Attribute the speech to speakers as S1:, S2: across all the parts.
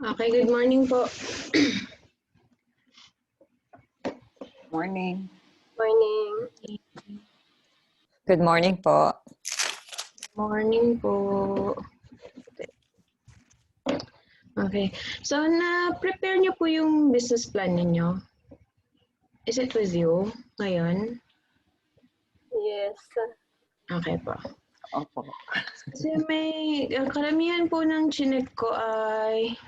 S1: Okay, good morning po.
S2: Morning.
S1: Morning.
S2: Good morning po.
S1: Morning po. Okay. So, na-prepare niyo po yung business plan ninyo? Is it with you ngayon?
S3: Yes.
S1: Okay po.
S2: Opo.
S1: Kasi karamihan po ng chinek ko ay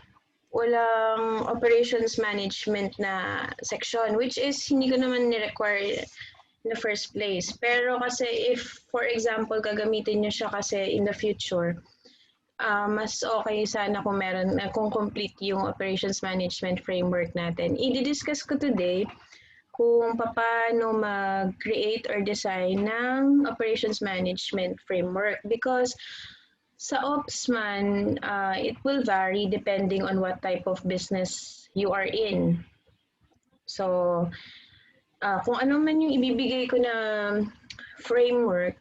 S1: walang operations management na section, which is hindi ko naman ni-require in the first place. Pero kasi if, for example, gagamitin niyo siya kasi in the future, mas okay sana kung complete yung operations management framework natin. I-discuss ko today kung paano mag-create or design ng operations management framework because sa ops man, it will vary depending on what type of business you are in. So, kung ano man yung ibibigay ko na framework,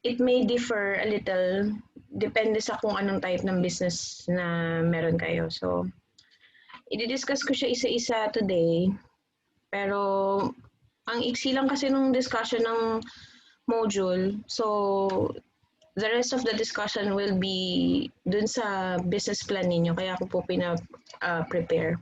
S1: it may differ a little depende sa kung anong type ng business na meron kayo. So, i-discuss ko siya isa-isa today. Pero, ang iksi lang kasi nung discussion ng module. So, the rest of the discussion will be dun sa business plan ninyo. Kaya ako po prepare.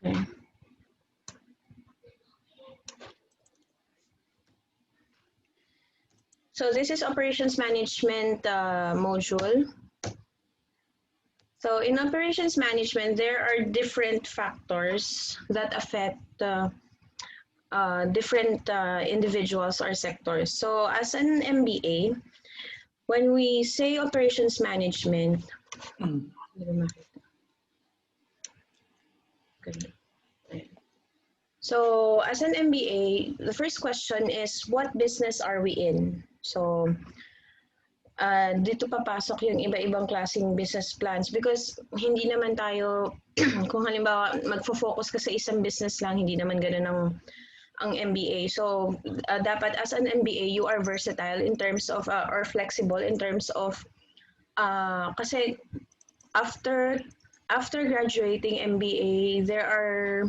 S1: Okay. So this is operations management module. So in operations management, there are different factors that affect different individuals or sectors. So as an MBA, when we say operations management, so as an MBA, the first question is, what business are we in? So dito papasok yung iba-ibang klaseng business plans because hindi naman tayo, kung halimbawa magfo-focus ka sa isang business lang, hindi naman ganun ang MBA. So dapat as an MBA, you are versatile in terms of, or flexible in terms of, kasi after graduating MBA, there are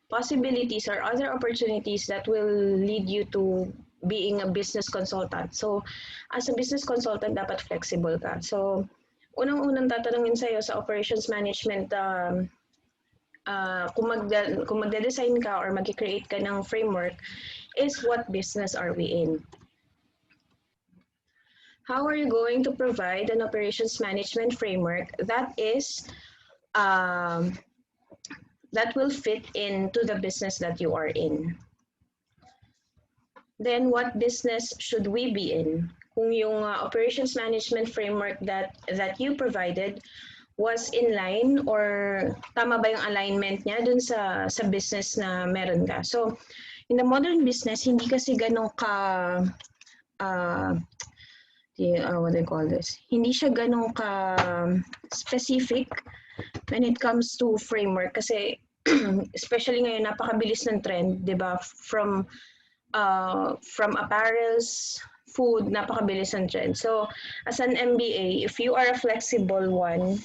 S1: possibilities or other opportunities that will lead you to being a business consultant. So, as a business consultant, dapat flexible ka. So, unang-unang tatanungin sa'yo sa operations management, kung magde-design ka or mag-create ka ng framework, is what business are we in? How are you going to provide an operations management framework that is that will fit into the business that you are in? Then what business should we be in? Kung yung operations management framework that you provided was in line or tama ba yung alignment niya dun sa business na meron ka. So, in the modern business, hindi kasi ganun ka, what do you call this? Hindi siya ganun ka specific when it comes to framework kasi especially ngayon, napakabilis ng trend, di ba? From apparels, food, napakabilis ng trend. So, as an MBA, if you are a flexible one,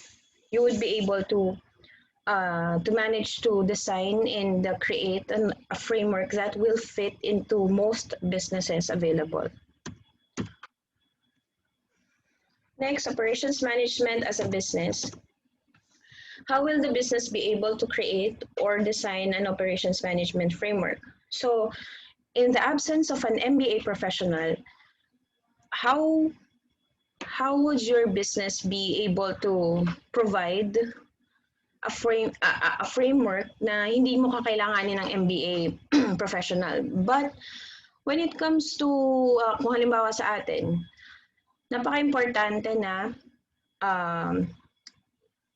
S1: you would be able to manage to design and create a framework that will fit into most businesses available. Next, operations management as a business. How will the business be able to create or design an operations management framework? So, in the absence of an MBA professional, how would your business be able to provide a framework na hindi mo kakailanganin ng MBA professional? But when it comes to, kung halimbawa sa atin, napaka-importante na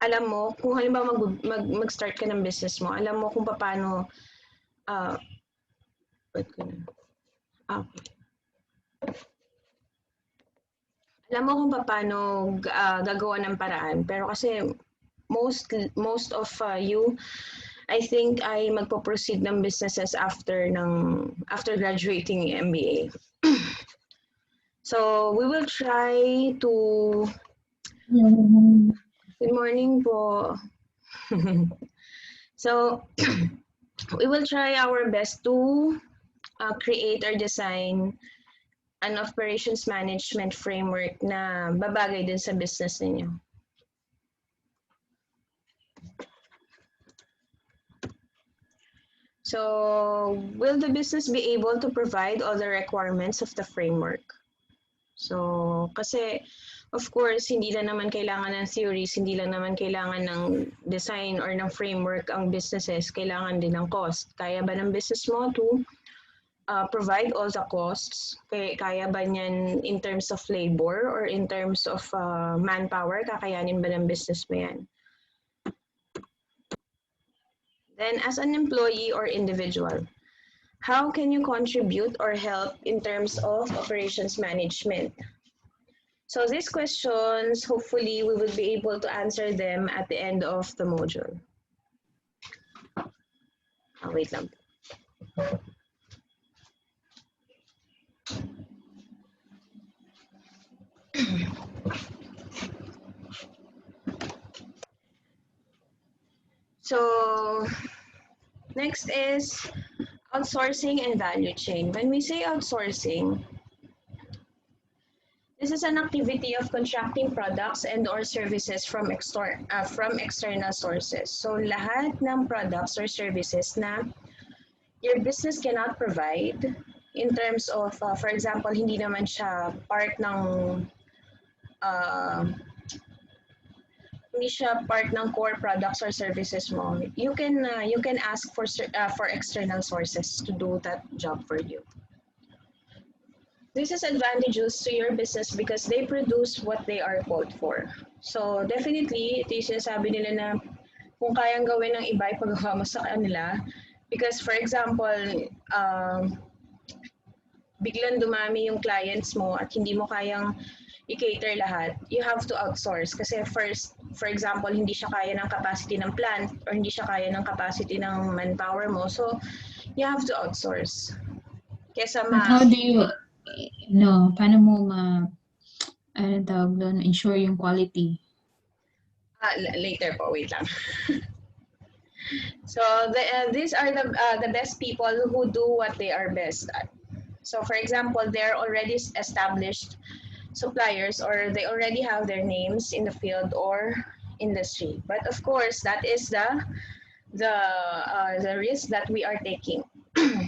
S1: alam mo, kung halimbawa mag-start ka ng business mo, alam mo kung paano, alam mo kung paano gagawa ng paraan. Pero kasi most of you, I think ay magpo-proceed ng businesses after graduating MBA. So we will try to good morning po. So we will try our best to create or design an operations management framework na babagay din sa business ninyo. So, will the business be able to provide all the requirements of the framework? So, kasi, of course, hindi lang naman kailangan ng theories, hindi lang naman kailangan ng design or ng framework ang businesses, kailangan din ng cost. Kaya ba ng business mo to provide all the costs? Kaya ba niyan in terms of labor or in terms of manpower? Kakayanin ba ng business mo yan? Then, as an employee or individual, how can you contribute or help in terms of operations management? So these questions, hopefully, we will be able to answer them at the end of the module. Wait lang. So next is outsourcing and value chain. When we say outsourcing, this is an activity of contracting products and or services from external sources. So lahat ng products or services na your business cannot provide in terms of, for example, hindi naman siya part ng core products or services mo, you can ask for external sources to do that job for you. This is advantageous to your business because they produce what they are called for. So definitely, ito yung sinasabi nila na kung kayang gawin ng iba, ipagawa mo sa kanila. Because for example, biglang dumami yung clients mo at hindi mo kayang i-cater lahat, you have to outsource. Kasi first, for example, hindi siya kaya ng capacity ng plant or hindi siya kaya ng capacity ng manpower mo. So, you have to outsource. Kesa
S2: How do you, paano mo ensure yung quality?
S1: Later po, wait lang. So, these are the best people who do what they are best at. So, for example, they're already established suppliers or they already have their names in the field or industry. But of course, that is the risk that we are taking,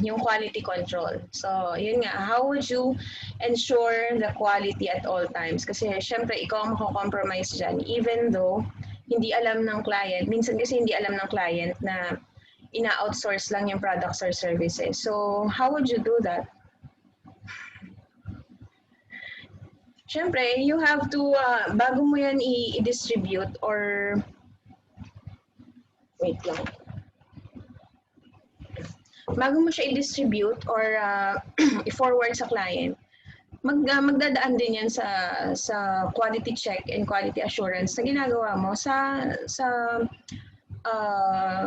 S1: yung quality control. So, yun nga, how would you ensure the quality at all times? Kasi syempre, ikaw ang mako-compromise dyan, even though hindi alam ng client. Minsan kasi hindi alam ng client na ina-outsource lang yung products or services. So, how would you do that? Siyempre, you have to, bago mo yan i-distribute or, wait lang. Bago mo siya i-distribute or i-forward sa client, magdadaan din yan sa quality check and quality assurance na ginagawa mo sa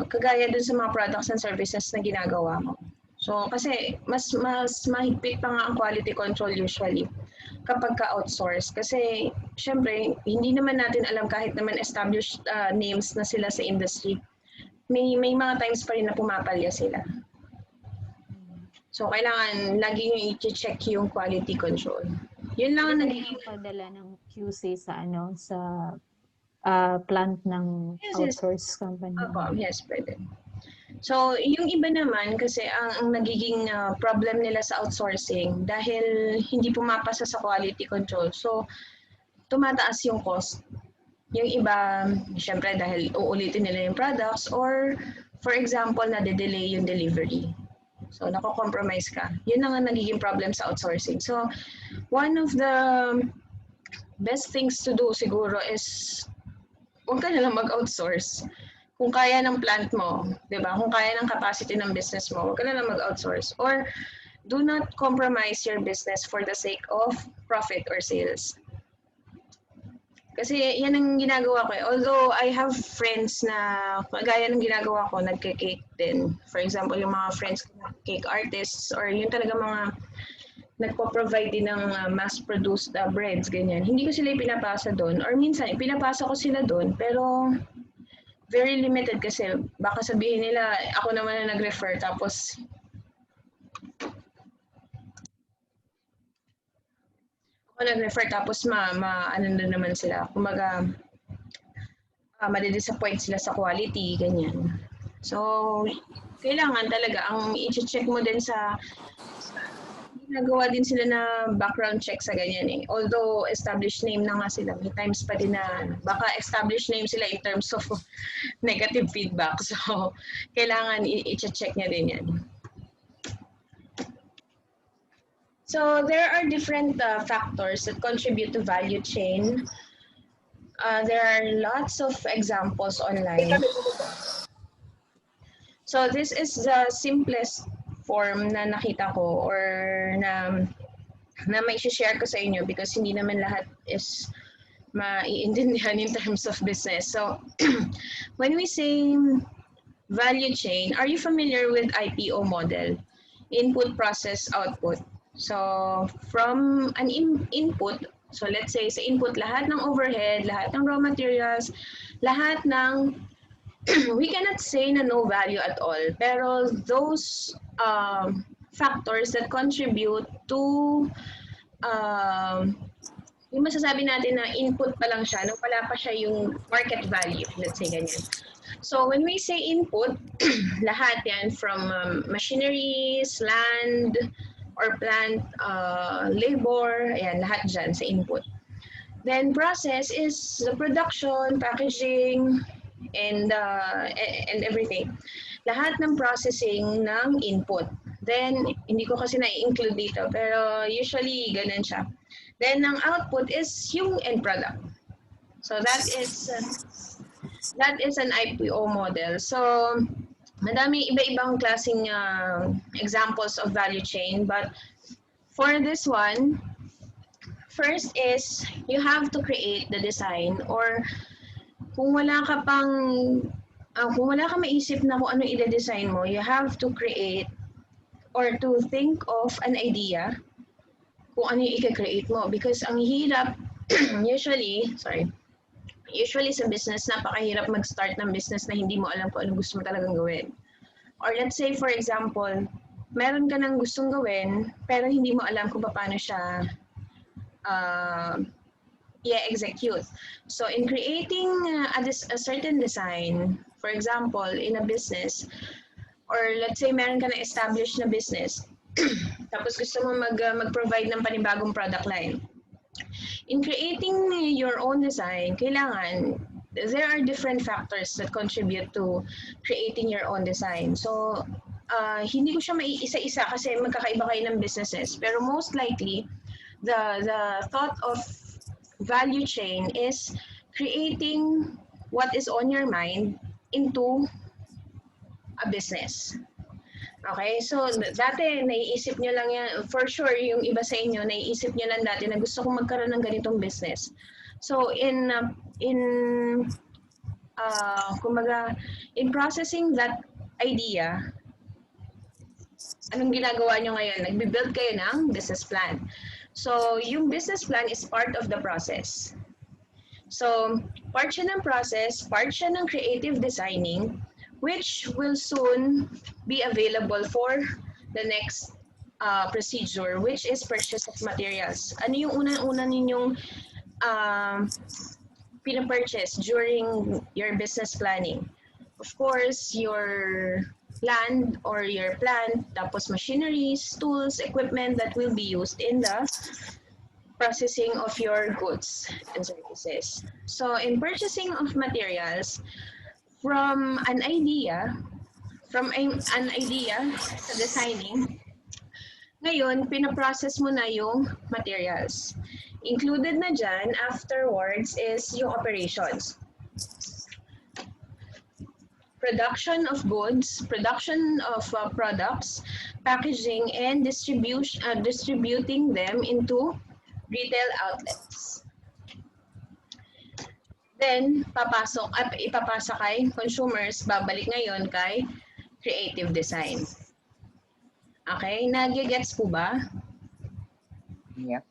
S1: kagaya dun sa mga products and services na ginagawa mo. So, kasi mas mahigpit pa nga ang quality control usually kapag ka-outsource. Kasi, syempre, hindi naman natin alam kahit naman established names na sila sa industry. May mga times pa rin na pumapalya sila. So, kailangan lagi nyo i-check yung quality control. Yun lang ang nagiging
S2: padala ng QC sa plant ng outsource company.
S1: Yes, pwede. So, yung iba naman, kasi ang nagiging problem nila sa outsourcing, dahil hindi pumapasa sa quality control, so, tumataas yung cost. Yung iba, syempre, dahil uulitin nila yung products, or, for example, nade-delay yung delivery. So, nako-compromise ka. Yun ang nagiging problem sa outsourcing. So, one of the best things to do siguro is, huwag ka nalang mag-outsource. Kung kaya ng plant mo, di ba? Kung kaya ng capacity ng business mo, huwag ka na lang mag-outsource. Or do not compromise your business for the sake of profit or sales. Kasi yan ang ginagawa ko eh. Although I have friends na kagaya ng ginagawa ko, nagke-cake din. For example, yung mga friends ko na cake artists or yung talaga mga nagpo-provide din ng mass-produced breads, ganyan. Hindi ko sila pinapasa doon. Or minsan, pinapasa ko sila doon. Pero very limited kasi baka sabihin nila, ako naman na nag-refer tapos nag-refer tapos ano na naman sila. Kumaga, madidisappoint sila sa quality, ganyan. So, kailangan talaga, ang i-check mo din sa ginagawa din sila na background check sa ganyan eh. Although established name na nga sila, may times pa din na baka established name sila in terms of negative feedback. So, kailangan i-check niya din yan. So, there are different factors that contribute to value chain. There are lots of examples online. So, this is the simplest form na nakita ko or na may share ko sa inyo because hindi naman lahat is maiintindihan in terms of business. So, when we say value chain, are you familiar with IPO model? Input, process, output. So, from an input, so let's say sa input, lahat ng overhead, lahat ng raw materials, lahat ng, we cannot say na no value at all, pero those factors that contribute to, yung masasabi natin na input pa lang siya, nung wala pa siya yung market value, let's say ganyan. So when we say input, lahat yan from machineries, land, or plant, labor, ayan, lahat dyan sa input. Then process is the production, packaging, and everything. Lahat ng processing ng input. Then, hindi ko kasi na-include dito, pero usually ganun siya. Then, ang output is yung end product. So that is an IPO model. So, madami iba-ibang klaseng examples of value chain, but for this one, first is you have to create the design or kung wala ka maisip na kung ano i-design mo, you have to create or to think of an idea kung ano yung i-create mo because ang hirap usually sa business, napakahirap mag-start ng business na hindi mo alam kung ano gusto mo talagang gawin. Or let's say, for example, meron ka ng gustong gawin, pero hindi mo alam kung paano siya i-execute. So, in creating a certain design, for example, in a business, or let's say meron ka na established na business, tapos gusto mo mag-provide ng panibagong product line. In creating your own design, kailangan, there are different factors that contribute to creating your own design. So, hindi ko siya maiisa-isa kasi magkakaiba kayo ng businesses. Pero most likely, the thought of value chain is creating what is on your mind into a business. Okay, so dati naiisip nyo lang yan, for sure yung iba sa inyo, naiisip nyo lang dati na gusto kong magkaroon ng ganitong business. So kumbaga, in processing that idea, anong ginagawa nyo ngayon? Nagbe-build kayo ng business plan. So yung business plan is part of the process. So part siya ng process, part siya ng creative designing, which will soon be available for the next procedure, which is purchase of materials. Ano yung unang-una ninyong pinapurchase during your business planning? Of course, your land or your plant, tapos machineries, tools, equipment that will be used in the processing of your goods and services. So in purchasing of materials, from an idea sa designing, ngayon, pinaprocess mo na yung materials. Included na dyan, afterwards, is yung operations. Production of goods, production of products, packaging, and distributing them into retail outlets. Then, ipapasa kay consumers, babalik ngayon kay creative design. Okay? Nag-gets po ba?
S4: Yep.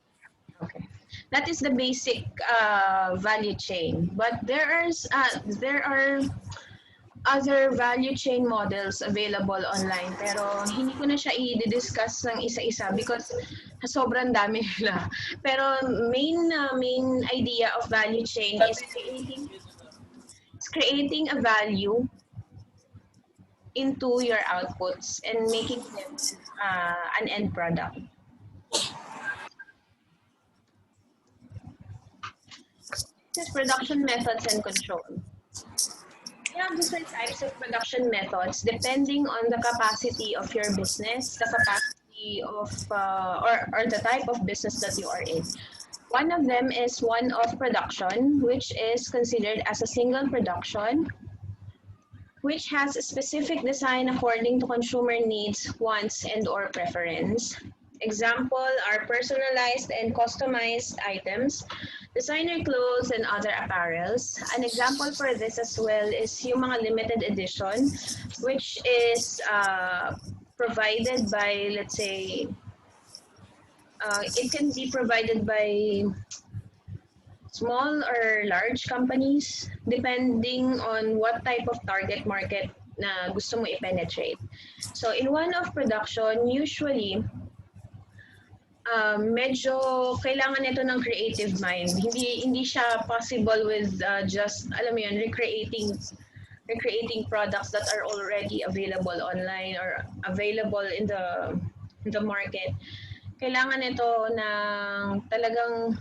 S1: Okay. That is the basic value chain. But there are other value chain models available online, pero hindi ko na siya i-discuss ng isa-isa because sobrang dami nila. Pero main idea of value chain is creating a value into your outputs and making them an end product. This is production methods and control. We have different types of production methods depending on the capacity of your business, the capacity of or the type of business that you are in. One of them is one-off production, which is considered as a single production, which has a specific design according to consumer needs, wants, and or preference. Example are personalized and customized items, designer clothes, and other apparels. An example for this as well is yung mga limited edition, which is provided by, let's say, it can be provided by small or large companies depending on what type of target market na gusto mo i-penetrate. So in one-off production, usually, medyo kailangan nito ng creative mind. Hindi siya possible with just, alam mo yun, recreating products that are already available online or available in the market. Kailangan nito ng talagang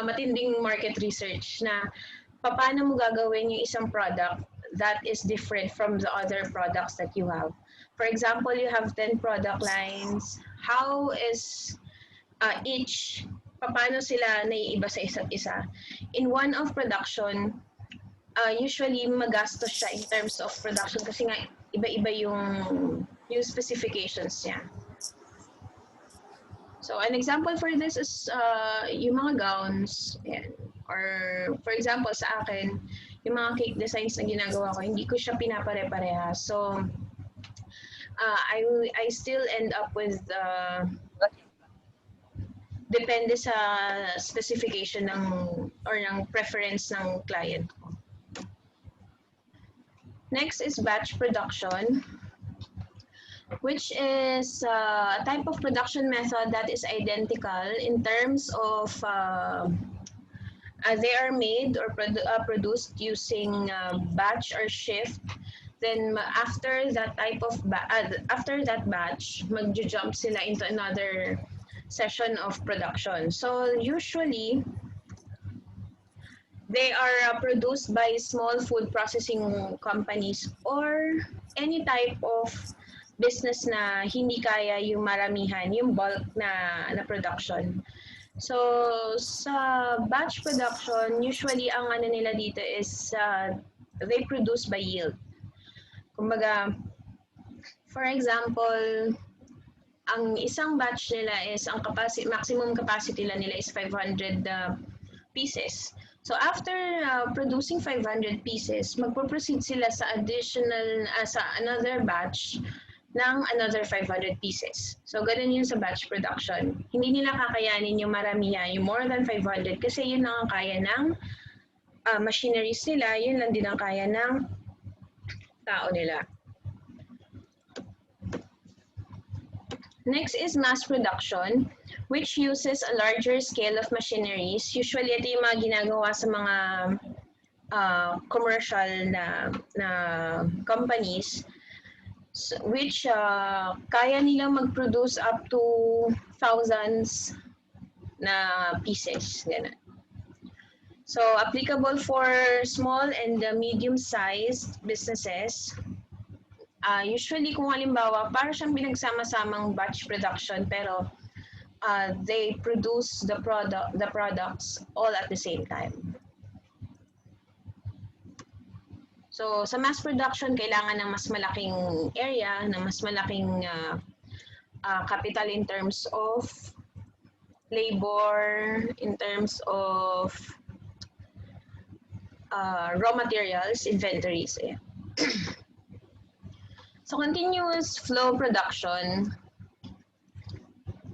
S1: matinding market research na paano mo gagawin yung isang product that is different from the other products that you have. For example, you have 10 product lines. How is each, paano sila naiiba sa isa't isa? In one-off production, usually magastos siya in terms of production kasi nga iba-iba yung specifications niya. So an example for this is yung mga gowns, yan. Or for example sa akin, yung mga cake designs na ginagawa ko, hindi ko siya pinapare-pareha. So I still end up with depende sa specification ng or ng preference ng client ko. Next is batch production, which is a type of production method that is identical in terms of they are made or produced using batch or shift. Then after that batch, mag-jump sila into another session of production. So usually, they are produced by small food processing companies or any type of business na hindi kaya yung maramihan, yung bulk na production. So sa batch production, usually ang ano nila dito is they produce by yield. Kumbaga, for example, ang isang batch nila is ang maximum capacity nila is 500 pieces. So after producing 500 pieces, magpo-proceed sila sa additional sa another batch ng another 500 pieces. So ganun yun sa batch production. Hindi nila kakayanin yung maramihan, yung more than 500 kasi yun lang ang kaya ng machineries nila, yun lang din ang kaya ng tao nila. Next is mass production, which uses a larger scale of machineries. Usually, ito yung mga ginagawa sa mga commercial na companies, which kaya nilang mag-produce up to thousands na pieces. Ganun. So, applicable for small and medium-sized businesses. Usually, kung halimbawa, para siyang pinagsama-samang batch production, pero they produce the products all at the same time. So, sa mass production, kailangan ng mas malaking area, ng mas malaking capital in terms of labor, in terms of raw materials, inventories. Ayan. So continuous flow production,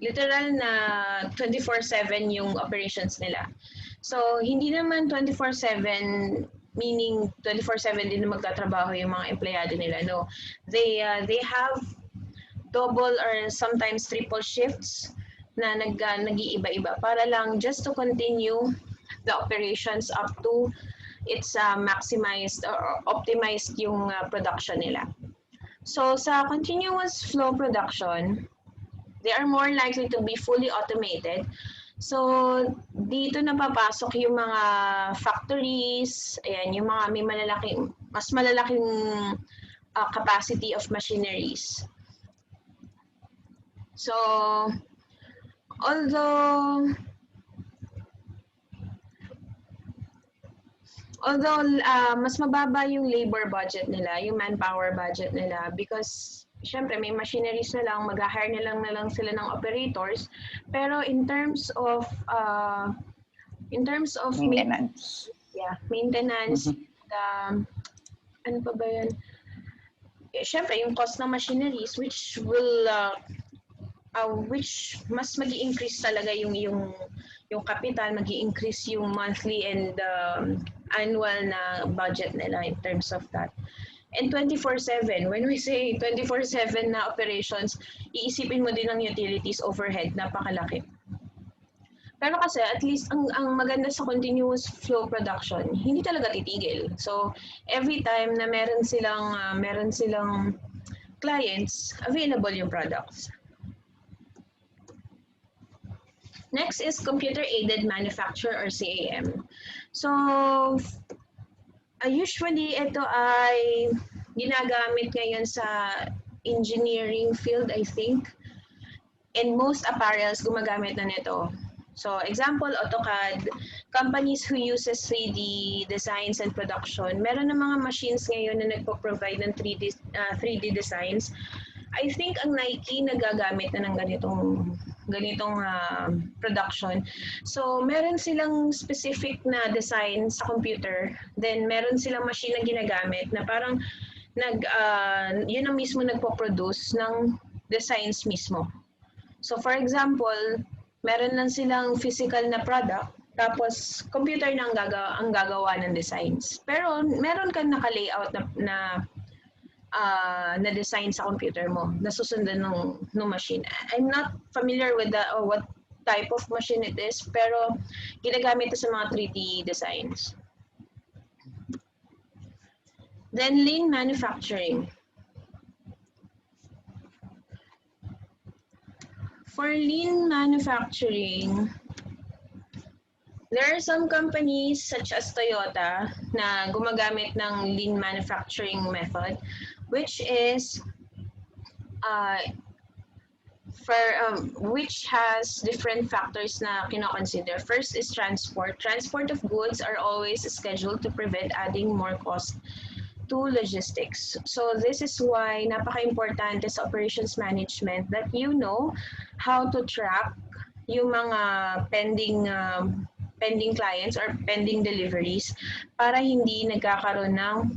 S1: literal na 24/7 yung operations nila. So hindi naman 24/7 meaning 24/7 din na magtatrabaho yung mga empleyado nila. No. They have double or sometimes triple shifts na nag-iiba-iba para lang just to continue the operations up to its maximized or optimized yung production nila. So sa continuous flow production, they are more likely to be fully automated. So dito na papasok yung mga factories, ayan, yung mga may mas malalaking capacity of machineries. So although mas mababa yung labor budget nila, yung manpower budget nila because syempre may machineries na lang, mag-hire na lang sila ng operators, pero in terms of
S4: Maintenance.
S1: Maintenance, ano pa ba yan? Syempre yung cost ng machineries which mas magi-increase talaga yung capital, magi-increase yung monthly and annual na budget nila in terms of that. And 24/7, when we say 24/7 na operations, iisipin mo din ang utilities overhead, napakalaki. Pero kasi at least ang maganda sa continuous flow production, hindi talaga titigil. So every time na meron silang clients, available yung products. Next is computer-aided manufacture or CAM. So, usually ito ay ginagamit ngayon sa engineering field, I think. And most apparels gumagamit na nito. So, example, AutoCAD, companies who uses 3D designs and production. Meron na mga machines ngayon na nagpo-provide ng 3D designs. I think ang Nike nagagamit na ng ganitong production. So, meron silang specific na design sa computer. Then, meron silang machine na ginagamit na parang yun ang mismo nagpo-produce ng designs mismo. So, for example, meron lang silang physical na product, tapos computer na ang gagawa ng designs. Pero, meron kang naka-layout na design sa computer mo, nasusundan ng machine. I'm not familiar with what type of machine it is, pero ginagamit ito sa mga 3D designs. Then lean manufacturing. For lean manufacturing, there are some companies such as Toyota na gumagamit ng lean manufacturing method, which is which has different factors na kinoconsider. First is transport. Transport of goods are always scheduled to prevent adding more cost to logistics. So this is why napaka-importante sa operations management that you know how to track yung mga pending clients or pending deliveries para hindi nagkakaroon ng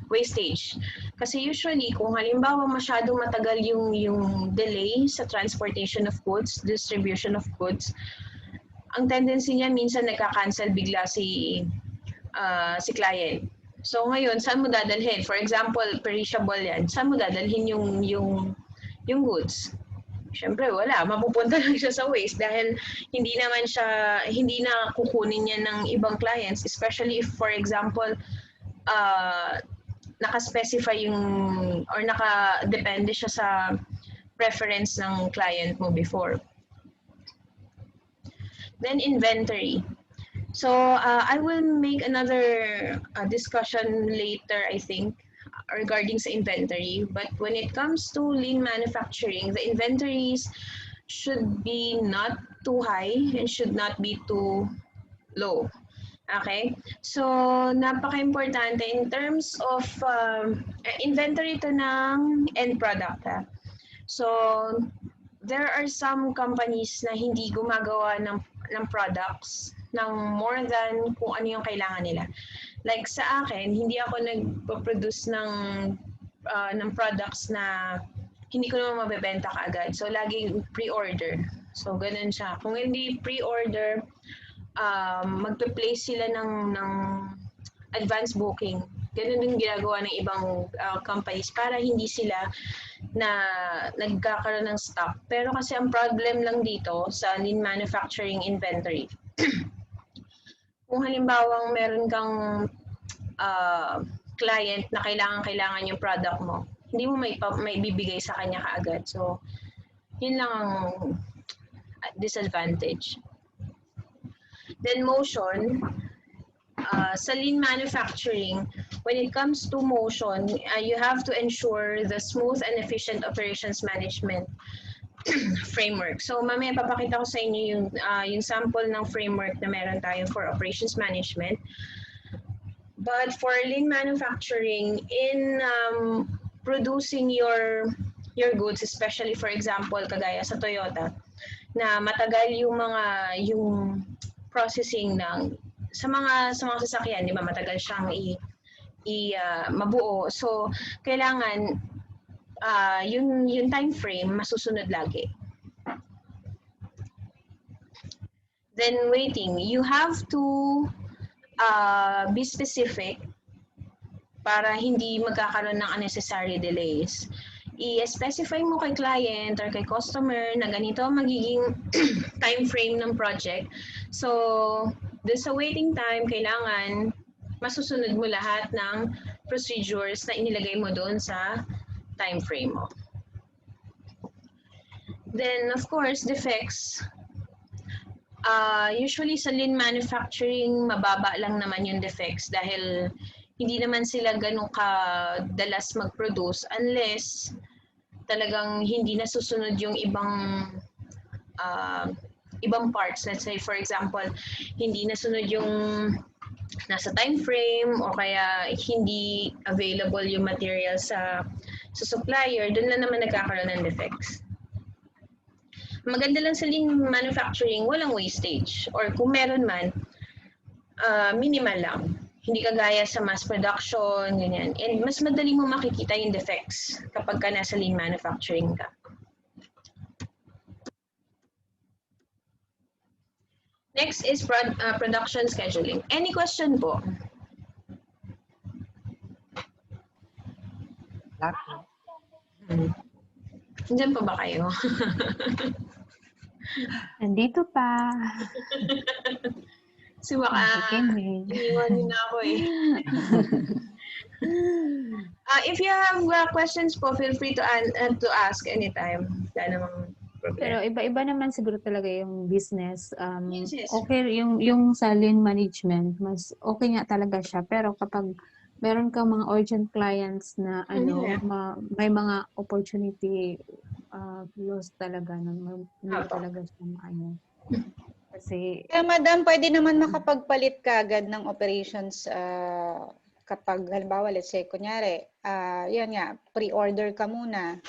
S1: wastage. Kasi usually, kung halimbawa masyadong matagal yung delay sa transportation of goods, distribution of goods, ang tendency niya minsan nagka-cancel bigla si client. So ngayon, saan mo dadalhin? For example, perishable yan. Saan mo dadalhin yung goods? Siyempre wala, mapupunta lang siya sa waste dahil hindi na kukunin niya ng ibang clients, especially if, for example, naka-specify or naka-depende siya sa preference ng client mo before. Then inventory. So I will make another discussion later, I think, regarding sa inventory. But when it comes to lean manufacturing, the inventories should be not too high and should not be too low. Okay? So, napaka-importante in terms of inventory to ng end product. So, there are some companies na hindi gumagawa ng products ng more than kung ano yung kailangan nila. Like sa akin, hindi ako nagpo-produce ng products na hindi ko naman mabebenta kaagad. So, lagi pre-order. So, ganun siya. Kung hindi pre-order, magpe-place sila ng advance booking. Ganun din ginagawa ng ibang companies para hindi sila na nagkakaroon ng stock. Pero kasi ang problem lang dito sa lean manufacturing inventory, kung halimbawang meron kang client na kailangan yung product mo, hindi mo may bibigay sa kanya kaagad. So, yun lang ang disadvantage. Then motion, sa lean manufacturing, when it comes to motion, you have to ensure the smooth and efficient operations management framework. So mamaya papakita ko sa inyo yung sample ng framework na meron tayo for operations management. But for lean manufacturing, in producing your goods, especially for example kagaya sa Toyota, na matagal yung processing ng sa mga sasakyan, di ba, matagal siyang mabuo. So kailangan yung time frame masusunod lagi. Then waiting, you have to be specific para hindi magkakaroon ng unnecessary delays. I-specify mo kay client or kay customer na ganito magiging time frame ng project. So, dun sa waiting time, kailangan masusunod mo lahat ng procedures na inilagay mo doon sa time frame mo. Then, of course, defects. Usually sa lean manufacturing, mababa lang naman yung defects dahil hindi naman sila ganun kadalas mag-produce unless talagang hindi nasusunod yung ibang parts. Let's say, for example, hindi nasunod yung nasa time frame o kaya hindi available yung material sa supplier, dun lang naman nagkakaroon ng defects. Maganda lang sa lean manufacturing, walang wastage. Or kung meron man, minimal lang. Hindi kagaya sa mass production, ganyan. And mas madali mo makikita yung defects kapag ka nasa lean manufacturing ka. Next is production scheduling. Any question po? Diyan pa ba kayo?
S2: Nandito pa.
S1: Si baka iniwan niyo na ako eh. If you have questions po, feel free to ask anytime. Wala namang problem.
S2: Pero iba-iba naman siguro talaga yung business.
S1: Yes.
S2: Okay, yung sa lean management, mas okay nga talaga siya. Pero kapag meron kang mga urgent clients na may mga opportunity loss talaga nun, hindi talaga siya maano. Kasi
S4: Kaya madam, pwede naman makapagpalit ka agad ng operations kapag halimbawa, let's say, kunyari, yun nga, pre-order ka muna.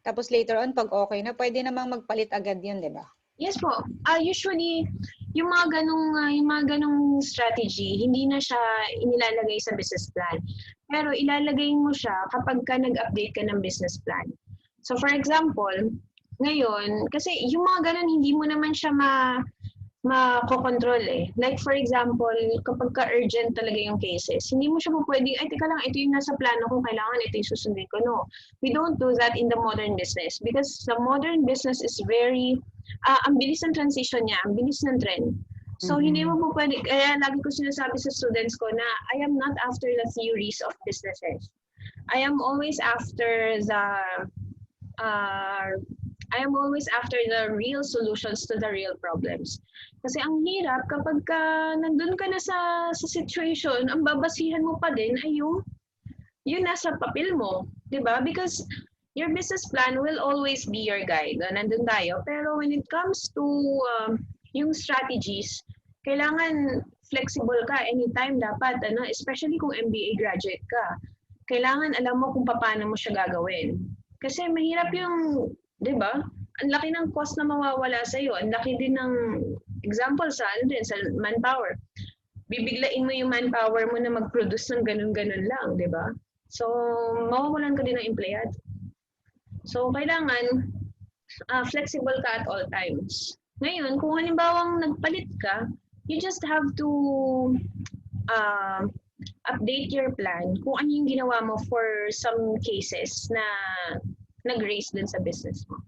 S4: Tapos later on, pag okay na, pwede namang magpalit agad yun, di ba?
S1: Yes po. Usually, yung mga ganong strategy, hindi na siya inilalagay sa business plan. Pero ilalagay mo siya kapag ka nag-update ka ng business plan. So for example, ngayon, kasi yung mga ganon, hindi mo naman siya makokontrol eh. Like for example, kapag ka-urgent talaga yung cases, hindi mo siya pwedeng, ay teka lang, ito yung nasa plano kung kailangan, ito yung susundin ko. No, we don't do that in the modern business because the modern business is very, ang bilis ng transition niya, ang bilis ng trend. So hindi mo po pwede, kaya lagi ko sinasabi sa students ko na I am not after the theories of businesses. I am always after the real solutions to the real problems. Kasi ang hirap kapag nandun ka na sa situation, ang babasihan mo pa din ay yung nasa papel mo, 'di ba? Because your business plan will always be your guide. Nandun tayo. Pero when it comes to yung strategies, kailangan flexible ka anytime dapat, especially kung MBA graduate ka. Kailangan alam mo kung paano mo siya gagawin. Kasi mahirap yung, 'di ba? Ang laki ng cost na mawawala sa iyo, ang laki din ng example sa sa manpower. Bibiglain mo yung manpower mo na mag-produce ng ganun-ganun lang, di ba? So, mawawalan ka din ng empleyado. So, kailangan flexible ka at all times. Ngayon, kung halimbawang nagpalit ka, you just have to update your plan kung ano yung ginawa mo for some cases na nag-raise din sa business mo.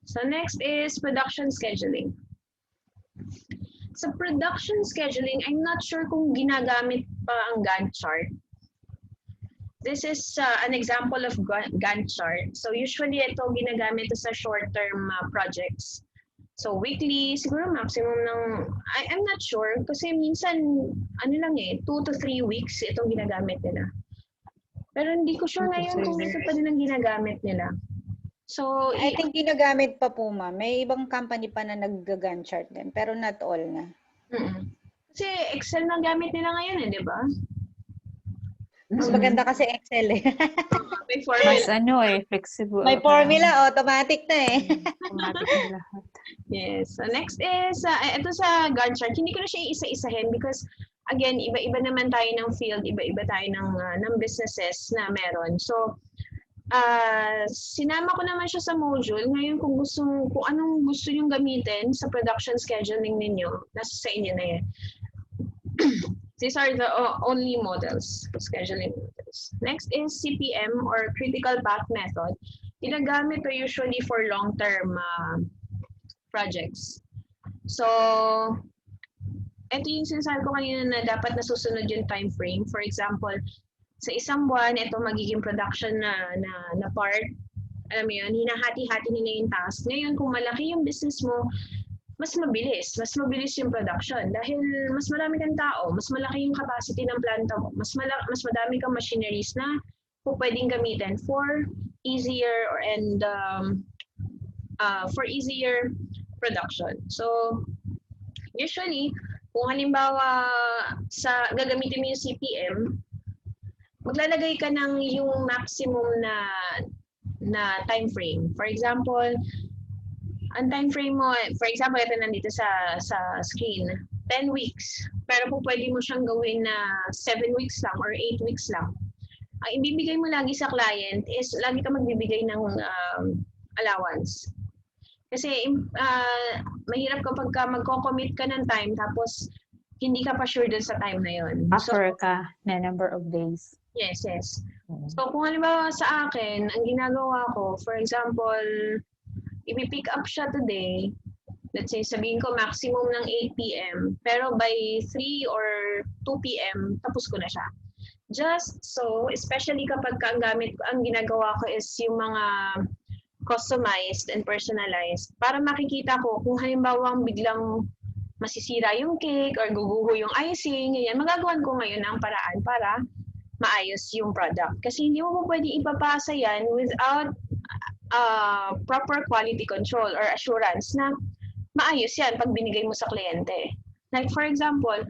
S1: So next is production scheduling. Sa production scheduling, I'm not sure kung ginagamit pa ang Gantt chart. This is an example of Gantt chart. So usually ito ginagamit sa short-term projects. So weekly, siguro maximum ng, I'm not sure kasi minsan, 2 to 3 weeks itong ginagamit nila. Pero hindi ko sure ngayon kung ito pa din ang ginagamit nila. So,
S4: I think ginagamit pa po, ma'am. May ibang company pa na nag-Gantt chart din, pero not all na.
S1: Kasi Excel na gamit nila ngayon di ba?
S4: Mas maganda kasi Excel eh.
S1: May formula.
S2: Mas flexible.
S4: May formula, automatic na eh.
S2: Automatic na lahat.
S1: Yes. So next is, ito sa Gantt chart, hindi ko na siya isa-isahin because again, iba-iba naman tayo ng field, iba-iba tayo ng businesses na meron. So, sinama ko naman siya sa module. Ngayon, kung anong gusto nyong gamitin sa production scheduling ninyo, nasa sa inyo na yan. These are the only models, scheduling models. Next is CPM or critical path method. Ginagamit to usually for long-term projects. So, ito yung sinasabi ko kanina na dapat nasusunod yung time frame. For example, sa isang buwan, ito magiging production na part. Alam mo yun, hinahati-hati nila yung task. Ngayon, kung malaki yung business mo, mas mabilis yung production. Dahil mas marami kang tao, mas malaki yung capacity ng planta mo, mas madami kang machineries na pwedeng gamitin for easier production. So, usually, kung halimbawa gagamitin mo yung CPM, maglalagay ka ng yung maximum na time frame. For example, ang time frame mo, for example, ito nandito sa screen, 10 weeks. Pero kung pwede mo siyang gawin na 7 weeks lang or 8 weeks lang. Ang ibibigay mo lagi sa client is lagi ka magbibigay ng allowance. Kasi mahirap kapag magko-commit ka ng time tapos hindi ka pa sure dun sa time na yun.
S2: Buffer ka na number of days.
S1: Yes. So kung halimbawa sa akin, ang ginagawa ko, for example, i-pick up siya today, let's say sabihin ko maximum ng 8 p.m. pero by 3 or 2 p.m. tapos ko na siya. Just so, especially kapag ang ginagawa ko is yung mga customized and personalized, para makikita ko kung halimbawa biglang masisira yung cake or guguho yung icing, ganyan, magagawan ko ngayon ang paraan para maayos yung product. Kasi hindi mo pwede ipapasa yan without proper quality control or assurance na maayos yan pag binigay mo sa kliyente. Like for example,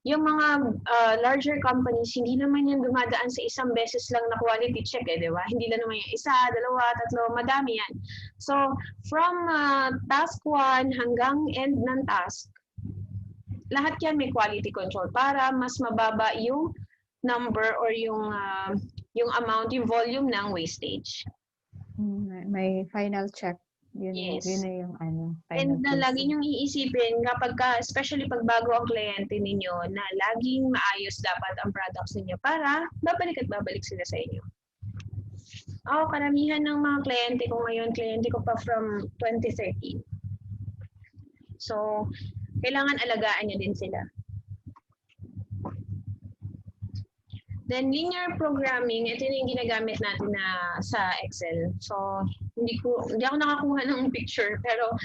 S1: yung mga larger companies, hindi naman yan dumadaan sa isang beses lang na quality check di ba? Hindi lang naman yung 1, 2, 3, madami yan. So, from task 1 hanggang end ng task, lahat yan may quality control para mas mababa yung number or yung amount, yung volume ng wastage.
S2: May final check.
S1: Yes.
S2: Yun na yung
S1: And lagi niyong iisipin kapag especially pag bago ang kliyente ninyo na laging maayos dapat ang products ninyo para babalik at babalik sila sa inyo. Karamihan ng mga kliyente ko ngayon, kliyente ko pa from 2013. So, kailangan alagaan niyo din sila. Then, linear programming, ito yung ginagamit natin sa Excel. So, hindi ako nakakuha ng picture, pero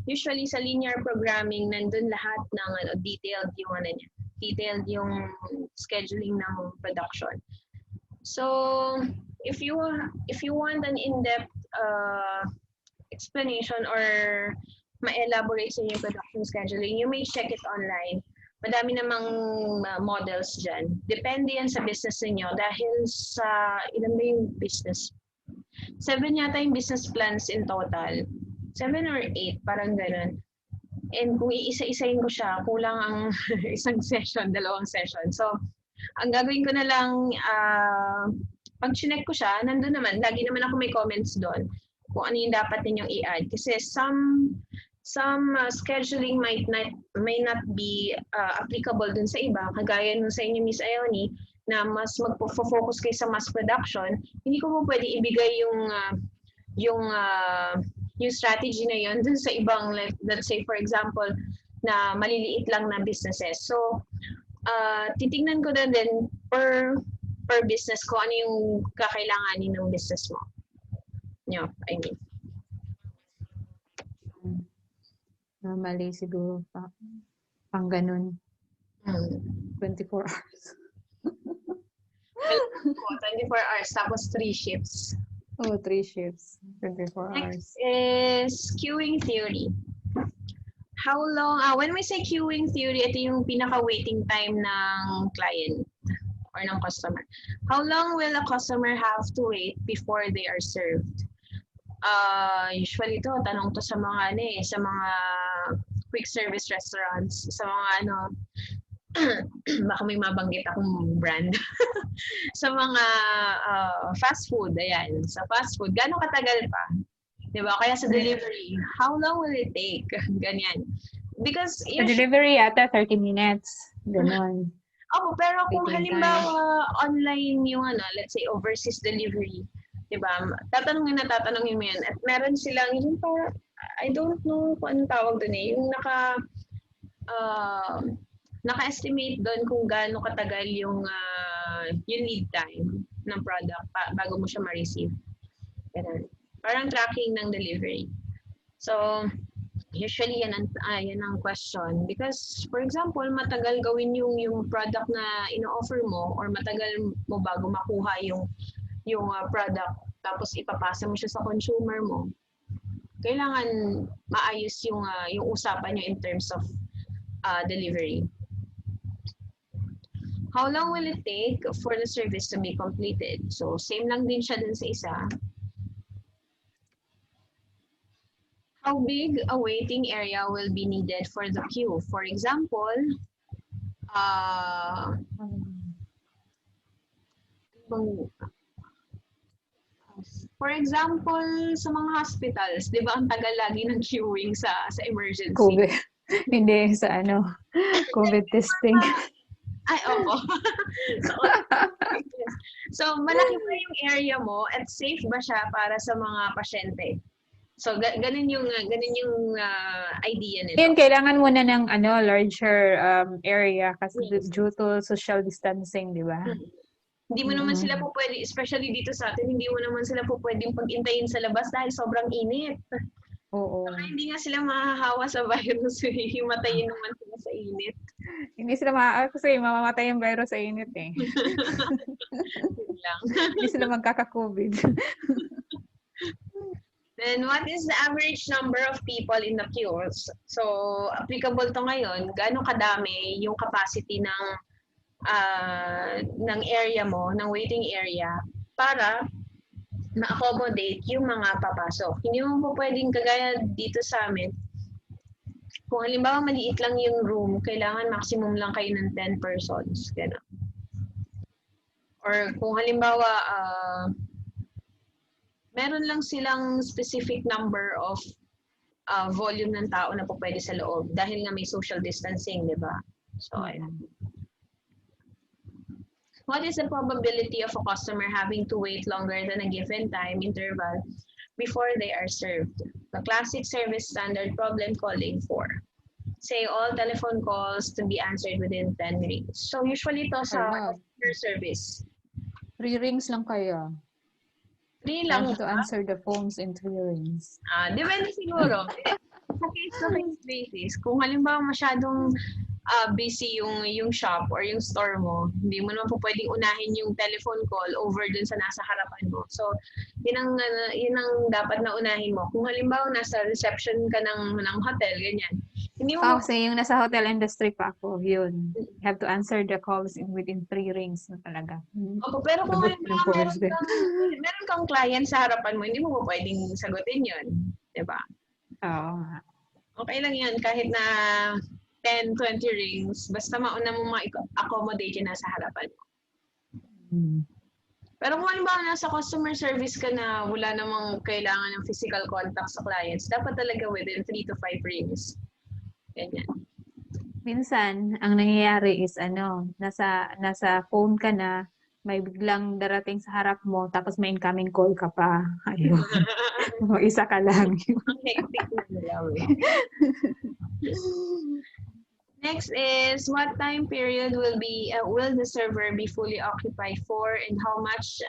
S1: usually sa linear programming, nandun lahat ng detailed yung scheduling ng production. So, if you want an in-depth explanation or ma-elaborate sa yung production scheduling, you may check it online. Madami namang models dyan. Depende yan sa business niyo dahil sa ilan ba yung business? 7 yata yung business plans in total. 7 or 8, parang ganun. And kung iisa-isahin ko siya, kulang ang isang session, dalawang session. So, ang gagawin ko na lang, pag chinek ko siya, nandun naman, lagi naman ako may comments doon kung ano yung dapat ninyong i-add. Kasi some scheduling may not be applicable dun sa iba. Kagaya nung sa inyo, Miss Ione, na mas magpo-focus kayo sa mass production, hindi ko po pwede ibigay yung strategy na yun dun sa ibang, let's say for example, na maliliit lang na businesses. So, titingnan ko din per business ko ano yung kakailanganin ng business mo. I mean.
S2: Mali siguro pang ganun. 24 hours.
S1: 24 hours, tapos 3 shifts.
S2: Oh, 3 shifts. 24 hours.
S1: Next is queuing theory. How long, when we say queuing theory, ito yung pinaka-waiting time ng client or ng customer. How long will a customer have to wait before they are served? Usually to, tanong to sa mga sa mga quick service restaurants, sa mga baka may mabanggit akong brand. Sa mga fast food, ayan. Sa fast food, gano'ng katagal pa? Diba? Kaya sa delivery, how long will it take? Ganyan. Because
S2: Sa delivery yata 30 minutes. Ganon.
S1: Pero kung
S2: Waiting
S1: halimbawa online yung let's say overseas delivery, diba? Tatanungin mo yan. At meron silang, yung parang, I don't know kung anong tawag doon yung naka-estimate doon kung gaano katagal yung lead time ng product bago mo siya ma-receive. Ganun. Parang tracking ng delivery. So, usually yan ang question. Because, for example, matagal gawin yung product na ino-offer mo or matagal mo bago makuha yung product tapos ipapasa mo siya sa consumer mo. Kailangan maayos yung usapan nyo in terms of delivery. How long will it take for the service to be completed? So, same lang din siya dun sa isa. How big a waiting area will be needed for the queue? For example, sa mga hospitals, di ba ang tagal lagi ng queuing sa emergency?
S2: COVID. Hindi, sa COVID testing.
S1: Ay, opo. So, malaki ba yung area mo at safe ba siya para sa mga pasyente? So, ganun yung idea nito.
S2: Yun, kailangan muna ng larger area kasi due to social distancing, di ba?
S1: Hindi mo naman sila po pwede, especially dito sa atin, hindi mo naman sila po pwedeng pag-intayin sa labas dahil sobrang init.
S2: Oo.
S1: Saka hindi nga sila mahahawa sa virus, himatayin naman sila sa init.
S2: Hindi sila kasi mamamatay yung virus sa init eh. Hindi sila magkaka-COVID.
S1: Then, what is the average number of people in the queues? So, applicable to ngayon, gaano kadami yung capacity ng area mo, ng waiting area, para ma-accommodate yung mga papasok. Hindi mo po pwedeng kagaya dito sa amin. Kung halimbawa maliit lang yung room, kailangan maximum lang kayo ng 10 persons. Gano'n. Or kung halimbawa, meron lang silang specific number of volume ng tao na po pwede sa loob dahil nga may social distancing, di ba? So, ayun. What is the probability of a customer having to wait longer than a given time interval before they are served? The classic service standard problem calling for. Say all telephone calls to be answered within 10 rings. So usually ito sa customer service.
S2: 3 rings lang kaya.
S1: 3 lang.
S2: To answer the phones in 3 rings.
S1: Depende siguro. Sa case-to-case basis, kung halimbawa masyadong busy yung shop or yung store mo, hindi mo naman po pwedeng unahin yung telephone call over dun sa nasa harapan mo. So, yun ang dapat na unahin mo. Kung halimbawa nasa reception ka ng hotel, ganyan. Hindi mo
S2: Kasi yung nasa hotel industry pa ako, yun. You have to answer the calls within 3 rings na talaga.
S1: Opo, pero kung halimbawa meron kang client sa harapan mo, hindi mo po pwedeng sagutin yun. Diba?
S2: Oo nga.
S1: Okay lang yan, kahit na 10, 20 rings, basta mauna mo ma-accommodate yun nasa harapan. Pero kung halimbawa nasa customer service ka na wala namang kailangan ng physical contact sa clients, dapat talaga within 3 to 5 rings. Ganyan.
S2: Minsan, ang nangyayari is nasa phone ka na, may biglang darating sa harap mo, tapos may incoming call ka pa. Ayun. Isa ka lang.
S1: Ang hectic na nila. Next is, what time period will the server be fully occupied for, and how much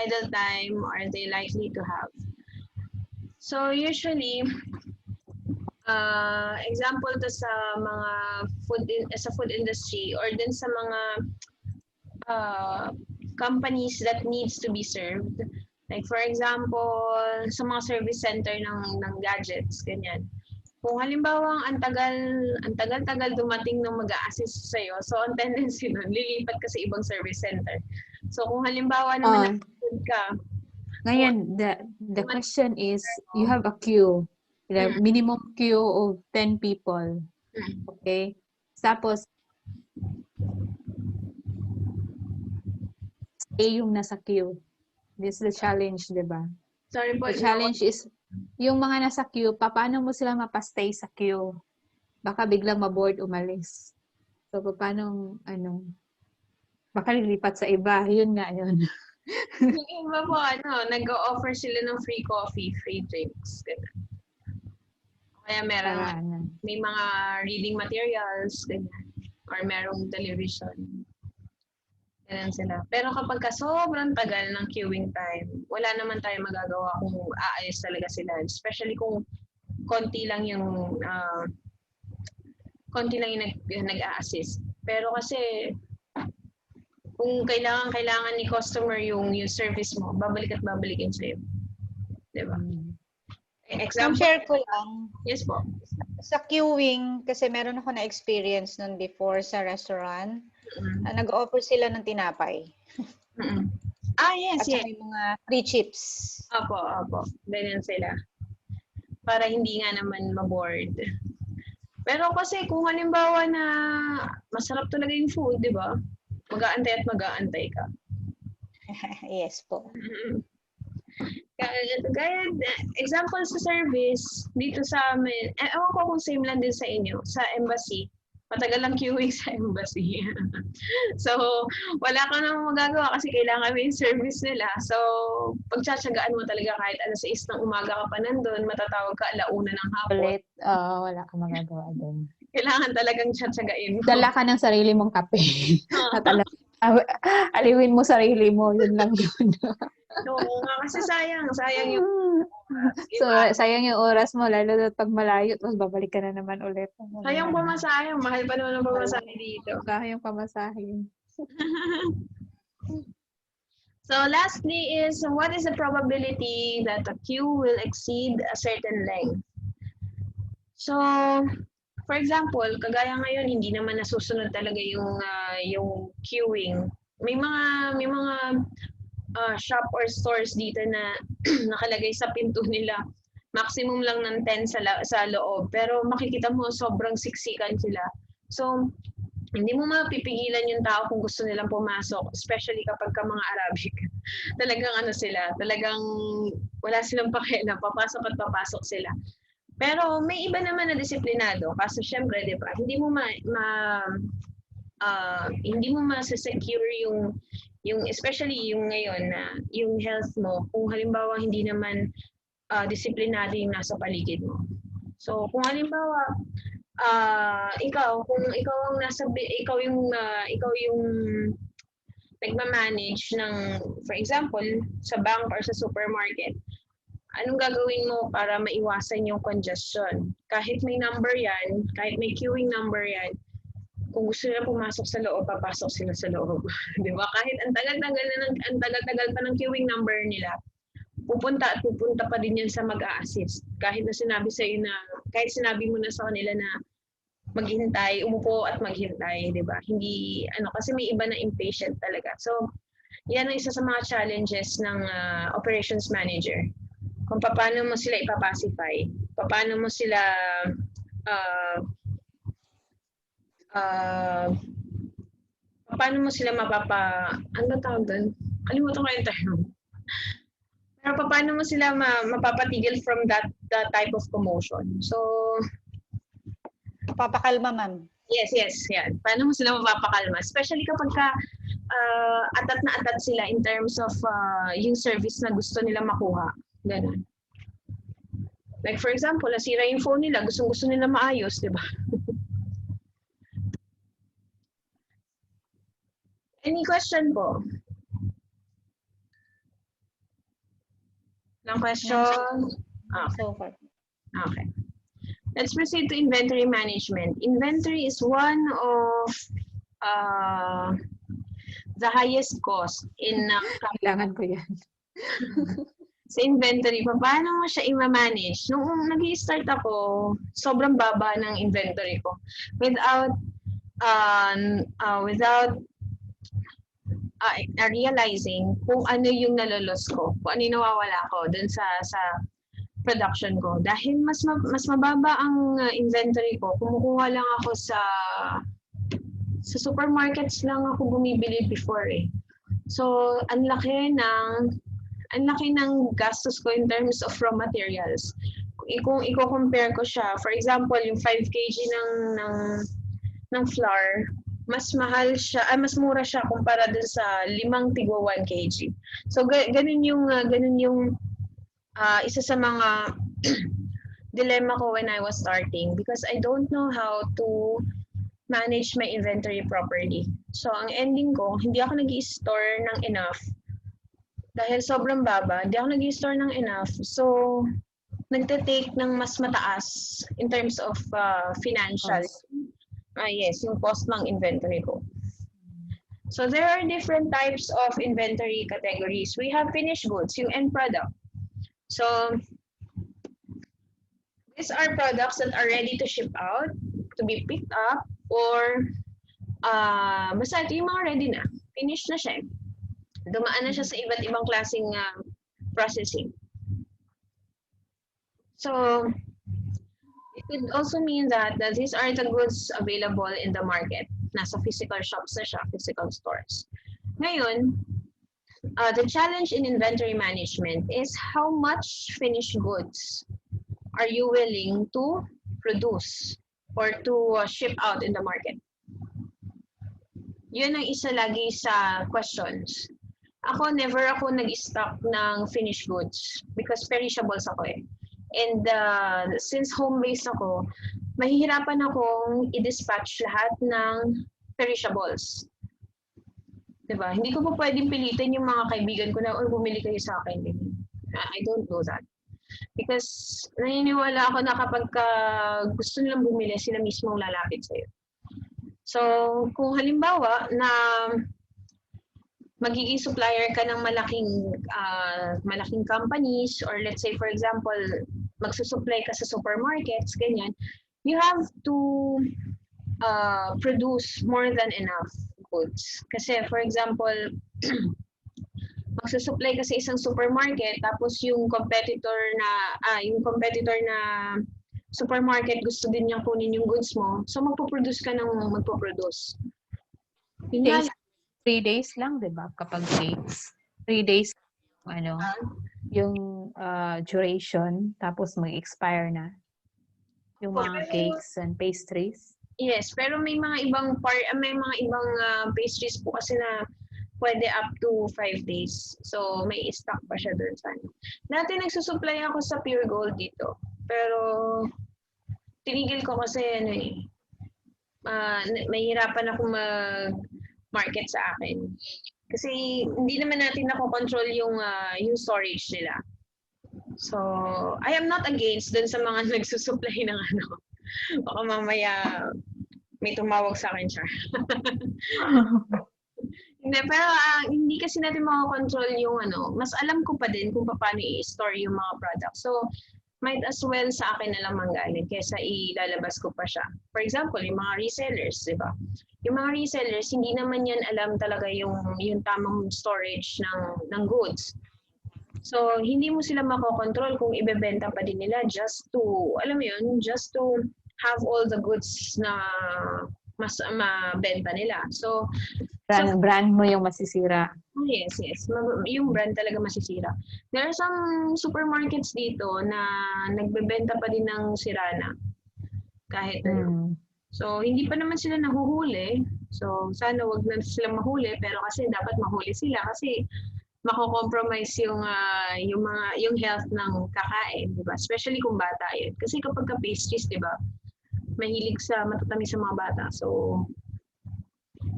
S1: idle time are they likely to have? So usually, example to sa mga food industry or din sa mga companies that needs to be served. Like for example, sa mga service center ng gadgets, ganyan. Kung halimbawa ang tagal-tagal dumating ng mag-a-assist sa'yo, so ang tendency nun, lilipat ka sa ibang service center. So kung halimbawa naman ka.
S2: Ngayon, the question is, you have a queue. The minimum queue of 10 people. Okay? Tapos, stay yung nasa queue. This is the challenge, di ba?
S1: Sorry po.
S2: The challenge is, yung mga nasa queue, paano mo sila mapastay sa queue? Baka biglang maboard umalis. So, paano, baka lilipat sa iba. Yun nga, yun.
S1: Yung iba po, nag-o-offer sila ng free coffee, free drinks. Ganun. Kaya may mga reading materials, ganyan. Or merong television. Ganun sila. Pero kapag sobrang tagal ng queuing time, wala naman tayo magagawa kung aalis talaga sila. Especially kung konti lang yung nag-a-assist. Pero kasi kung kailangan ni customer yung service mo, babalik at babalikin sa'yo. Diba? Example,
S4: share ko lang.
S1: Yes po.
S4: Sa queuing, kasi meron ako na-experience nun before sa restaurant. Nag-offer sila ng tinapay.
S1: Yes,
S4: At may mga free chips.
S1: Opo. Ganyan sila. Para hindi nga naman maboard. Pero kasi kung halimbawa na masarap talaga yung food, di ba? Mag-aantay at mag-aantay ka.
S4: Yes po.
S1: Kaya, example sa service, dito sa amin, ewan ko kung same lang din sa inyo, sa embassy. Matagal lang queuing sa embassy. So, wala ka namang magagawa kasi kailangan mo yung service nila. So, pagtsatsagaan mo talaga kahit alas 6 ng umaga ka pa nandun, matatawag ka 1:00 ng hapon.
S2: Ulit, wala ka magagawa doon.
S1: Kailangan talagang tsatsagain mo.
S2: Dala ka ng sarili mong kape. Aliwin mo sarili mo, yun lang yun.
S1: Oo nga, kasi sayang yung
S2: So, sayang yung oras mo, lalo na pag malayo, tapos babalik ka na naman ulit.
S1: Sayang pamasahe, mahal pa naman ang pamasahe dito.
S2: Sayang pamasahe.
S1: So lastly is, what is the probability that a queue will exceed a certain length? So, for example, kagaya ngayon, hindi naman nasusunod talaga yung queuing. May mga shop or stores dito na nakalagay sa pinto nila. Maximum lang ng 10 sa loob. Pero makikita mo, sobrang siksikan sila. So, hindi mo mapipigilan yung tao kung gusto nilang pumasok, especially kapag ka mga Arabic. Talagang wala silang pakialam, papasok at papasok sila. Pero may iba naman na disiplinado, kasi syempre, di ba, hindi mo ma-secure yung especially yung ngayon na yung health mo, kung halimbawa hindi naman disiplinado yung nasa paligid mo. So, kung halimbawa kung ikaw yung nagma-manage ng, for example, sa bank or sa supermarket, anong gagawin mo para maiwasan yung congestion? Kahit may number yan, kahit may queuing number yan, kung gusto nila pumasok sa loob, papasok sila sa loob. Di ba? Kahit ang tagal-tagal pa ng queuing number nila, pupunta pa din yan sa mag-a-assist. Kahit sinabi mo na sa kanila na maghintay, umupo at maghintay, di ba? Hindi, kasi may iba na impatient talaga. So, yan ang isa sa mga challenges ng operations manager. kung paano mo sila ipapacify, paano mo sila paano mo sila ano ba tawag doon? Kalimutan ko yung term. Pero paano mo sila mapapatigil from that type of commotion? So,
S4: Papakalma, ma'am.
S1: yes, yan. Paano mo sila mapapakalma? Especially kapag atat na atat sila in terms of yung service na gusto nila makuha. Ganun. Like for example, nasira yung phone nila, gusto nila maayos, di ba? Any question po? Lang question?
S4: So far.
S1: Okay. Let's proceed to inventory management. Inventory is one of the highest cost in
S2: Kailangan ko yan.
S1: sa inventory. Paano mo siya i-manage? Nung nag-i-start ako, sobrang baba ng inventory ko. Without realizing kung ano yung nalolos ko, kung ano yung nawawala ko dun sa production ko. Dahil mas mababa ang inventory ko, kumukuha lang ako sa supermarkets lang ako bumibili before eh. So, ang laki ng gastos ko in terms of raw materials. Kung i-compare ko siya, for example, yung 5 kg ng flour, mas mahal siya, mas mura siya kumpara dun sa 5 tigwa 1 kg. So, ganun yung isa sa mga dilemma ko when I was starting because I don't know how to manage my inventory properly. So, ang ending ko, hindi ako nag-i-store ng enough. Dahil sobrang baba, hindi ako nag-i-store ng enough. So, nagte-take ng mas mataas in terms of financial. Yes, yung cost ng inventory ko. So, there are different types of inventory categories. We have finished goods, yung end product. So, these are products that are ready to ship out, to be picked up, or basta ito yung mga ready na. Finished na siya. Dumaan na siya sa iba't ibang klaseng processing. So, it could also mean that these are the goods available in the market. Nasa physical shops na siya, physical stores. Ngayon, the challenge in inventory management is how much finished goods are you willing to produce or to ship out in the market? Yun ang isa lagi sa questions. Ako, never ako nag-stock ng finished goods because perishables ako eh. And since home-based ako, mahihirapan akong i-dispatch lahat ng perishables. Diba? Hindi ko po pwedeng pilitin yung mga kaibigan ko na, bumili kayo sa akin. I don't do that. Because naniniwala ako na kapag gusto nilang bumili, sila mismo lalapit sa'yo. So, kung halimbawa na magiging supplier ka ng malaking companies or let's say for example, magsusupply ka sa supermarkets, ganyan, you have to produce more than enough goods. Kasi for example, magsusupply ka sa isang supermarket tapos yung competitor na supermarket gusto din niyang kunin yung goods mo. So magpo-produce ka ng magpo-produce.
S2: 3 days lang, 'di ba? Kapag cakes. 3 days yung duration tapos mag-expire na yung mga cakes and pastries.
S1: Yes, pero may mga ibang pastries po kasi na pwede up to 5 days. So may stock pa siya doon sa ano. Dati nagsusupply ako sa Pure Gold dito. Pero tinigil ko kasi mahirapan ako mag-market sa akin. Kasi hindi naman natin nakokontrol yung storage nila. So, I am not against dun sa mga nagsusupply ng baka mamaya may tumawag sa akin siya. Hindi, pero hindi kasi natin makakontrol yung mas alam ko pa din kung paano i-store yung mga products. So, might as well sa akin na lang manggaling kaysa ilalabas ko pa siya. For example, yung mga resellers, di ba? Yung mga resellers, hindi naman yan alam talaga yung tamang storage ng goods. So, hindi mo sila makokontrol kung ibebenta pa din nila just to, alam mo yun, just to have all the goods na mas mabenta nila. So,
S2: Brand mo yung masisira.
S1: yes. Yung brand talaga masisira. There are some supermarkets dito na nagbebenta pa din ng sirana. Kahit ano. So, hindi pa naman sila nahuhuli. So, sana wag na sila mahuli. Pero kasi dapat mahuli sila. Kasi mako-compromise yung health ng kakain, di ba? Especially kung bata yun. Kasi kapag ka-pastries, di ba? Mahilig sa matatamis sa mga bata. So,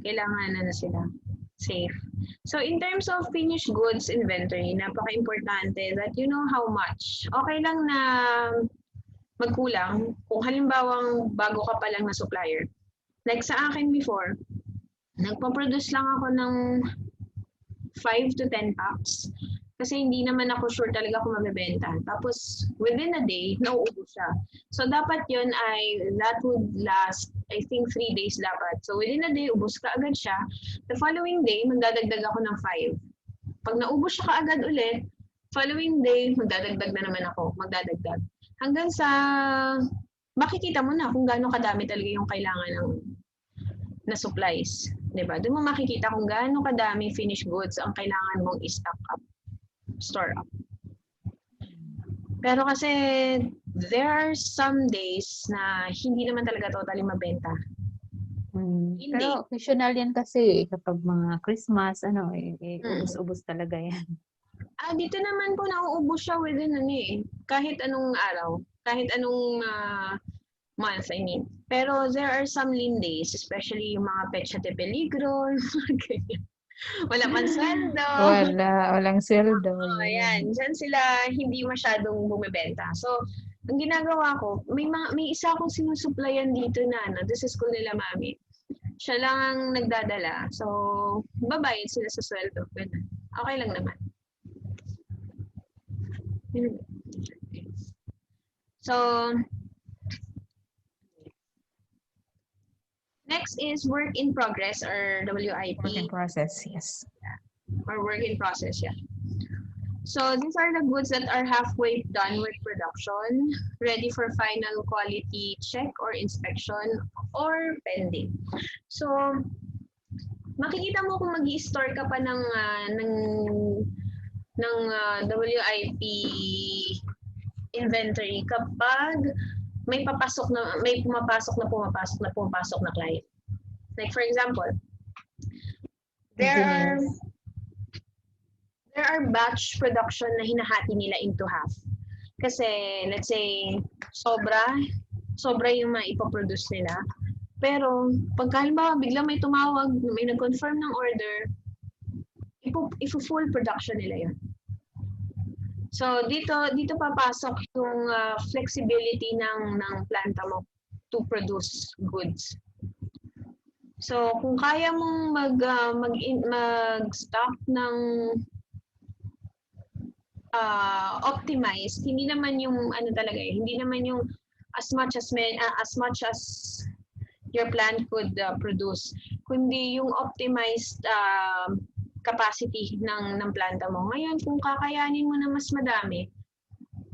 S1: kailangan na sila safe. So, in terms of finished goods inventory, napaka-importante that you know how much. Okay lang na magkulang kung halimbawang bago ka pa lang na supplier. Like sa akin before, nagpa-produce lang ako ng 5 to 10 packs. Kasi hindi naman ako sure talaga kung mabibenta. Tapos, within a day, nauubos siya. So, dapat yun that would last, I think, 3 days dapat. So, within a day, ubos ka agad siya. The following day, magdadagdag ako ng 5. Pag naubos siya kaagad ulit, following day, magdadagdag na naman ako. Magdadagdag. Hanggang sa, makikita mo na kung gaano kadami talaga yung kailangan na supplies. Diba? Doon mo makikita kung gaano kadami finished goods ang kailangan mong i-stock up. Store up. Pero kasi there are some days na hindi naman talaga totally mabenta.
S2: Pero occasional yan kasi kapag mga Christmas, ubos-ubos talaga yan.
S1: Dito naman po nauubos siya within kahit anong araw, kahit anong month, I mean. Pero there are some lean days, especially yung mga petsa de peligro, wala pang sweldo.
S2: Walang sweldo.
S1: Ayan. Diyan sila hindi masyadong bumibenta. So, ang ginagawa ko, may isa akong sinusuplayan dito na, this is school nila mami. Siya lang ang nagdadala. So, babayad sila sa sweldo. Okay lang naman. So, next is work in progress or WIP.
S2: Work in process, yes.
S1: Or work in process, yeah. So these are the goods that are halfway done with production, ready for final quality check or inspection or pending. So makikita mo kung mag-i-store ka pa ng WIP inventory kapag may pumapasok na client. Like for example, there are batch production na hinahati nila into half. Kasi let's say sobra yung maipoproduce nila. Pero pag halimbawa biglang may tumawag, may nag-confirm ng order, full production nila yun. So dito papasok yung flexibility ng planta mo to produce goods. So kung kaya mong mag-stock ng optimized, hindi naman yung hindi naman yung as much as your plant could produce, kundi yung optimized capacity ng planta mo. Ngayon, kung kakayanin mo na mas madami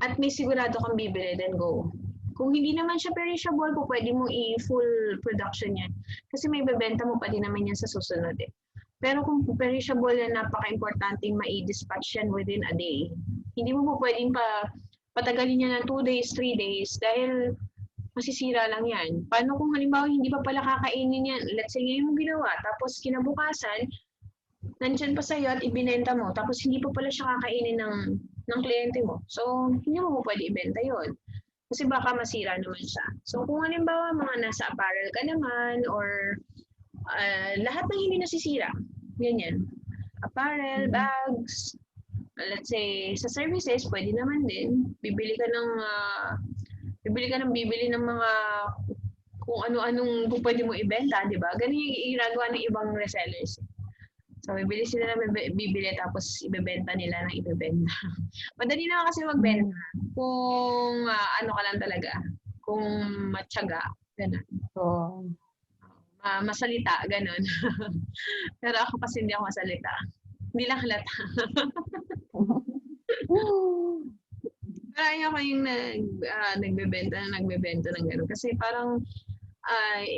S1: at may sigurado kang bibili, then go. Kung hindi naman siya perishable, pwede mong i-full production yan. Kasi may bebenta mo pa din naman yan sa susunod eh. Pero kung perishable yan, napaka-importanting mai-dispatch yan within a day. Hindi mo po pwedeng patagalin yan ng 2 days, 3 days, dahil masisira lang yan. Paano kung halimbawa hindi pa pala kakainin yan? Let's say ngayon mo ginawa, tapos kinabukasan, nandyan pa sa'yo at ibinenta mo, tapos hindi pa pala siya kakainin ng kliyente mo. So, hindi mo pwede ibenta yon. Kasi baka masira naman siya. So, kung halimbawa mga nasa apparel ka naman or lahat ng hindi nasisira, ganyan. Apparel, bags, let's say sa services, pwede naman din. Bibili ka ng mga kung ano-anong pwede mo ibenta, di ba? Ganun yung ginagawa ng ibang resellers. So, bibili sila na bibili tapos ibebenta nila ng ibebenta. Madali naman kasi magbenta kung ano ka lang talaga. Kung matyaga, gano'n.
S2: So,
S1: masalita, gano'n. Pero ako kasi hindi ako masalita. Hindi lang halata. Parang ako yung nagbebenta ng gano'n. Kasi parang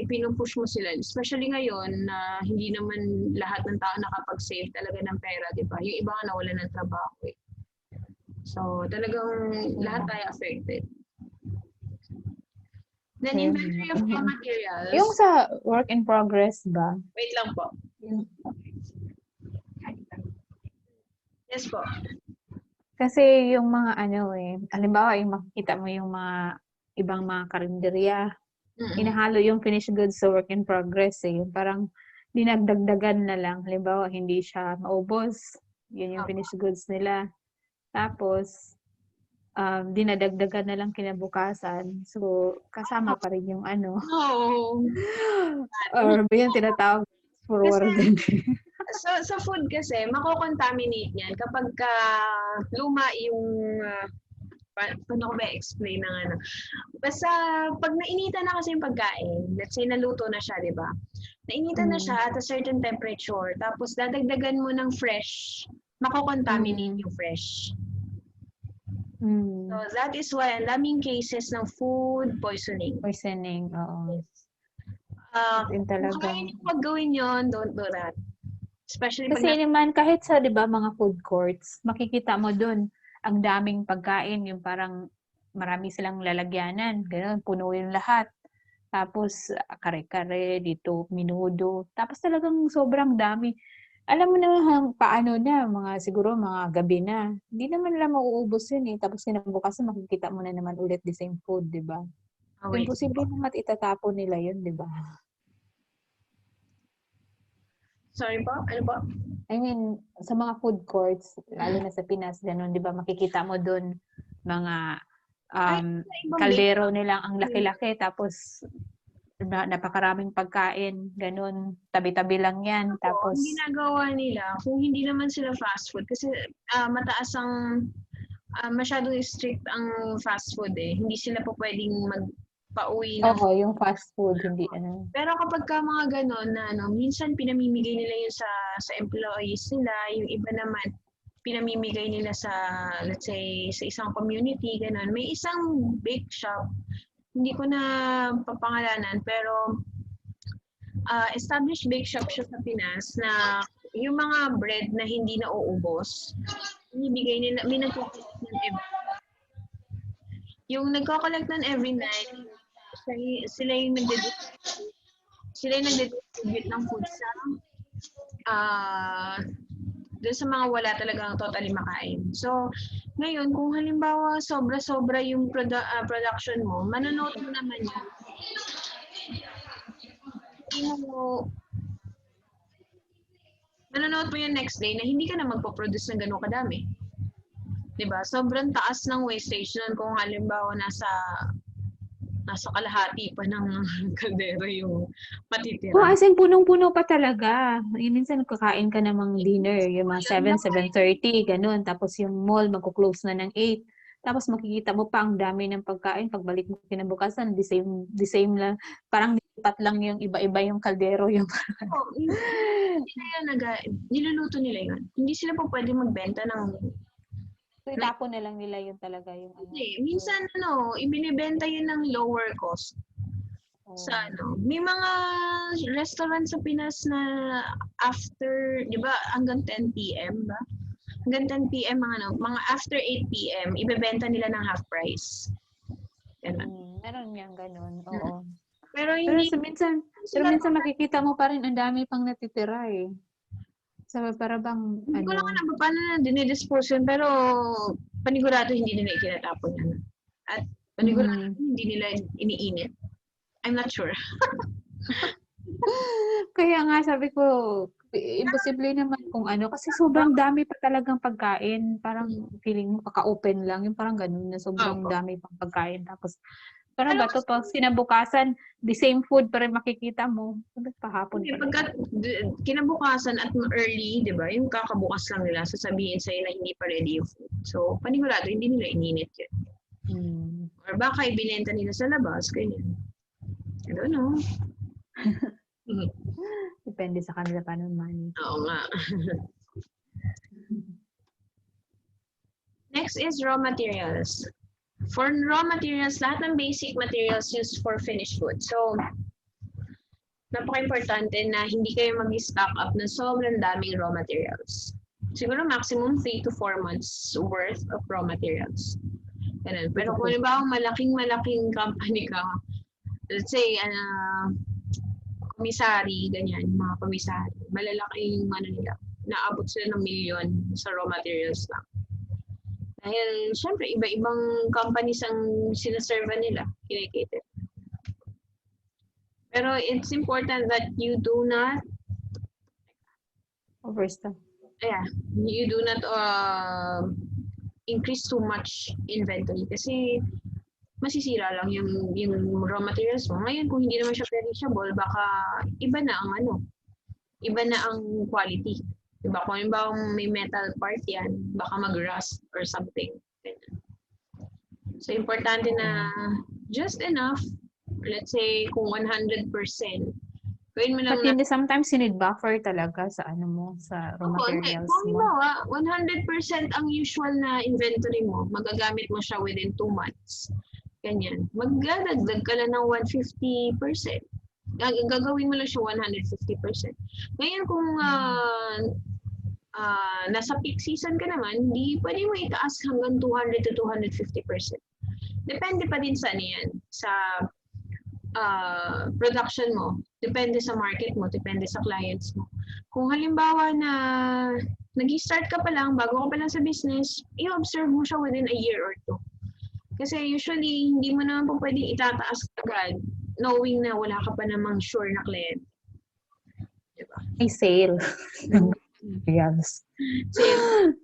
S1: pinupush mo sila. Especially ngayon na hindi naman lahat ng tao nakapag-save talaga ng pera, di ba? Yung iba nga nawalan ng trabaho eh. So, talagang lahat tayo affected. Then, inventory of raw materials.
S2: Yung sa work in progress ba?
S1: Wait lang po. Yes po.
S2: Kasi yung mga halimbawa yung makikita mo yung mga ibang mga karinderya, inahalo yung finished goods sa work in progress eh. Yung parang dinagdagdagan na lang. Halimbawa, hindi siya maubos. Yun yung finished goods nila. Tapos, dinadagdagan na lang kinabukasan. So, kasama pa rin yung
S1: No.
S2: or yung tinatawag forward.
S1: Sa food kasi, mako-contaminate yan kapag luma yung paano ko ba explain ng basta pag nainitan na kasi yung pagkain, let's say naluto na siya, di ba? Nainitan na siya at a certain temperature, tapos dadagdagan mo ng fresh, mako-contaminate yung fresh. So that is why ang daming cases ng food poisoning.
S2: Poisoning, oo.
S1: Kung kaya niyo wag gawin yun, don't do that. Especially
S2: kasi naman kahit sa 'di ba mga food courts, makikita mo doon ang daming pagkain, yung parang marami silang lalagyanan, gano'n, puno yung lahat. Tapos kare-kare dito, menudo. Tapos talagang sobrang dami. Alam mo na paano na, siguro mga gabi na. Hindi naman nila mauubos yun eh. Tapos kinabukasan makikita mo na naman ulit the same food, 'di ba? Imposible naman itatapon nila yun, 'di ba?
S1: Sorry po? Ano po?
S2: I mean, sa mga food courts, lalo na sa Pinas, gano'n, di ba, makikita mo doon mga kaldero nilang ang laki-laki, tapos napakaraming pagkain, gano'n, tabi-tabi lang yan. Tapos,
S1: ang ginagawa nila, kung hindi naman sila fast food, kasi mataas ang, masyadong strict ang fast food eh. Hindi sila po pwedeng pauwi ng
S2: yung fast food, hindi
S1: Pero kapag mga ganon na minsan pinamimigay nila yun sa employees nila, yung iba naman pinamimigay nila sa, let's say, sa isang community, ganon. May isang bake shop, hindi ko na papangalanan, pero established bake shop siya sa Pinas na yung mga bread na hindi na uubos, binibigay nila, may nagko-collect ng yung nagko-collect ng every night, sila yung nagdidistribute ng food sa doon sa mga wala talagang totally makain. So, ngayon, kung halimbawa sobra-sobra yung production mo, manonood mo naman yun. Manonood mo yung next day na hindi ka na magpo-produce ng gano'ng kadami. Diba? Sobrang taas ng wastage nun kung halimbawa nasa kalahati pa ng kaldero yung matitira.
S2: as in punong-puno pa talaga. Minsan kakain ka namang dinner, yung mga 7:30, ganun. Tapos yung mall magko-close na ng 8. Tapos makikita mo pa ang dami ng pagkain. Pagbalik mo kinabukasan, the same lang. Parang lipat lang yung iba-iba yung kaldero.
S1: Niluluto nila yun. Hindi sila po pwede magbenta ng
S2: itapon na lang nila yun talaga yung
S1: minsan ibinibenta yun ng lower cost. Sa may mga restaurant sa Pinas na after, 'di ba, hanggang 10 PM ba? Hanggang 10 PM mga after 8 PM ibebenta nila ng half price.
S2: Meron yang ganun, oo.
S1: Pero
S2: minsan makikita mo pa rin ang dami pang natitira eh. So, para bang,
S1: hindi ko lang alam paano na dinidispose yun, pero panigurado hindi nila ikinatapon yan. At panigurado hindi nila iniinit. I'm not sure.
S2: Kaya nga sabi ko, imposible naman kung kasi sobrang dami pa talagang pagkain. Parang feeling mo kaka-open lang, yung parang ganun na sobrang dami pang pagkain. Tapos, parang ba ito, pag sinabukasan, the same food pa rin makikita mo. Pahapon pa
S1: pagka kinabukasan at early, di ba, yung kakabukas lang nila, sasabihin sa'yo na hindi pa ready yung food. So, panigurado, hindi nila ininit yun. Or baka ibinenta nila sa labas, ganyan. I don't know.
S2: Depende sa kanila pa naman.
S1: Oo nga. Next is raw materials. For raw materials, lahat ng basic materials used for finished goods. So, napaka-importante na hindi kayo mag-stock up ng sobrang daming raw materials. Siguro maximum 3 to 4 months worth of raw materials. Ganun. Pero kung halimbawa malaking company ka, let's say, komisari, ganyan, mga komisari, malalaki yung nila, naabot sila ng milyon sa raw materials lang. Dahil, syempre, iba-ibang companies ang sinaserve nila, kinikated. Pero it's important that you do not
S2: Overstock.
S1: You do not increase too much inventory kasi masisira lang yung raw materials mo. Ngayon, kung hindi naman siya perishable, baka iba na ang quality. Diba? Kung halimbawa may metal part yan, baka mag-rust or something. So, importante na just enough. Let's say, kung 100%, gawin mo lang
S2: But sometimes you need buffer talaga sa sa raw materials
S1: kung
S2: mo.
S1: halimbawa, 100% ang usual na inventory mo, magagamit mo siya within 2 months. Ganyan. Magdadagdag ka lang ng 150%. Gagawin mo lang siya 150%. Ngayon, kung nasa peak season ka naman, hindi pwede mo itaas hanggang 200 to 250%. Depende pa din sa yan. Sa production mo, depende sa market mo, depende sa clients mo. Kung halimbawa na nag-start ka pa lang, bago ka pa lang sa business, i-observe mo siya within a year or 2. Kasi usually, hindi mo naman po pwedeng itataas agad, knowing na wala ka pa namang sure na client. Diba?
S2: May sale. Yes.
S1: Sale.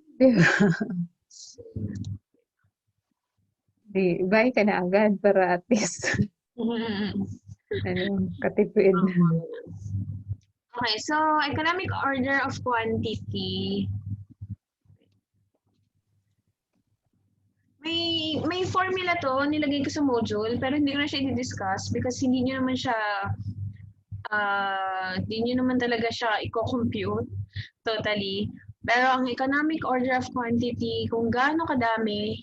S2: Buy ka na agad para at least katipid.
S1: Okay, so economic order of quantity. May formula to, nilagay ko sa module, pero hindi ko na siya i-discuss because hindi nyo naman talaga siya i-compute totally. Pero ang economic order of quantity, kung gaano kadami,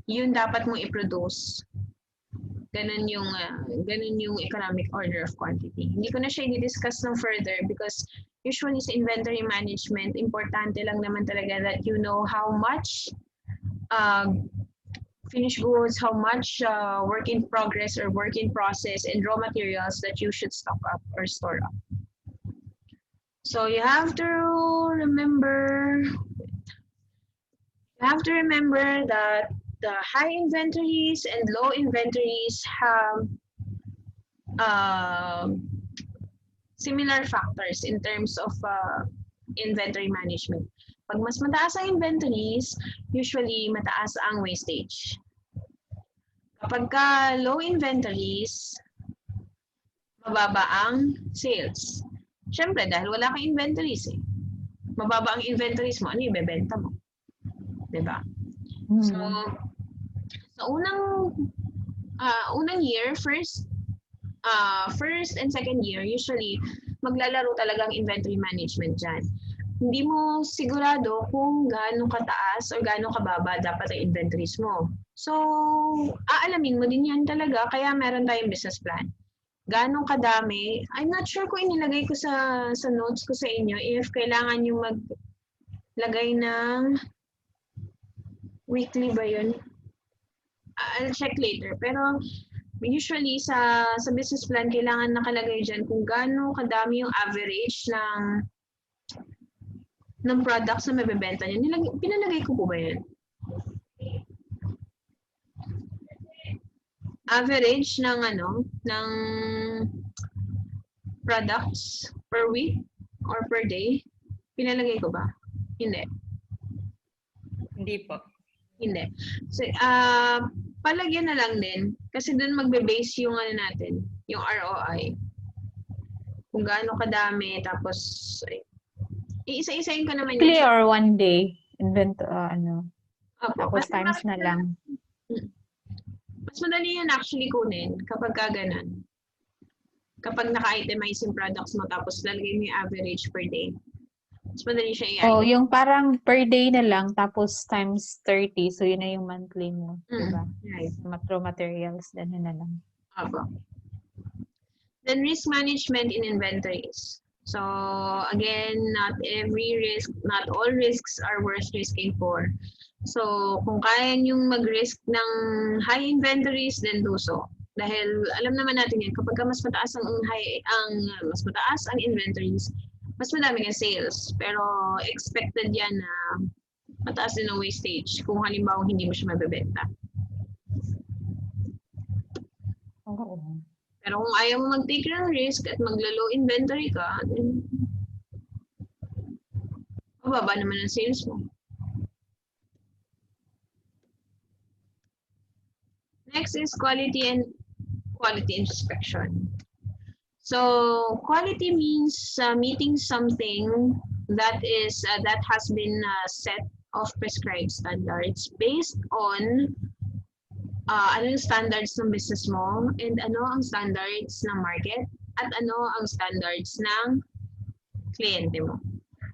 S1: yun dapat mong i-produce. Ganun yung economic order of quantity. Hindi ko na siya i-discuss ng further because usually sa inventory management, importante lang naman talaga that you know how much finished goods, how much work in progress or work in process and raw materials that you should stock up or store up. So you have to remember that the high inventories and low inventories have similar factors in terms of inventory management. Pag mas mataas ang inventories, usually mataas ang wastage. Kapag ka low inventories, mababa ang sales. Siyempre, dahil wala kang inventories mababa ang inventories mo, ano yung ibebenta mo? Diba? So, sa unang year, first and second year, usually, maglalaro talagang inventory management dyan. Hindi mo sigurado kung gaano kataas o gaano kababa dapat ang inventories mo. So, aalamin mo din yan talaga, kaya meron tayong business plan. Gaano kadami, I'm not sure kung inilagay ko sa notes ko sa inyo if kailangan yung maglagay ng weekly ba yun? I'll check later. Pero usually sa business plan, kailangan nakalagay dyan kung gaano kadami yung average ng products na mabibenta niyo. Pinalagay ko po ba yan? Average ng products per week or per day. Pinalagay ko ba? Hindi.
S5: Hindi po.
S1: Hindi. So, palagyan na lang din kasi doon magbe-base yung natin, yung ROI. Kung gaano kadami tapos iisa-isahin ko naman
S2: Weekly
S1: yun.
S2: or one day?
S1: Opo,
S2: Tapos
S1: kasi
S2: times na lang.
S1: Mas madali yan actually kunin kapag ganun. Kapag naka-itemize yung products mo tapos lalagay mo yung average per day. Mas madali siya
S2: Oh,
S1: i-ID.
S2: yung parang per day na lang, tapos times 30. So, yun na yung monthly mo. Diba?
S1: Right.
S2: Raw materials, ganun na lang.
S1: Apo. Then risk management in inventories. So again, not all risks are worth risking for. So kung kaya niyong mag-risk ng high inventories, then do so. Dahil alam naman natin yan, kapag mas mataas mas mataas ang inventories, mas madami ang sales. Pero expected yan na mataas din ang wastage kung halimbawa hindi mo siya mabebenta.
S2: Oo.
S1: Pero kung ayaw mo mag-take ng risk at maglo-low inventory ka, then mababa naman ang sales mo. Next is quality inspection. So quality means meeting something that has been set of prescribed standards based on ano yung standards ng business mo and ano ang standards ng market at ano ang standards ng kliyente mo.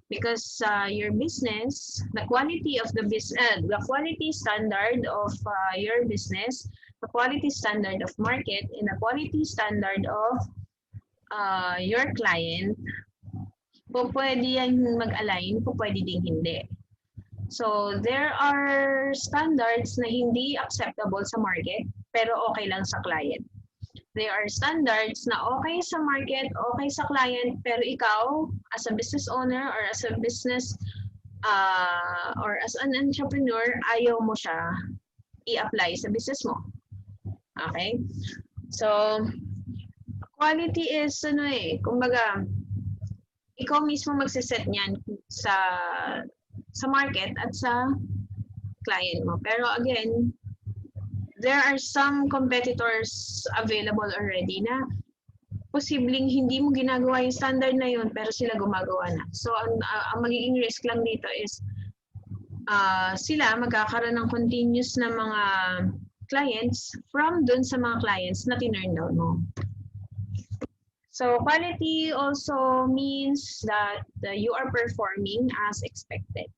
S1: Because your business, the quality standard of your business, the quality standard of market, and the quality standard of your client, po pwede yan mag-align, po pwede ding hindi. So there are standards na hindi acceptable sa market, pero okay lang sa client. There are standards na okay sa market, okay sa client, pero ikaw, as a business owner or as a business or as an entrepreneur, ayaw mo siya i-apply sa business mo. Okay? So, quality is, kumbaga, ikaw mismo magsiset niyan sa market at sa client mo. Pero again, there are some competitors available already na posibleng hindi mo ginagawa yung standard na yun pero sila gumagawa na. So ang magiging risk lang dito is sila magkakaroon ng continuous na mga clients from dun sa mga clients na tinurn down mo. So quality also means that you are performing as expected.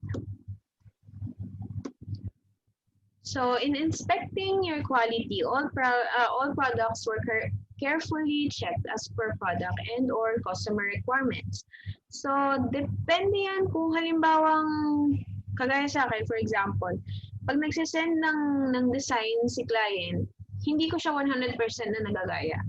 S1: So in inspecting your quality, all products were carefully checked as per product and or customer requirements. So depende yan kung halimbawang, kagaya sa akin, for example, pag nagsisend ng design si client, hindi ko siya 100% na nagagaya.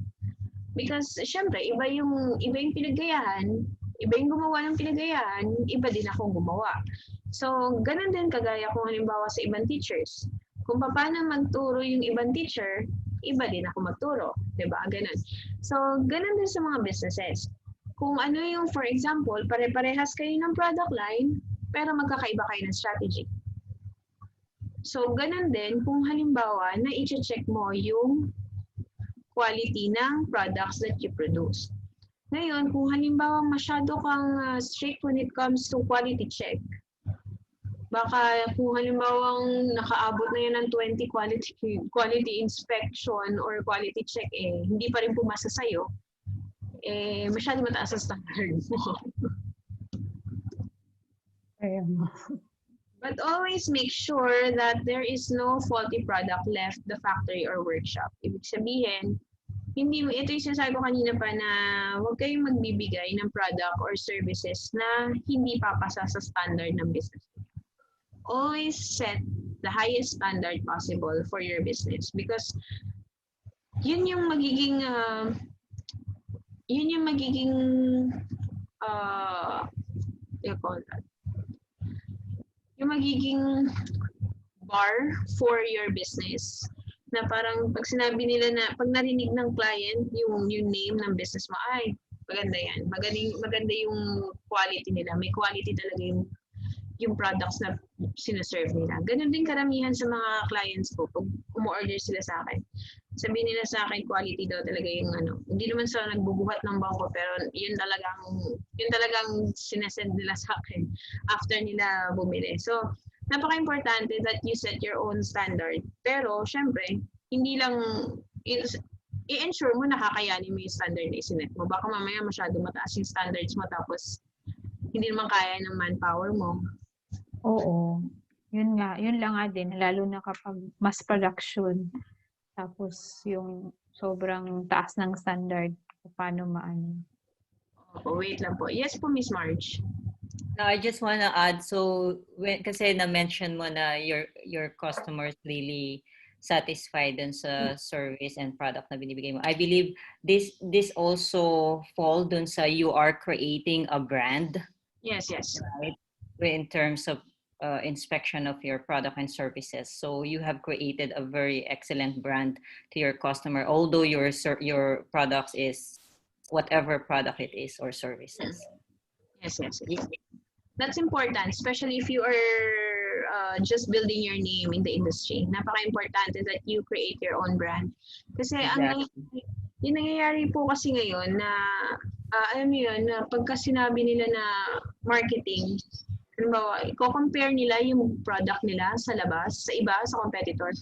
S1: Because syempre, iba yung pinagayahan, iba yung gumawa ng pinagayahan, iba din akong gumawa. So, ganun din kagaya kung halimbawa sa ibang teachers. Kung paano magturo yung ibang teacher, iba din ako magturo. Diba? Ganun. So, ganun din sa mga businesses. Kung ano yung, for example, pare-parehas kayo ng product line, pero magkakaiba kayo ng strategy. So, ganun din kung halimbawa na i-check mo yung quality ng products that you produce. Ngayon, kung halimbawa masyado kang strict when it comes to quality check, baka kung halimbawang nakaabot na yan ng 20 quality inspection or quality check, hindi pa rin pumasa sa'yo, masyado mataas ang standard mo. But always make sure that there is no faulty product left the factory or workshop. Ibig sabihin, ito yung sinasabi ko kanina pa na huwag kayong magbibigay ng product or services na hindi papasa sa standard ng business. Always set the highest standard possible for your business because yun yung magiging yung magiging bar for your business na parang pag sinabi nila na pag narinig ng client yung name ng business mo, ay maganda yan, maganda yung quality nila, may quality talaga yung products na sinaserve nila. Ganun din karamihan sa mga clients ko pag umu-order sila sa akin. Sabihin nila sa akin, quality daw talaga yung hindi naman sa nagbubuhat ng bangko, pero yun talagang sinesend nila sa akin after nila bumili. So, napaka-importante that you set your own standard. Pero, syempre, hindi lang, i-ensure mo na kakayanin mo yung standard na isinet mo. Baka mamaya masyado mataas yung standards mo tapos hindi naman kaya ng manpower mo.
S2: Oo. Yun lang nga din, lalo na kapag mass production. Tapos yung sobrang taas ng standard, paano maano.
S1: Oh, wait lang po. Yes po, Miss Marge.
S5: Now, I just want to add, so kasi na-mention mo na your customers really satisfied dun sa service and product na binibigay mo. I believe this also fall dun sa you are creating a brand,
S1: Yes, yes.
S5: right? In terms of inspection of your product and services. So you have created a very excellent brand to your customer, although your products is whatever product it is or services.
S1: Yes, yes, yes. That's important, especially if you are just building your name in the industry. Napaka-importante that you create your own brand. Kasi yung nangyayari po kasi ngayon na, alam mo yun, na pagka sinabi nila na marketing, halimbawa, i-compare nila yung product nila sa labas, sa iba, sa competitor.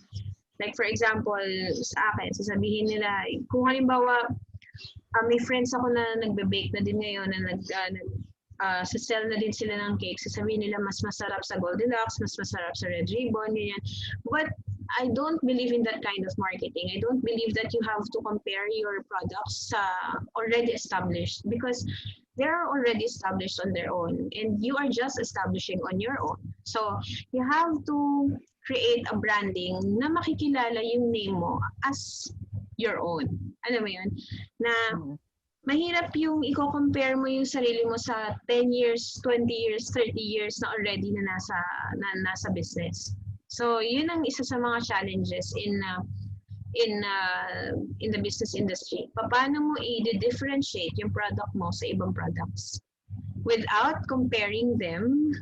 S1: Like for example, sa akin, sasabihin nila, kung halimbawa, may friends ako na nagbe-bake na din ngayon na sell na din sila ng cake. Sasabihin nila mas masarap sa Goldilocks, mas masarap sa Red Ribbon, ganyan. But I don't believe in that kind of marketing. I don't believe that you have to compare your products sa already established because they're already established on their own and you are just establishing on your own. So you have to create a branding na makikilala yung name mo as your own. Alam mo yun? Na mahirap yung i-compare mo yung sarili mo sa 10 years, 20 years, 30 years na already na nasa business. So yun ang isa sa mga challenges in the business industry. Paano mo i-differentiate yung product mo sa ibang products without comparing them?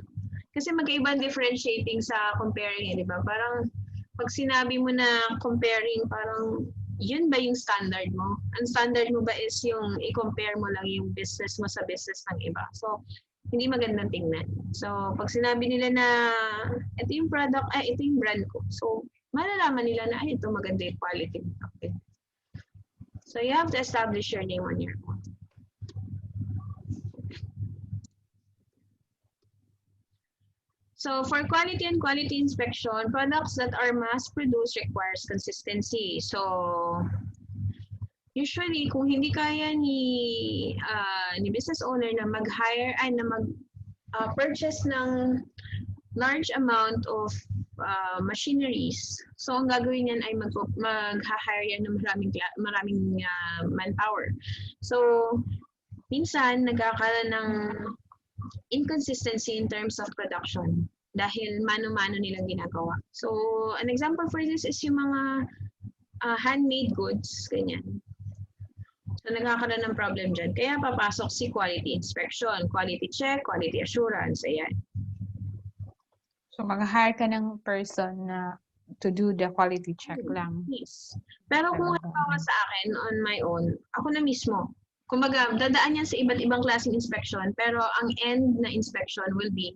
S1: Kasi magkaiba ang differentiating sa comparing, di ba? Parang pag sinabi mo na comparing, parang yun ba yung standard mo? Ang standard mo ba is yung i-compare mo lang yung business mo sa business ng iba? So, hindi magandang tingnan. So, pag sinabi nila na ito yung product, ito yung brand ko. So, malalaman nila na ito maganda yung quality nito. Okay. So, you have to establish your name on your own. So, for quality and quality inspection, products that are mass-produced requires consistency. So, usually, kung hindi kaya ni business owner na mag-hire ay na mag-purchase ng large amount of machineries, so ang gagawin niyan ay mag-hire yan ng maraming manpower. So, minsan nagkakaroon ng inconsistency in terms of production dahil mano-mano nilang ginagawa. So, an example for this is yung mga handmade goods, ganyan. So, nagkakaroon ng problem dyan. Kaya papasok si quality inspection, quality check, quality assurance, ayan.
S2: So, mag-hire ka ng person na to do the quality check lang.
S1: Yes. Pero kung halimbawa sa akin, on my own, ako na mismo. Kumbaga, dadaan yan sa iba't ibang klaseng inspection, pero ang end na inspection will be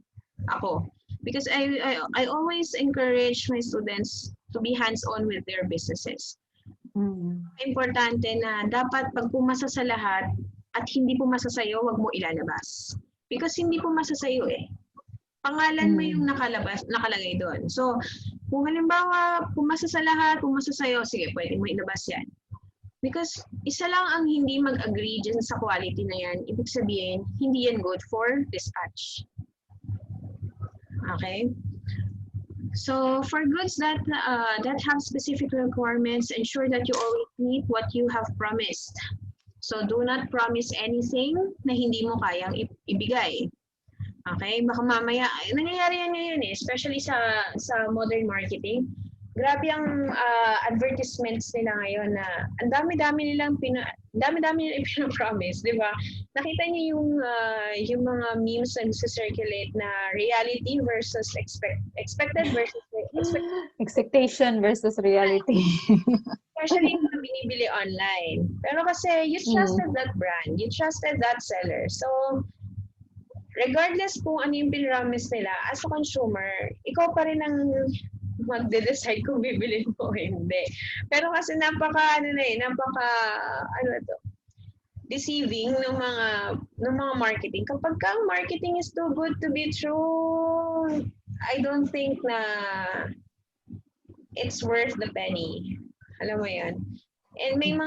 S1: ako. Because I always encourage my students to be hands-on with their businesses. Importante na dapat pag pumasa sa lahat at hindi pumasa sa'yo, wag mo ilalabas. Because hindi pumasa sa'yo eh. Pangalan mo yung nakalagay doon. So, kung halimbawa pumasa sa lahat, pumasa sa'yo, sige, pwede mo ilabas yan. Because isa lang ang hindi mag-agree dyan sa quality na yan, ibig sabihin, hindi yan good for dispatch. Okay? So, for goods that have specific requirements, ensure that you always meet what you have promised. So, do not promise anything na hindi mo kayang ibigay. Okay? Baka mamaya, nangyayari yan ngayon eh, especially sa modern marketing. Grabe ang advertisements nila ngayon na ang dami-dami nilang pinapromise, di ba? Nakita niyo yung mga memes na nagsa-circulate na reality versus expected versus
S2: expectation versus reality.
S1: Especially yung binibili online. Pero kasi you trusted that brand, you trusted that seller. So, regardless kung ano yung pinramis nila, as a consumer, ikaw pa rin ang magde-decide kung bibilin mo o hindi. Pero kasi napaka deceiving ng mga marketing. Kapag ka ang marketing is too good to be true, I don't think na it's worth the penny. Alam mo yan. And may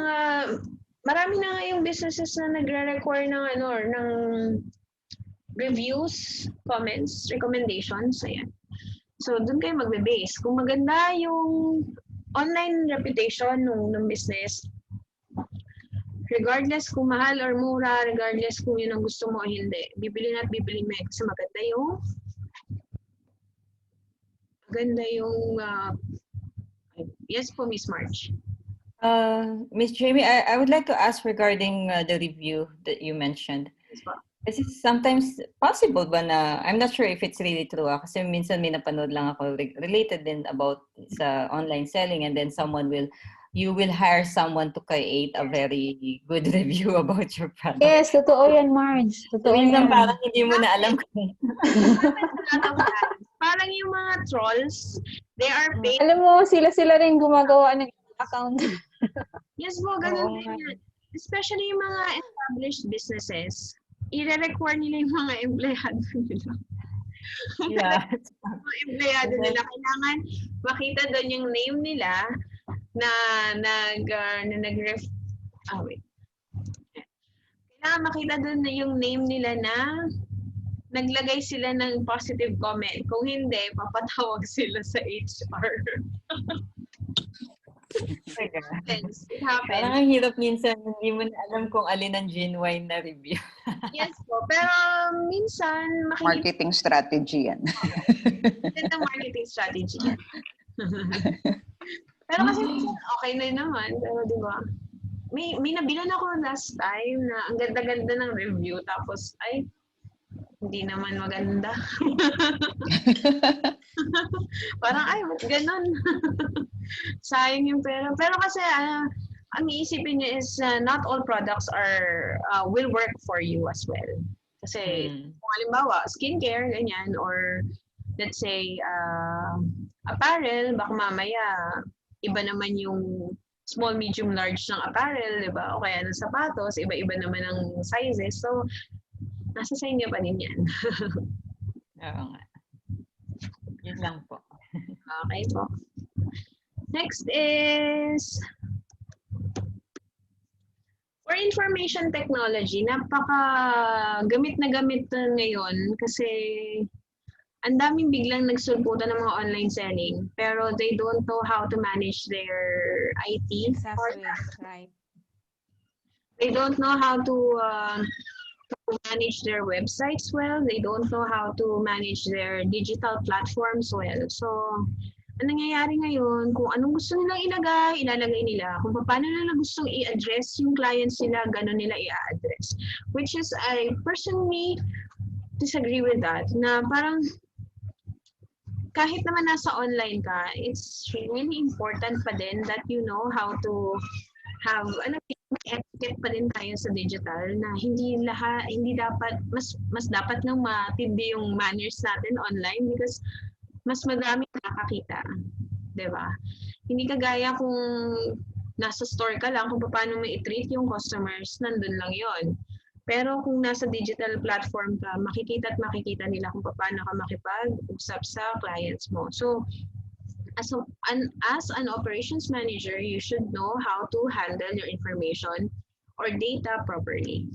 S1: marami na nga yung businesses na nagre-require ng ng reviews, comments, recommendations, ayan. So, doon kayo magbe-base. Kung maganda yung online reputation ng business, regardless kung mahal or mura, regardless kung yun ang gusto mo o hindi, bibili na at bibili mo kasi maganda yung yes po, Miss March.
S5: Miss Jamie, I would like to ask regarding the review that you mentioned.
S1: Yes po.
S5: Kasi sometimes possible ba na, I'm not sure if it's really true kasi minsan may napanood lang ako related din about sa online selling and then you will hire someone to create a very good review about your product.
S2: Yes, totoo yan, Marge. Totoo
S5: Minsan
S2: yan.
S5: parang hindi mo na alam kung
S1: Parang yung mga trolls, they are paid.
S2: Alam mo, sila rin gumagawa ng account.
S1: Yes po, ganun din yan. Especially yung mga established businesses, i-require nila yung mga empleyado nila.
S5: Yeah.
S1: Mga empleyado nila, kailangan makita doon yung name nila na kailangan makita doon na yung name nila na naglagay sila ng positive comment. Kung hindi, papatawag sila sa HR. It happens.
S5: Parang ang hirap minsan, hindi mo na alam kung alin ang genuine na review.
S1: Yes po, pero minsan
S6: Marketing strategy yan.
S1: Magandang marketing strategy yan. Pero kasi minsan okay na naman, pero di ba? May nabilan ako last time na ang ganda-ganda ng review tapos hindi naman maganda. Parang ba't ganun? Sayang yung pera. Pero kasi ang iisipin niyo is not all products will work for you as well. Kasi kung halimbawa, skincare, ganyan, or let's say apparel, baka mamaya iba naman yung small, medium, large ng apparel, di ba? O kaya ng sapatos, iba-iba naman ang sizes. So, nasa sa inyo pa din yan.
S5: Oo nga. Yun lang po.
S1: Okay po. Next is for information technology. Gamit na ngayon kasi ang daming biglang nagsulputan ng mga online selling pero they don't know how to manage their IT.
S2: Exactly, right.
S1: They don't know how to manage their websites well. They don't know how to manage their digital platforms well. So, ang nangyayari ngayon, kung anong gusto nilang ilalagay nila. Kung paano nila gustong i-address yung clients nila, gano'n nila i-address. Which is, I personally disagree with that. Na parang, kahit naman nasa online ka, it's really important pa din that you know how to have, etiquette pa din tayo sa digital na hindi dapat, mas dapat nang matindi yung manners natin online because mas madami nakakita. Diba? Hindi kagaya kung nasa store ka lang, kung paano mo i-treat yung customers, nandun lang yon. Pero kung nasa digital platform ka, makikita nila kung paano ka makipag-usap sa clients mo. So, as an operations manager, you should know how to handle your information or data properly.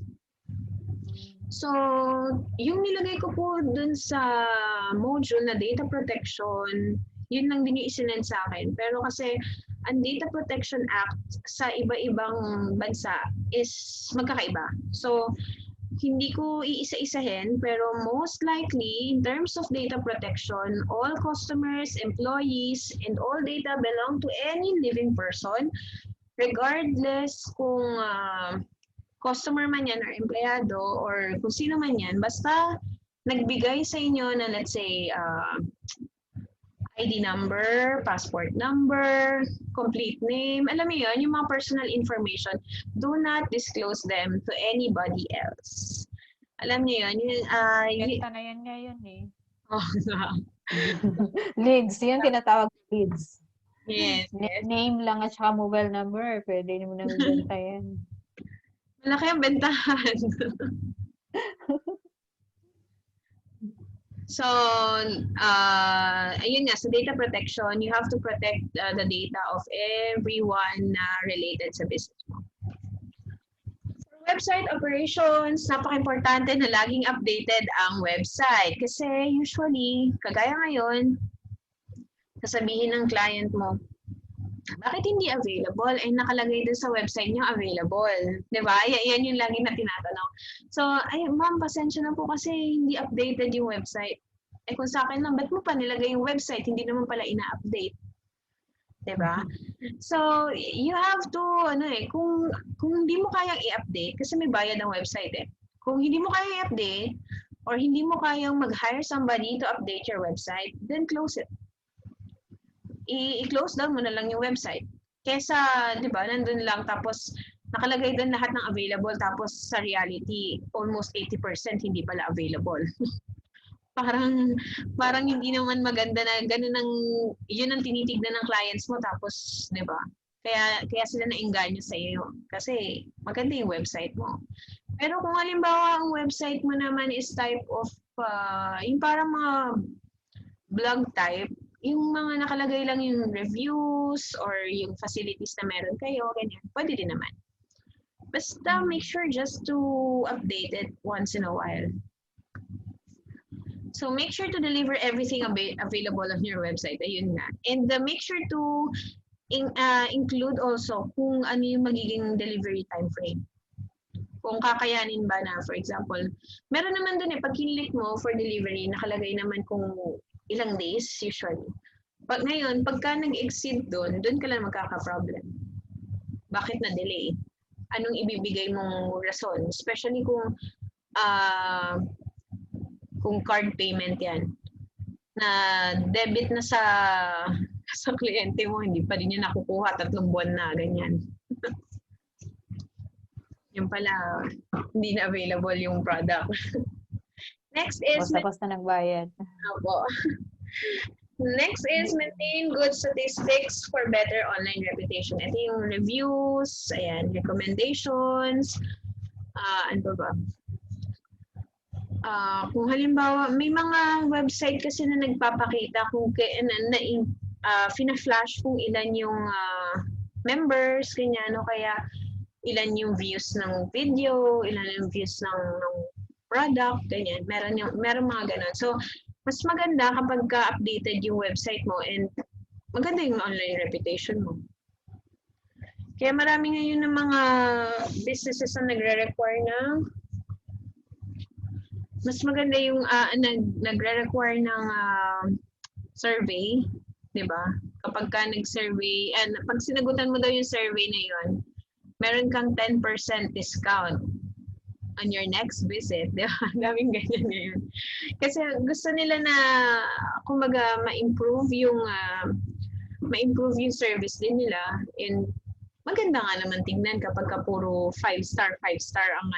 S1: So, yung nilagay ko po dun sa module na data protection, yun lang din yung isinend sa akin. Pero kasi, ang Data Protection Act sa iba-ibang bansa is magkakaiba. So, hindi ko iisa-isahin, pero most likely, in terms of data protection, all customers, employees, and all data belong to any living person, regardless kung customer man yan or empleyado or kung sino man yan, basta nagbigay sa inyo na let's say ID number, passport number, complete name, alam mo yun, yung mga personal information, do not disclose them to anybody else. Alam niyo yun,
S2: Ganda na yan ngayon eh.
S1: Oh,
S2: Leads, yun tinatawag leads.
S1: yes.
S2: Name lang at saka mobile number, pwede mo nang ibenta yan.
S1: Malaki ang bentahan. So, ayun nga, sa data protection, you have to protect the data of everyone na related sa business mo. For website operations, napaka-importante na laging updated ang website. Kasi usually, kagaya ngayon, sasabihin ng client mo, bakit hindi available? Eh, nakalagay din sa website niyo available. Diba? Yan yung lagi na tinatanong. So, ay, ma'am, pasensya na po kasi hindi updated yung website. Eh, kung sa akin lang, ba't mo pa nilagay yung website? Hindi naman pala ina-update. Diba? So, you have to, kung hindi mo kayang i-update, kasi may bayad ang website eh. Kung hindi mo kayang i-update, or hindi mo kayang mag-hire somebody to update your website, then close it. I-close down mo na lang yung website. Kesa, di ba, nandun lang tapos nakalagay doon lahat ng available tapos sa reality, almost 80% hindi pala available. parang hindi naman maganda na ganun yun ang tinitignan ng clients mo tapos, di ba? Kaya sila nainganyo sa iyo kasi maganda yung website mo. Pero kung halimbawa ang website mo naman is type of, yung parang mga blog type, yung mga nakalagay lang yung reviews or yung facilities na meron kayo, ganyan, pwede din naman. Basta make sure just to update it once in a while. So make sure to deliver everything available on your website. Ayun nga. And make sure to include also kung ano yung magiging delivery time frame. Kung kakayanin ba na, for example, meron naman dun pag kinlik mo for delivery, nakalagay naman kung ilang days usually. Pag ngayon, pagka nag-exceed doon ka lang magkaka-problem. Bakit na-delay? Anong ibibigay mong rason? Especially kung card payment yan. Na debit na sa kliyente mo, hindi pa rin niya nakukuha, 3 buwan na, ganyan. Yung pala, hindi na available yung product. Next is...
S2: Tapos na nagbayad.
S1: Opo. Next is maintain good statistics for better online reputation. Ito yung reviews, ayan, recommendations, ano ba? Kung halimbawa, may mga website kasi na nagpapakita kung fina-flash kung ilan yung members, ganyan, no? Kaya ilan yung views ng video, ilan yung views ng product, ganyan. Meron mga ganun. So, mas maganda kapag ka-updated yung website mo and maganda yung online reputation mo. Kaya marami ngayon ng mga businesses na nagre-require ng mas maganda yung nagre-require ng survey, di ba? Kapag ka nag-survey, and pag sinagutan mo daw yung survey na yun, meron kang 10% discount on your next visit. Di ba? Daming ganyan ngayon. Kasi gusto nila na, kumbaga, ma-improve yung service din nila. And maganda nga naman tingnan kapag ka puro 5-star ang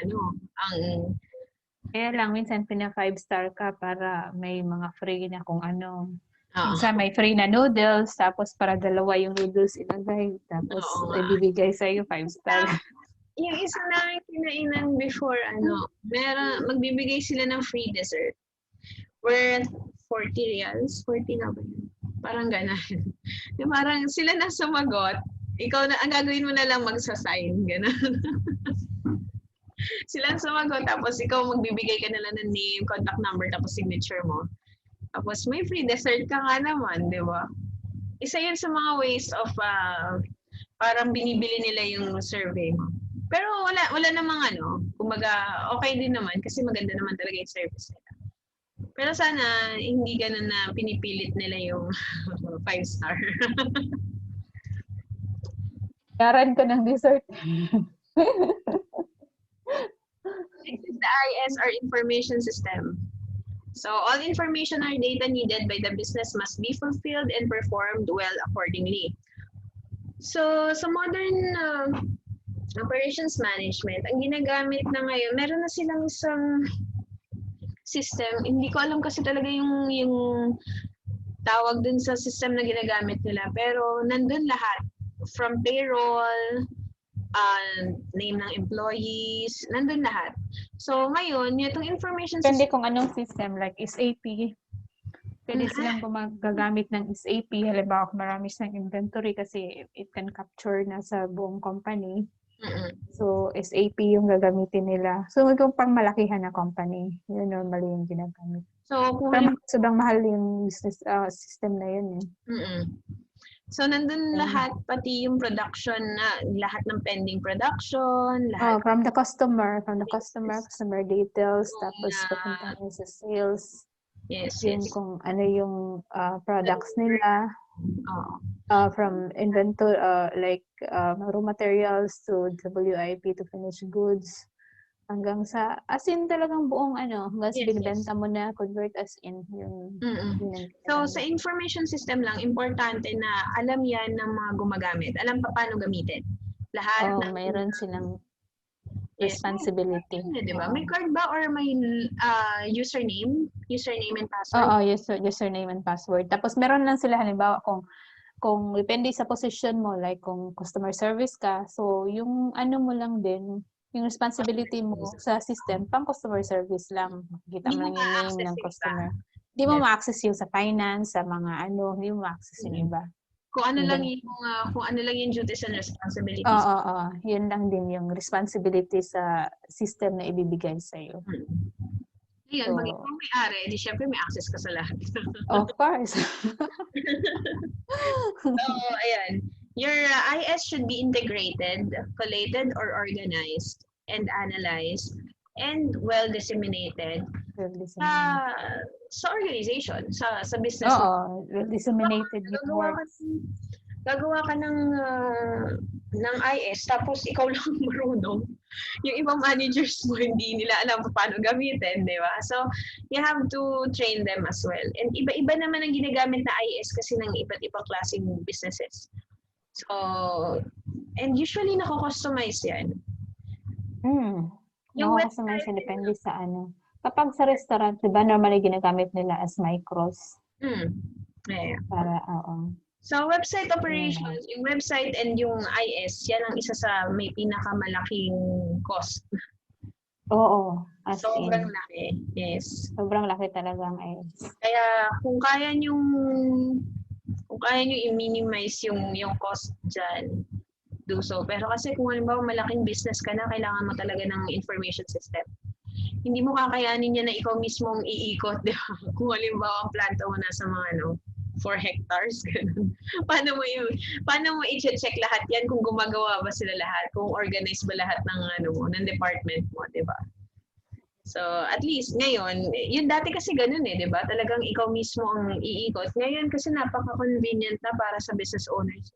S2: Kaya lang, minsan pina 5-star ka para may mga free na kung ano. Minsan may free na noodles, tapos para 2 yung noodles ilagay, tapos ibibigay sa'yo 5-star.
S1: Yung isa namin kinainan before, magbibigay sila ng free dessert. Worth 40 reals. 40 na ba yun? Parang gano'n. Parang sila na sumagot. Ikaw na, ang gagawin mo na lang magsasign. Gano'n. Sila sumagot, tapos ikaw magbibigay ka na lang ng name, contact number, tapos signature mo. Tapos may free dessert ka nga naman, di ba? Isa yun sa mga ways of parang binibili nila yung survey mo. Pero wala namang kumbaga okay din naman kasi maganda naman talaga yung service nila. Pero sana hindi ganun na pinipilit nila yung 5-star.
S2: Yaran ka ng dessert.
S1: Next is the IS or information system. So all information or data needed by the business must be fulfilled and performed well accordingly. So sa modern operations management, ang ginagamit na ngayon, meron na silang isang system. Hindi ko alam kasi talaga yung tawag dun sa system na ginagamit nila. Pero nandun lahat. From payroll, name ng employees, nandun lahat. So ngayon, itong information
S2: Depende
S1: system,
S2: kung anong system, like SAP. Pwede silang gagamit ng SAP. Halimbawa, kung marami silang inventory kasi it can capture na sa buong company. So, SAP yung gagamitin nila. So, kung pang malakihan na company, yun normally yung ginagamit.
S1: so kung
S2: Pero sobrang mahal yung business system na yun eh.
S1: So, nandun lahat, pati yung production na, lahat ng pending production, lahat.
S2: From the customer details, tapos papunta na sa sales.
S1: Yes,
S2: Yung
S1: yes.
S2: kung ano yung products nila.
S1: Oo.
S2: From inventory, like raw materials to WIP to finished goods. Hanggang sa, as in talagang buong hanggang sa
S1: Yes,
S2: binibenta mo na, convert as in yung.
S1: So, sa information system lang, importante na alam yan ng mga gumagamit. Alam pa paano gamitin. Lahat ng
S2: mayroon silang
S1: yes,
S2: responsibility.
S1: Diba? May card ba or may username and password?
S2: Oo, username and password. Tapos meron lang sila halimbawa kung depende sa position mo, like kung customer service ka, so yung mo lang din, yung responsibility mo sa system, pang customer service lang. Makikita mo lang yung name ng customer. Hindi mo ma-access yung sa finance, sa mga hindi mo ma-access yung iba.
S1: Kung ano lang yung duties and responsibilities.
S2: Oo. Yun lang din yung responsibility sa system na ibibigay sa'yo.
S1: Ayun, pag ikaw may-ari, di syempre may access ka sa lahat.
S2: Of course.
S1: So, ayan. Your IS should be integrated, collated, or organized, and analyzed, and well disseminated sa organization, sa business.
S2: Oo, well disseminated with works.
S1: Gagawa ka ng IS, tapos ikaw lang marunong. Yung ibang managers mo, hindi nila alam paano gamitin, di ba? So, you have to train them as well. And iba-iba naman ang ginagamit na IS kasi ng iba't ibang klaseng businesses. So, and usually nako-customize yan.
S2: Nako-customize yan, depende sa Kapag sa restaurant, di ba, normally ginagamit nila as micros.
S1: Yeah.
S2: Para,
S1: So, website operations, yung website and yung IS, yan ang isa sa may pinakamalaking cost.
S2: Oo.
S1: Sobrang laki. Yes.
S2: Sobrang laki talagang IS.
S1: Kaya kung kaya nyo i-minimize yung cost dyan, do so. Pero kasi kung halimbawa malaking business ka na, kailangan mo talaga ng information system. Hindi mo kakayanin yan na ikaw mismong iikot, di ba? Kung halimbawa ang planta mo nasa mga 4 hectares, ganun. Paano mo i-check lahat yan kung gumagawa ba sila lahat, kung organized ba lahat ng department mo, di ba? So, at least ngayon, yun dati kasi ganun di ba? Talagang ikaw mismo ang iikot. Ngayon kasi napaka-convenient na para sa business owners.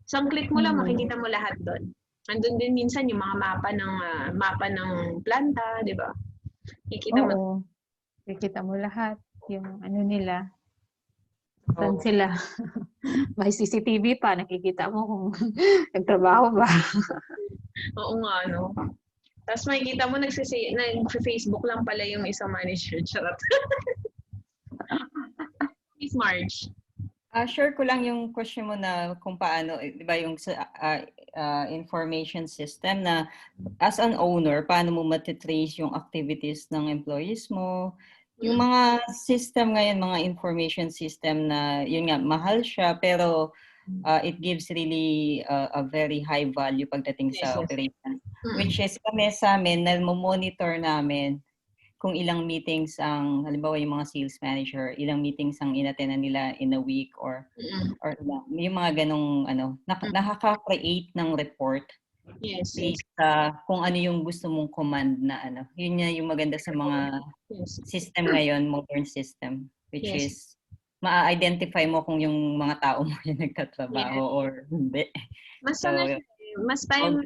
S1: Isang click mo lang, makikita mo lahat doon. Andun din minsan yung mga mapa ng planta, di ba?
S2: Kikita mo lahat. Yung nila. Saan sila? May CCTV pa. Nakikita mo kung nagtrabaho ba.
S1: Oo nga, Tapos makikita mo nag-Facebook lang pala yung isang manager. Charot. Please, Marge.
S5: Share ko lang yung question mo na kung paano, di ba, yung information system na as an owner, paano mo matitrace yung activities ng employees mo. Yung mga system ngayon, mga information system na, yun nga, mahal siya, pero it gives really a very high value pagdating sa operation. Which is kami sa amin, monitor namin kung ilang meetings halimbawa yung mga sales manager, ilang meetings ang inatenan nila in a week or yung mga ganong nakaka-create ng report.
S1: Yes.
S5: Based sa kung ano yung gusto mong command na Yun yung maganda sa mga system ngayon, modern system, which is ma-identify mo kung yung mga tao mo yung nagtatrabaho or hindi.
S1: Mas time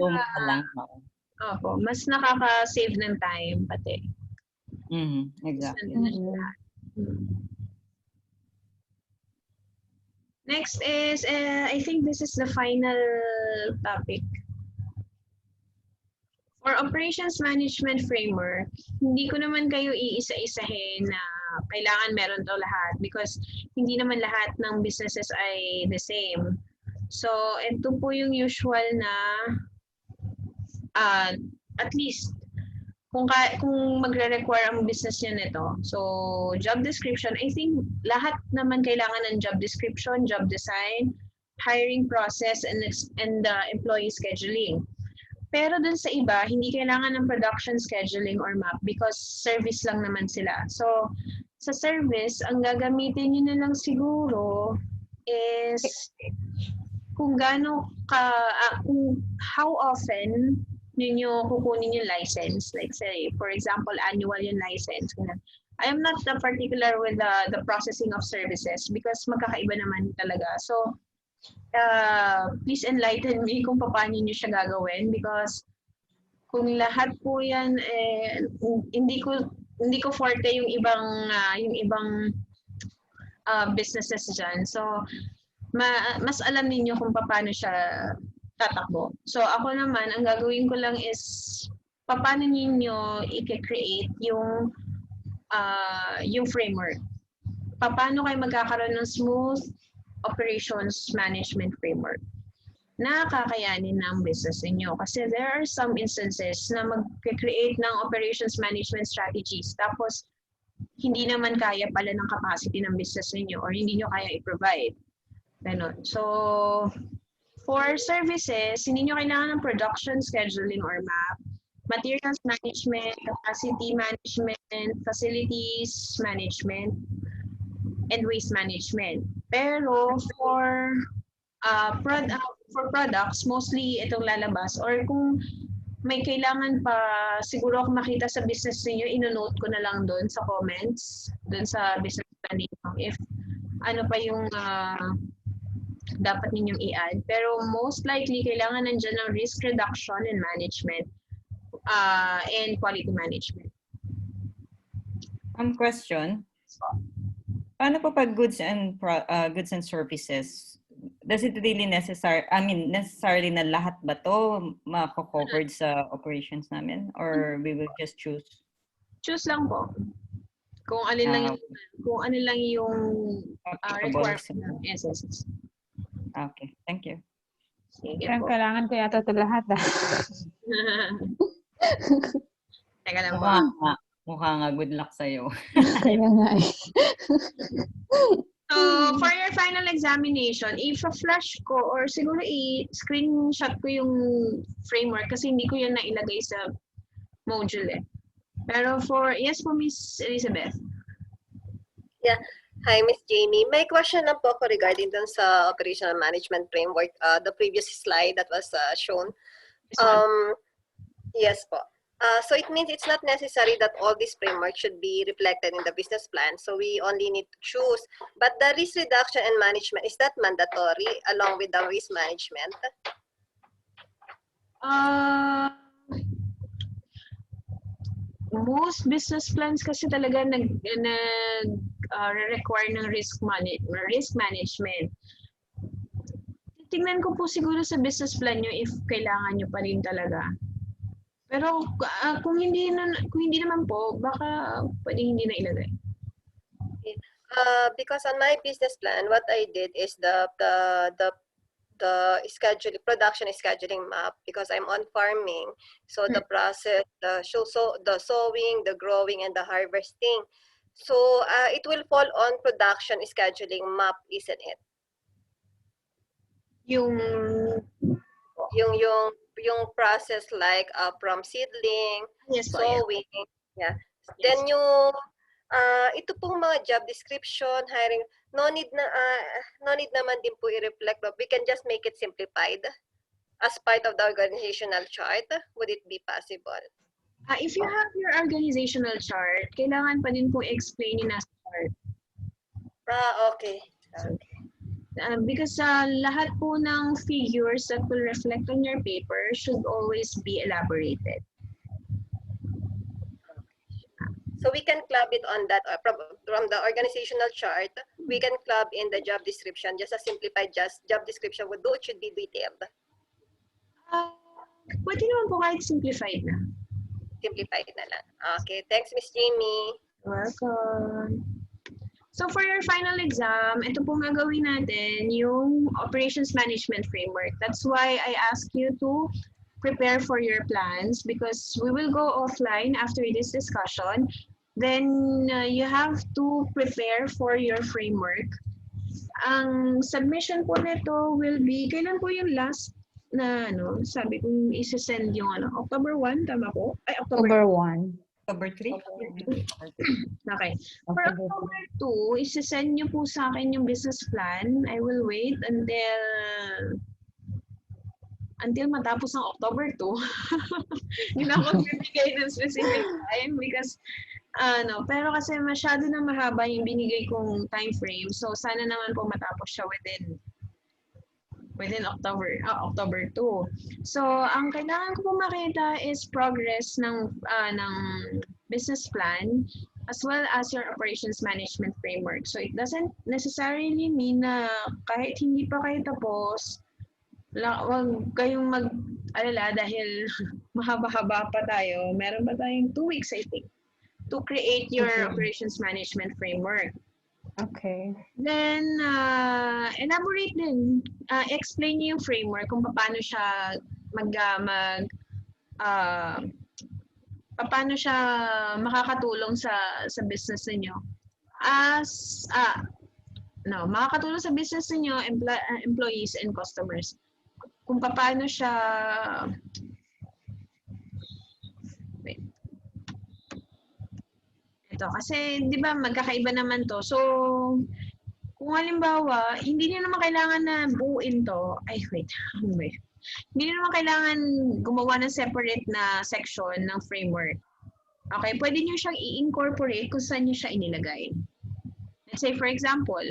S1: mas nakaka-save ng time pati.
S5: Exactly.
S1: Next is, I think this is the final topic. For operations management framework, hindi ko naman kayo iisa-isahin na kailangan meron to lahat because hindi naman lahat ng businesses ay the same. So, ito po yung usual na at least kung magre-require ang business niya nito. So, job description, I think lahat naman kailangan ng job description, job design, hiring process, and employee scheduling. Pero dun sa iba, hindi kailangan ng production scheduling or map because service lang naman sila. So, sa service, ang gagamitin nyo na lang siguro is kung how often ninyo kukunin yung license. Like say, for example, annual yung license. I am not particular with the processing of services because magkakaiba naman talaga. So, please enlighten me kung paano nyo siya gagawin because kung lahat po yan, hindi ko forte yung ibang businesses dyan. So, mas alam ninyo kung paano siya tatakbo. So, ako naman, ang gagawin ko lang is paano ninyo i-create yung framework. Paano kayo magkakaroon ng smooth operations management framework na kakayanin ng business niyo. Kasi there are some instances na mag-create ng operations management strategies tapos hindi naman kaya pala ng capacity ng business niyo or hindi niyo kaya i-provide. Ganon. So, for services, hindi nyo kailangan ng production scheduling or map, materials management, capacity management, facilities management, and waste management. Pero for products, mostly itong lalabas. Or kung may kailangan pa, siguro kung makita sa business niyo, ino-note ko na lang doon sa comments, doon sa business plan niyo. If ano pa yung dapat ninyong i-add. Pero most likely, kailangan nandiyan ng risk reduction and management and quality management.
S5: Question. Paano po pag goods and services? Does it really necessarily na lahat ba to mako-covered sa operations namin? Or we will just choose?
S1: Choose lang po. Kung ano lang yung requirement. Yes.
S5: Okay, thank you.
S1: Sige
S2: Parang
S1: po.
S2: kailangan ko yata ito lahat.
S1: Teka lang po.
S5: Mukha nga good luck sa'yo.
S2: Kaya nga eh.
S1: So, for your final examination, i-flash ko or siguro i-screenshot ko yung framework kasi hindi ko yan nailagay sa module eh. Pero yes po, Miss Elizabeth.
S3: Yeah. Hi, Miss Jamie. May question lang po ako regarding dun sa operational management framework, the previous slide that was shown. Yes po. So it means it's not necessary that all these frameworks should be reflected in the business plan. So we only need to choose. But the risk reduction and management, is that mandatory along with the risk management?
S1: Most business plans kasi talaga require ng risk management. Tingnan ko po siguro sa business plan nyo if kailangan nyo pa rin talaga. Pero kung hindi naman po, baka pwedeng hindi na ilagay.
S3: Because on my business plan, what I did is the production scheduling map because I'm on farming. So the process, the sowing, the growing, and the harvesting. So it will fall on production scheduling map, isn't it?
S1: Yung
S3: process like from seedling,
S1: yes,
S3: sowing, yeah.
S1: Yes.
S3: Then yung ito pong mga job description, hiring, no need naman din po i-reflect. We can just make it simplified as part of the organizational chart. Would it be possible?
S1: If you have your organizational chart, kailangan pa din po explain yung nasa chart.
S3: Okay.
S1: Because lahat po ng figures that will reflect on your paper should always be elaborated.
S3: So we can club it on that from the organizational chart. We can club in the job description, just a simplified job description. Though it should be detailed.
S1: Pwede naman po kahit simplified na.
S3: Simplified na lang. Okay, thanks, Miss Jamie.
S1: Welcome. So for your final exam, ito po gagawin natin yung operations management framework. That's why I ask you to prepare for your plans because we will go offline after this discussion. Then you have to prepare for your framework. Ang submission po nito will be, kailan po yung last na ano, sabi kong isa-send yung ano, October 1, tama po? Ay,
S2: October 1.
S5: October 3?
S1: Okay. For October 2, isa-send nyo po sa akin yung business plan. I will wait until matapos ng October 2. Hindi na ako bibigay ng specific time because pero kasi masyado na mahaba yung binigay kong time frame. So sana naman po matapos siya within October 2. So ang kailangan ko po makita is progress ng business plan as well as your operations management framework. So it doesn't necessarily mean na kahit hindi pa kayo tapos, wag kayong mag-alala dahil mahaba-haba pa tayo. Meron pa tayong 2 weeks, I think, to create your operations management framework.
S2: Okay.
S1: Then, elaborate din. Explain yung framework kung paano siya paano siya makakatulong sa business niyo. Makakatulong sa business niyo, employees and customers. Kung paano siya kasi 'di ba magkakaiba naman to. So kung halimbawa, hindi niyo naman kailangan na buuin to. Hindi niyo naman kailangan gumawa ng separate na section ng framework. Okay, pwede niyo siyang i-incorporate kung saan niyo siya inilagay. Let's say for example,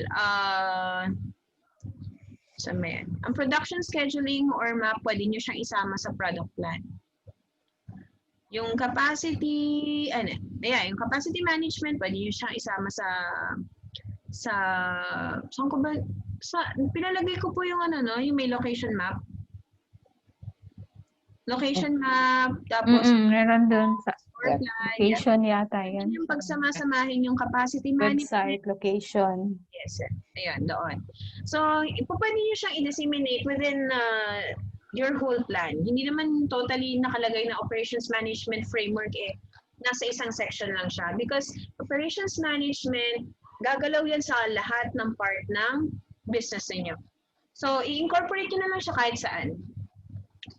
S1: ang production scheduling or map, pwede niyo siyang isama sa product plan. Yung capacity, yung capacity management, pwede nyo siyang isama saan ko ba, pinalagay ko po yung yung may location map. Location map, tapos
S2: meron doon sa
S1: plan,
S2: location yata yan.
S1: yung pagsama-samahin yung capacity management.
S2: Website, location.
S1: Yes, ayun, doon. So, pwede nyo siyang i-disseminate within your whole plan. Hindi naman totally nakalagay na operations management framework nasa isang section lang siya. Because operations management, gagalaw yan sa lahat ng part ng business niyo. So, i-incorporate nyo na lang siya kahit saan.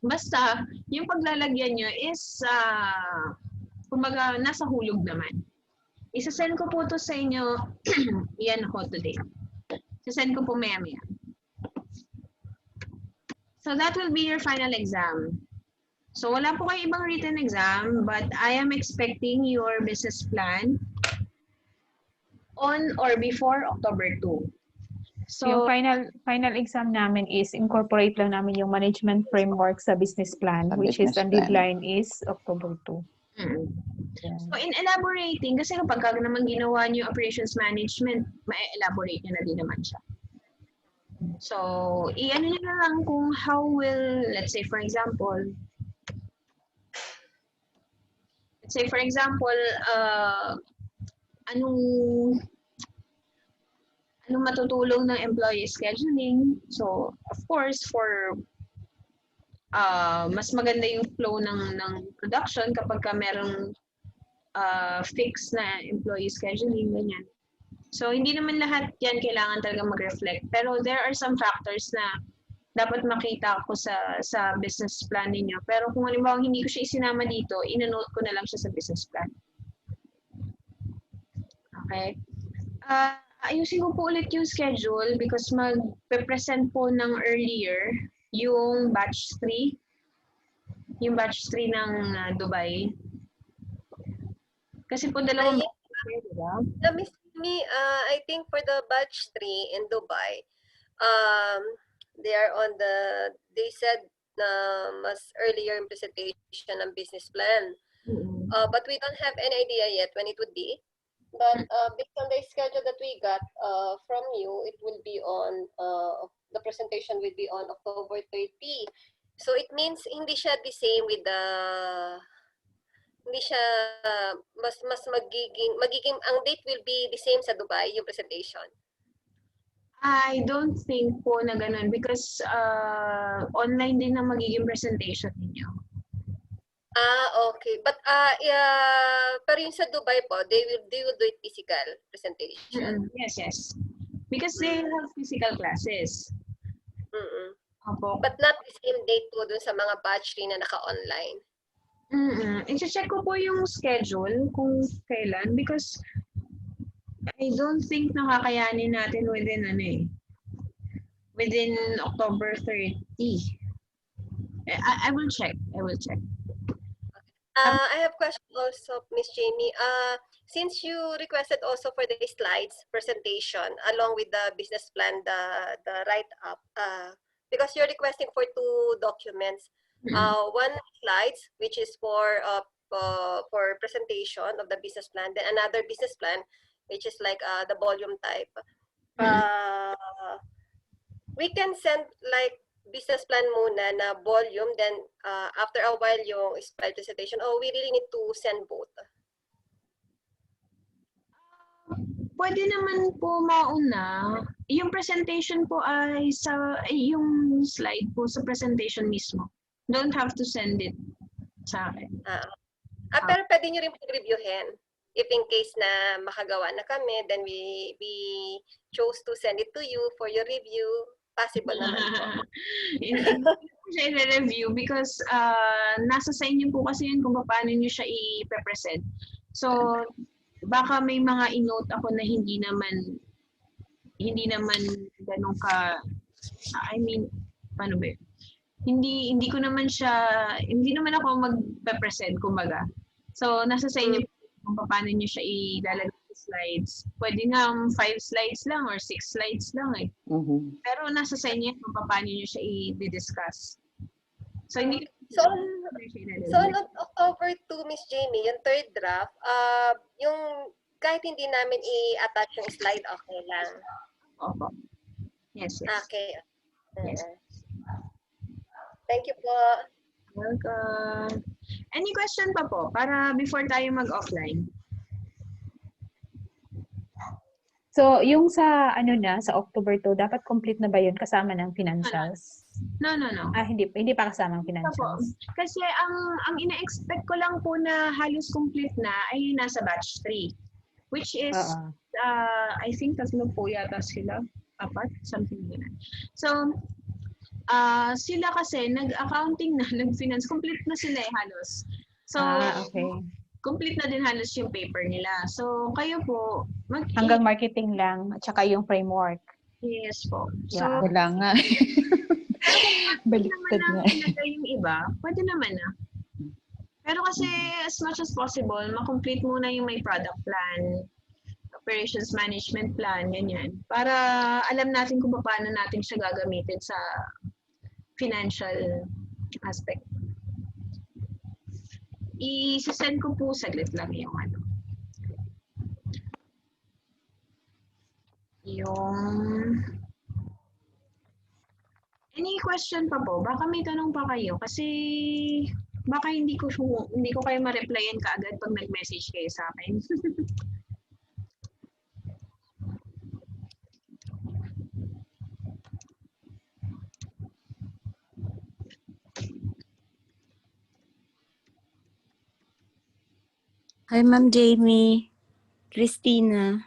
S1: Basta, yung paglalagyan nyo is, kumbaga, nasa hulog naman. Isa-send ko po to sa inyo, yan ho today. Isa-send ko po maya-maya. So that will be your final exam. So wala po kayo ibang written exam, but I am expecting your business plan on or before October 2. So
S2: yung final exam namin is incorporate lang namin yung management framework sa business plan, which is the deadline is October 2. Yeah.
S1: So in elaborating, kasi kapag naman ginawa niyo operations management, ma-elaborate niyo na din naman siya. So, i-ano nyo na lang kung how will, let's say for example, anong matutulong ng employee scheduling. So, of course, for mas maganda yung flow ng production kapag merong fixed na employee scheduling, ganyan. So, hindi naman lahat yan kailangan talaga mag-reflect. Pero there are some factors na dapat makita ko sa business plan ninyo. Pero kung halimbawa hindi ko siya isinama dito, ina-note ko na lang siya sa business plan. Okay? Ayusin ko po ulit yung schedule because mag-present po ng earlier yung batch 3. Yung batch 3 ng Dubai. Kasi po dalawang
S3: Miss me, I think for the batch 3 in Dubai, they said mas earlier in presentation ng business plan. But we don't have any idea yet when it would be. But based on the schedule that we got from you, it will be on, the presentation will be on October 30. So it means hindi siya the same with the, hindi siya mas magiging ang date will be the same sa Dubai, yung presentation.
S1: I don't think po na ganun because online din na magiging presentation ninyo.
S3: Okay. But yeah, pero yung sa Dubai po, they will do it physical presentation.
S1: Yes. Because they have physical classes.
S3: Mm-mm.
S1: Opo.
S3: But not the same date po dun sa mga batch 3 na naka-online.
S1: I-check ko po yung schedule kung kailan because I don't think nakakayanin natin within October 30. I will check.
S3: I have question also, Miss Jamie. Since you requested also for the slides presentation along with the business plan, the write-up, because you're requesting for 2 documents. One slides, which is for presentation of the business plan, then another business plan, which is like the volume type. We can send like business plan muna na volume, then after a while yung slide presentation, we really need to send both.
S1: Pwede naman po mauna. Yung presentation po ay yung slide po sa presentation mismo. Don't have to send it sa akin.
S3: Pero pwede nyo rin reviewin. If in case na makagawa na kami, then we chose to send it to you for your review. Possible naman po.
S1: Hindi ko siya i-review because nasa sa inyo po kasi yun kung paano nyo siya i-present. So, baka may mga in-note ako na hindi naman ganun ka, paano ba yun? Hindi naman ako mag-present, kumbaga. So, nasa sa inyo kung paano nyo siya ilalagay sa slides. Pwede nga 5 slides lang or 6 slides lang eh. Pero nasa sa inyo kung paano nyo siya i-discuss. So,
S3: on October 2, Miss Jamie, yung 3rd draft, yung kahit hindi namin i-attach yung slide, okay lang.
S1: Opo. Yes.
S3: Okay.
S1: Yes.
S3: Thank you po.
S1: Welcome. Any question pa po para before tayo mag-offline?
S2: So, yung sa sa October 2, dapat complete na ba yun kasama ng financials?
S1: No.
S2: Hindi pa kasama ng financials.
S1: Kasi ang ina-expect ko lang po na halos complete na ay nasa batch 3. Which is, I think 3 po yata sila. 4, something like that. So, sila kasi nag-accounting na, nag-finance, complete na sila halos. So,
S2: okay.
S1: Complete na din halos yung paper nila. So, kayo po,
S2: hanggang marketing lang at saka yung framework.
S1: Yes po. So,
S6: wala nga.
S1: Baliktad na. Yung iba, pwede naman na. Pero kasi as much as possible, makomplete muna yung may product plan, operations management plan, ganyan. Para alam natin kung paano natin siya gagamitin sa financial aspect. I-send ko po saglit lang yung Any question pa po? Baka may tanong pa kayo kasi baka hindi ko kayo ma-replyan kaagad pag nag-message kayo sa akin.
S7: Hi, Ma'am Jamie. Christina.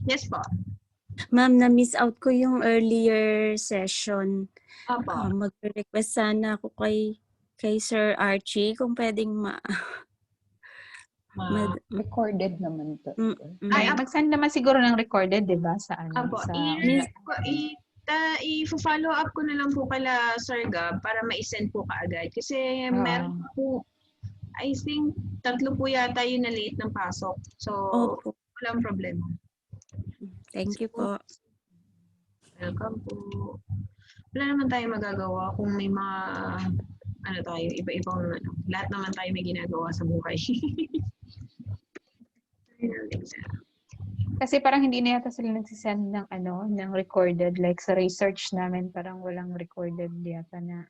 S1: Yes po.
S7: Ma'am, na-miss out ko yung earlier session.
S1: Opo.
S7: Mag-request sana ako kay Sir Archie kung pwedeng
S6: recorded naman to.
S2: Ay, mag-send naman siguro ng recorded, di ba? Sa
S1: Opo. I-follow up ko na lang po pala Sir Gab para ma-send po kaagad. Kasi meron po, I think 3 po yata yung na-late ng pasok. So, walang problema.
S7: Thank you po.
S1: Welcome po. Wala naman tayo magagawa kung may mga, iba-ibang, lahat naman tayo may ginagawa sa buhay.
S2: Kasi parang hindi na yata sila nagsisend ng ng recorded. Like sa research namin, parang walang recorded yata na.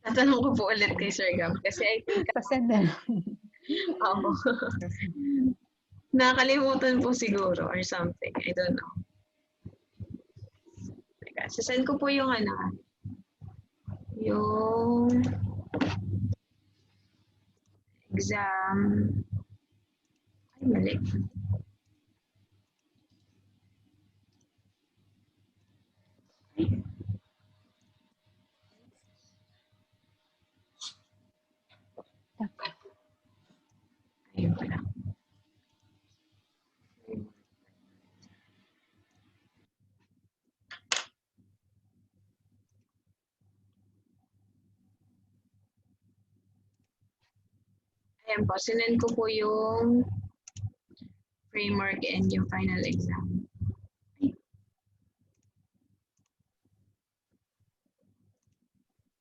S1: Tatanong ko po ulit kay Sir Gab kasi I think
S2: pasend na.
S1: Nakalimutan po siguro or something. I don't know. Yeah, sasend ko po yung yung exam. Ay, mali. Ayun pala. Ayan po, sinend ko po yung framework and yung final exam.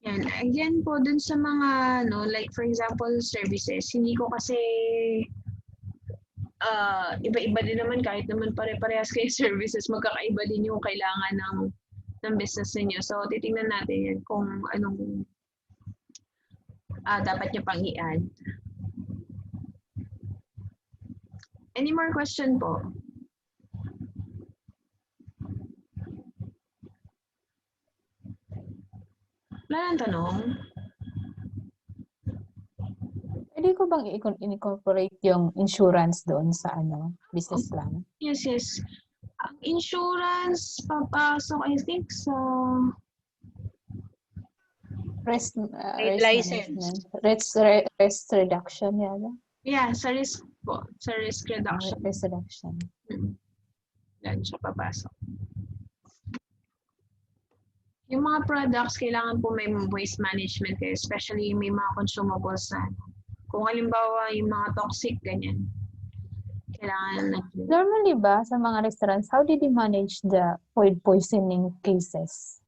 S1: Yan. Again po, dun sa mga, like for example, services, hindi ko kasi iba-iba din naman kahit naman pare-parehas kayo services, magkakaiba din yung kailangan ng business ninyo. So, titingnan natin yan kung anong dapat nyo pang i-add. Any more question po? Wala nang tanong?
S2: Pwede ko bang incorporate yung insurance doon sa business plan?
S1: Yes, yes. Ang insurance, papasok, I think, sa...
S2: Risk
S4: license.
S2: management. Risk reduction, yata.
S1: Yeah, sa risk po. Sa risk reduction.
S2: Risk reduction.
S1: Yan siya papasok. Yung mga products, kailangan po may waste management kayo, especially may mga consumables na. Kung halimbawa yung mga toxic, ganyan. Kailangan
S2: Normally ba, sa mga restaurants, how did you manage the food poisoning cases?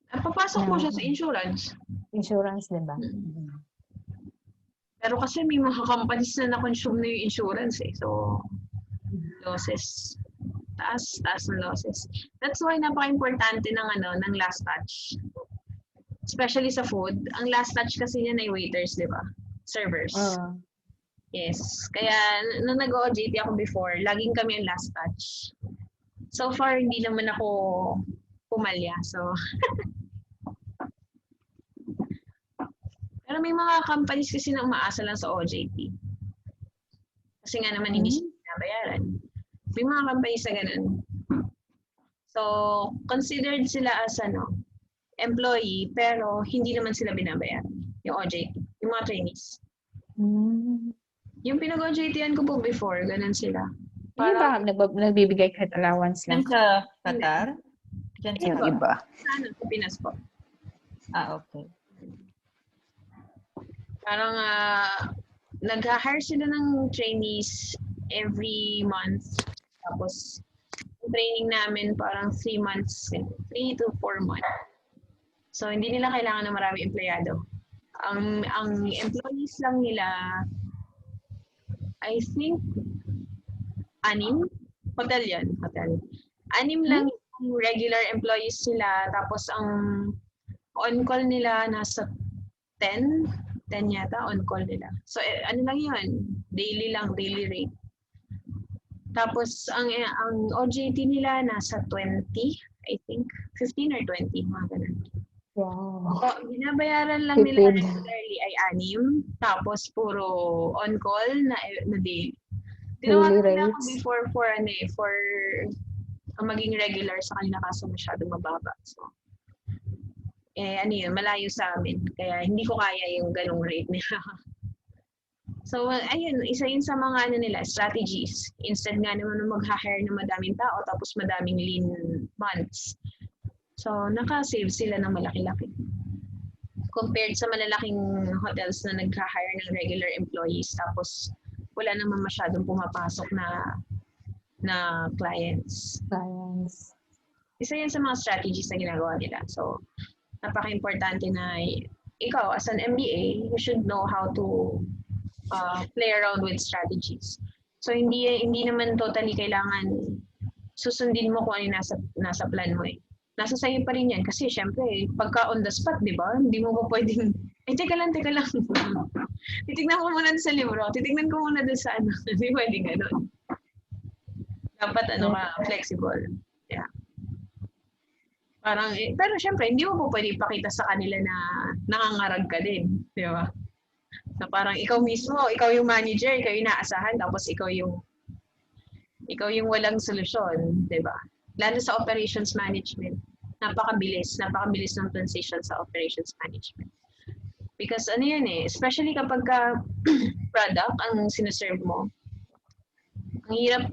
S1: papasok po siya sa insurance.
S2: Insurance, di ba?
S1: Pero kasi may mga companies na na-consume na yung insurance eh. So, losses. Taas ng losses. That's why napaka-importante ng last touch. Especially sa food. Ang last touch kasi niyan ay waiters, di ba? Servers. Yes. Kaya, nung nag-OJT ako before, laging kami ang last touch. So far, hindi naman ako pumalya. So, pero may mga companies kasi na umaasa lang sa OJT. Kasi nga naman hindi sila binabayaran. May mga companies na ganun. So, considered sila as employee, pero hindi naman sila binabayaran. Yung OJT, yung mga trainees. Yung pinag-OJT-an ko po before, ganun sila.
S2: Hindi ba nagbibigay kahit allowance lang?
S5: Diyan sa Qatar? Diyan sa
S6: Yung iba.
S1: Sa Pinas po.
S5: Okay.
S1: Parang nag-hire sila ng trainees every month. Tapos, yung training namin parang 3 months, 3 to 4 months. So, hindi nila kailangan ng marami empleyado. Ang employees lang nila, I think, 6. Hotel yan, hotel. 6 lang yung regular employees nila. Tapos, ang on-call nila nasa 10 yata on-call nila. So, ano lang yun? Daily lang, daily rate. Tapos, ang OJT nila nasa 20, I think. 15 or 20, mga ganun.
S2: Wow.
S1: So, binabayaran lang nila regularly ay 6. Tapos, puro on-call na daily. Tinawagan nila ako before for maging regular sa kanila kaso masyadong mababa. So, malayo sa amin. Kaya hindi ko kaya yung ganong rate nila. So, ayun, isa yun sa mga nila, strategies. Instead nga naman mag-hire ng madaming tao tapos madaming lean months. So, naka-save sila ng malaki-laki. Compared sa malalaking hotels na nag-hire ng regular employees tapos wala naman masyadong pumapasok na clients. Isa yan sa mga strategies na ginagawa nila. So, napaka-importante na ikaw, as an MBA, you should know how to play around with strategies. So, hindi naman totally kailangan susundin mo kung ano nasa plan mo eh. Nasa sa'yo pa rin yan. Kasi, syempre, pagka on the spot, di ba? Hindi mo pa pwedeng, teka lang. Titignan ko muna sa libro. Titignan ko muna doon sa Hindi pwedeng gano'n. Dapat, flexible. Yeah. Parang, pero syempre, hindi mo po pwede ipakita sa kanila na nangangarag ka din. Di ba? So parang ikaw mismo, ikaw yung manager, ikaw yung inaasahan, tapos ikaw yung walang solusyon. Di ba? Lalo sa operations management. Napakabilis ng transition sa operations management. Because ano yan especially kapag product ang sineserve mo, ang hirap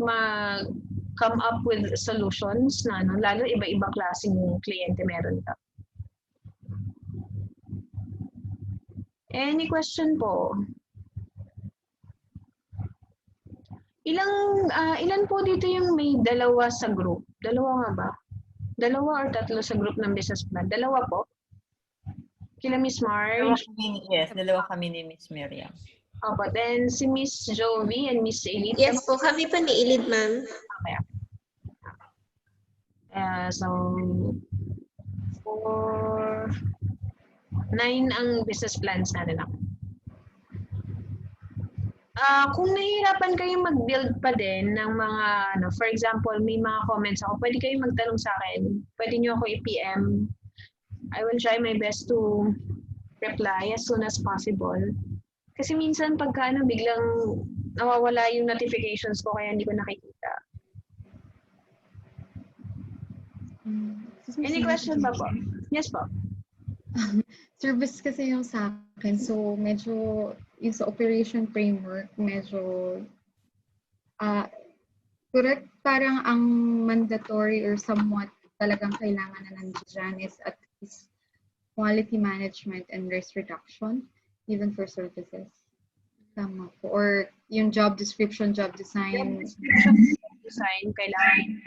S1: come up with solutions na lalo iba-ibang klaseng kliyente meron ka. Any question po? Ilan po dito yung may dalawa sa group? Dalawa nga ba? Dalawa or tatlo sa group ng business plan? Dalawa po? Kila Miss Marge?
S5: Dalawa kami ni Miss Miriam.
S1: Opo, then si Miss Jovi and Miss Elite.
S8: Yes po, kami po ni Elite, ma'am.
S1: Okay. So, 9 ang business plans na lang. Kung nahihirapan kayong mag-build pa din ng mga, for example, may mga comments ako, pwede kayong magtanong sa akin. Pwede nyo ako i-PM. I will try my best to reply as soon as possible. Kasi minsan pagka biglang nawawala yung notifications ko kaya hindi ko nakikita. Any question pa po? Yes po.
S6: Service kasi yung sa akin. So, medyo yung sa operation framework, medyo correct, parang ang mandatory or somewhat talagang kailangan na nandiyan is at least quality management and risk reduction, even for services. Tama po. Or yung job description, job design.
S1: Job design, kailangan.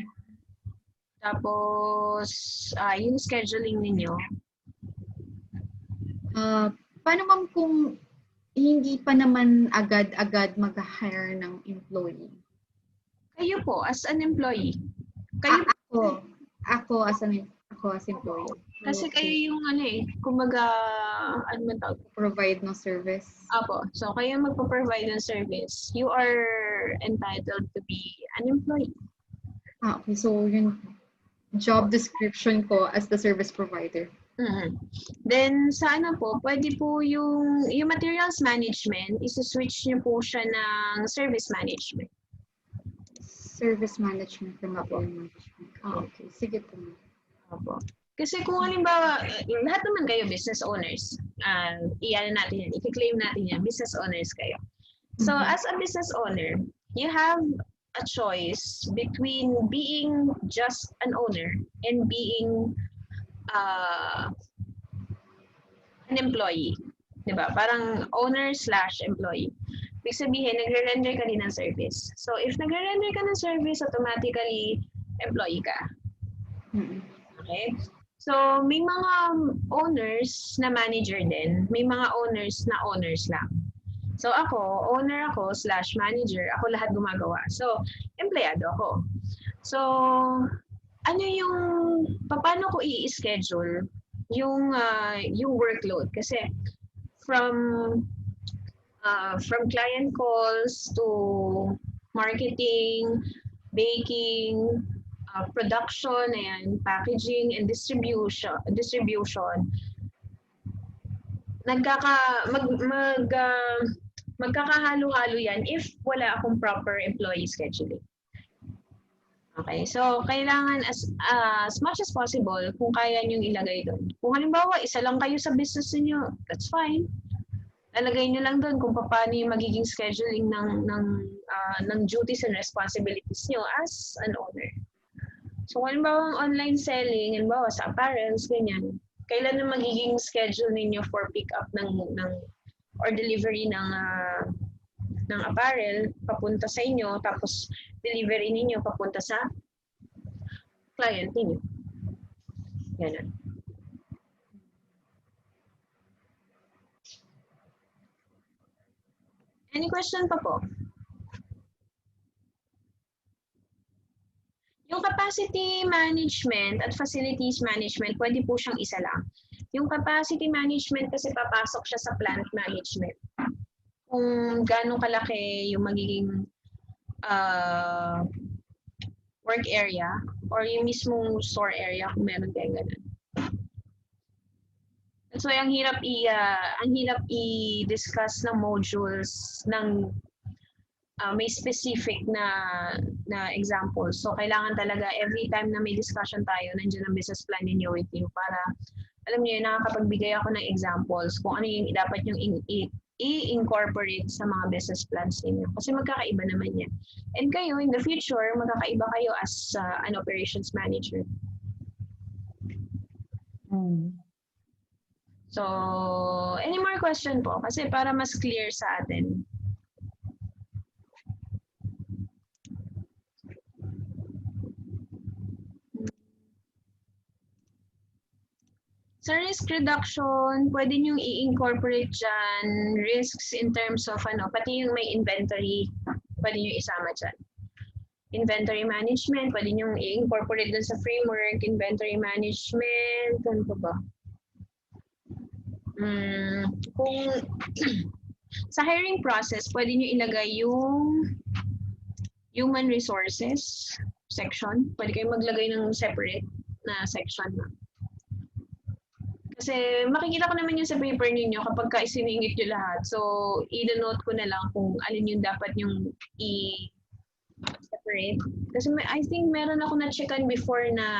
S1: Tapos, yung scheduling ninyo.
S6: Paano ma'am kung hindi pa naman agad-agad mag-hire ng employee?
S1: Kayo po, as an employee. Kayo
S6: Ako as employee.
S1: Kasi kayo yung kumbaga, ano man tawag?
S6: Provide ng service.
S1: Apo. So, kayo magpo-provide ng service. You are entitled to be an employee.
S6: Okay. So, yung job description ko as the service provider.
S1: Mm-hmm. Then, sa po, pwede po yung materials management, isi-switch niyo po siya ng service management.
S6: Service management from material management. Okay. Sige po.
S1: Apo. Kasi kung halimbawa, lahat naman kayo business owners, iyan natin yan, i-claim natin yan, business owners kayo. So, as a business owner, you have a choice between being just an owner and being an employee. Diba? Parang owner/employee. Ibig sabihin, nagre-render ka din ng service. So, if nagre-render ka ng service, automatically, employee ka. Okay? So, may mga owners na manager din. May mga owners na owners lang. So, owner ako / manager. Ako lahat gumagawa. So, empleyado ako. So, paano ko i-schedule yung workload? Kasi, from client calls to marketing, baking, production, and packaging and distribution. Magkakahalo-halo yan if wala akong proper employee scheduling. Okay, so kailangan as much as possible kung kaya niyong ilagay doon. Kung halimbawa isa lang kayo sa business niyo, that's fine. Lalagay niyo lang doon kung paano yung magiging scheduling ng duties and responsibilities niyo as an owner. So, halimbawa ang online selling, halimbawa sa apparels, ganyan, kailan na magiging schedule ninyo for pick up or delivery ng apparel papunta sa inyo, tapos delivery ninyo papunta sa client ninyo. Ganun. Any question pa po? Yung capacity management at facilities management, pwede po siyang isa lang. Yung capacity management kasi papasok siya sa plant management. Kung gaano kalaki yung magiging work area or yung mismong store area kung meron kayong ganun. That's why ang hirap i-discuss ng modules ng may specific na example. So kailangan talaga every time na may discussion tayo, nandiyan ang business plan ninyo with you para alam niyo nakakapagbigay ako ng examples kung ano yung dapat yung i-incorporate sa mga business plans ninyo. Kasi magkakaiba naman yan. And kayo, in the future, magkakaiba kayo as an operations manager. So, any more question po? Kasi para mas clear sa atin. Sa risk reduction, pwede niyong i-incorporate dyan risks in terms of pati yung may inventory, pwede niyong isama dyan. Inventory management, pwede niyong i-incorporate dun sa framework, inventory management, ano pa ba? Kung sa hiring process, pwede niyo ilagay yung human resources section. Pwede kayong maglagay ng separate na section na. Kasi makikita ko naman yun sa paper ninyo kapag isiningit nyo lahat. So, i-denote ko na lang kung alin yung dapat yung i-separate. Kasi I think meron ako na-checkan before na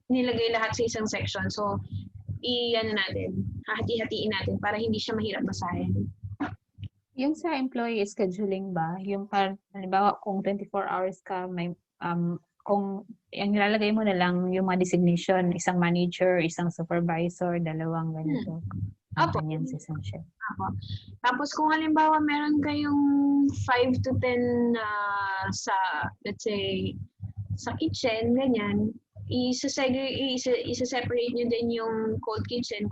S1: nilagay lahat sa isang section. So, hahati-hatiin natin para hindi siya mahirap basahin.
S2: Yung sa employee scheduling ba, yung halimbawa kung 24 hours ka, may kung yung nilalagay mo na lang yung mga designation, isang manager, isang supervisor, dalawang ganito.
S1: Apo.
S2: Ganyan sa isang shift.
S1: Apo. Tapos kung halimbawa meron kayong 5 to 10 sa, let's say, sa kitchen, ganyan, isa-separate nyo din yung cold kitchen.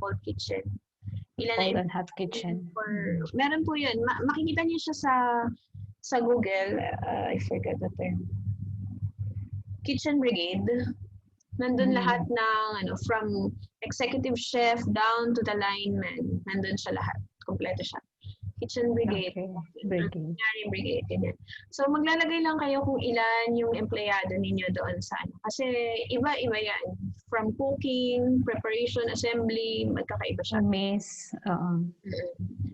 S1: Ilan
S2: Cold and hot kitchen.
S1: Meron po yun. Makikita nyo siya sa Google. I forgot the term. Kitchen brigade. Nandun lahat ng from executive chef down to the lineman. Nandun siya lahat. Kompleto siya. Kitchen brigade.
S2: Okay.
S1: Brigade. Ganyan. So maglalagay lang kayo kung ilan yung empleyado ninyo doon sa Kasi iba-iba yan. From cooking, preparation, assembly, magkakaiba siya.
S2: Miss,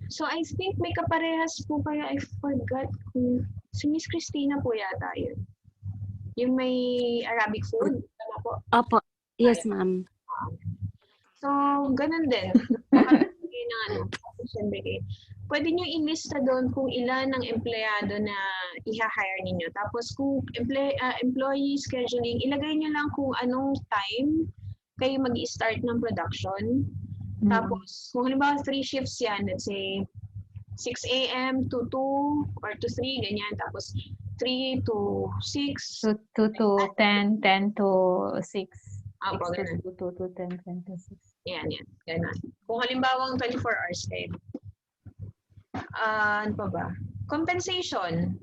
S1: So I think may kaparehas po kayo. I forgot kung si Miss Christina po yata yun. Yung may Arabic food. Tama po?
S7: Opo. Yes, ma'am.
S1: So, ganun din. Pwede nyo ilista doon kung ilan ang empleyado na i-hire ninyo. Tapos kung employee scheduling, ilagay nyo lang kung anong time kayo mag-i-start ng production. Tapos, kung halimbawa 3 shifts yan, let's say 6 a.m. to 2 or to 3, ganyan. Tapos 3 to 6.
S2: 2 to 10, 10 to 6.
S1: 6
S2: to 10, 10 to 6.
S1: Yan. Ganun. Kung halimbawa 24 hours kayo. Ano pa ba? Compensation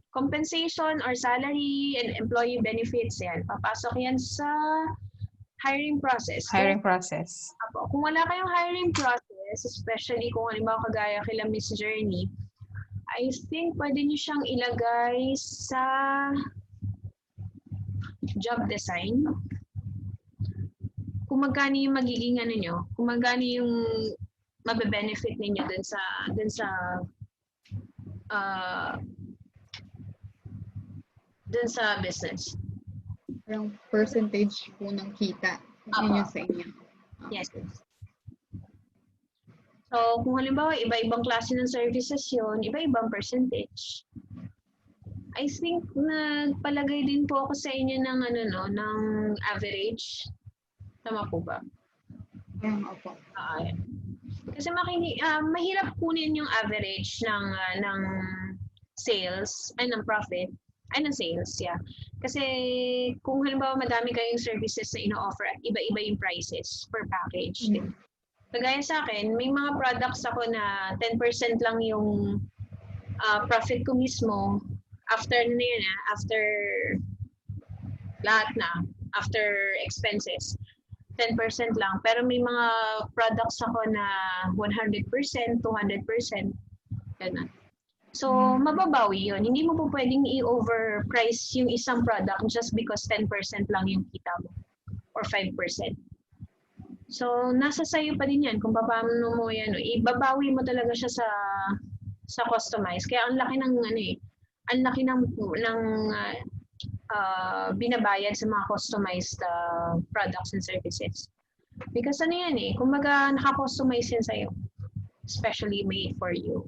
S1: or salary and employee benefits yan. Papasok yan sa hiring process. Kung wala kayong hiring process, especially kung halimbawa kagaya kila Miss Journey, I think pwede nyo siyang ilagay sa job design. Kung magkano yung magiging nyo, kung magkano yung mabe-benefit ninyo dun sa business.
S6: Parang percentage po ng kita. Yun yung sa inyo.
S1: Yes. So, kung halimbawa, iba-ibang klase ng services yon, iba-ibang percentage. I think palagay din po ako sa inyo ng ng average. Tama po ba?
S6: Opo.
S1: Kasi mahirap kunin yung average ng sales, ng profit, ng sales, yeah. Kasi kung halimbawa madami kayong services na ino-offer at iba-iba yung prices per package. Kagaya sa akin, may mga products ako na 10% lang yung profit ko mismo after after lahat na, after expenses. 10% lang. Pero may mga products ako na 100%, 200%. Ganun. So, mababawi yun. Hindi mo po pwedeng i-overprice yung isang product just because 10% lang yung kita mo or 5%. So, nasa sayo pa din yan kung paano mo yan. Ibabawi mo talaga siya sa customize. Kaya ang laki ng ang laki ng binabayad sa mga customized products and services. Because ano yan kumbaga naka-customize yan sa'yo. Especially made for you.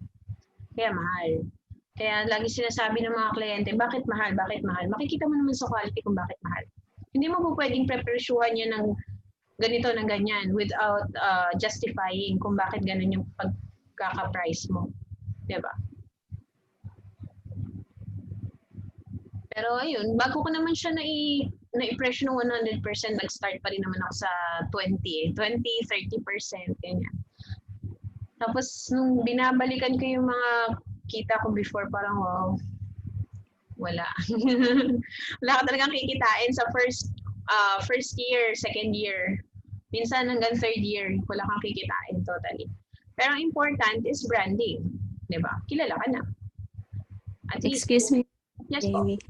S1: Kaya mahal. Kaya lagi sinasabi ng mga kliyente, bakit mahal? Bakit mahal? Makikita mo naman sa quality kung bakit mahal. Hindi mo po pwedeng prepresyuhan yan ng ganito ng ganyan without justifying kung bakit ganun yung pagkaka-price mo. Diba? Pero ayun, bago ko naman siya na-impression ng 100%, nag-start pa rin naman ako sa 20, 30%, ganyan. Tapos, nung binabalikan ko yung mga kita ko before, parang wow, wala. Wala ka talagang kikitain sa first year, second year. Minsan hanggang third year, wala kang kikitain totally. Pero ang important is branding. Diba? Kilala ka na. At
S7: Excuse me,
S1: yes po.
S7: Jamie.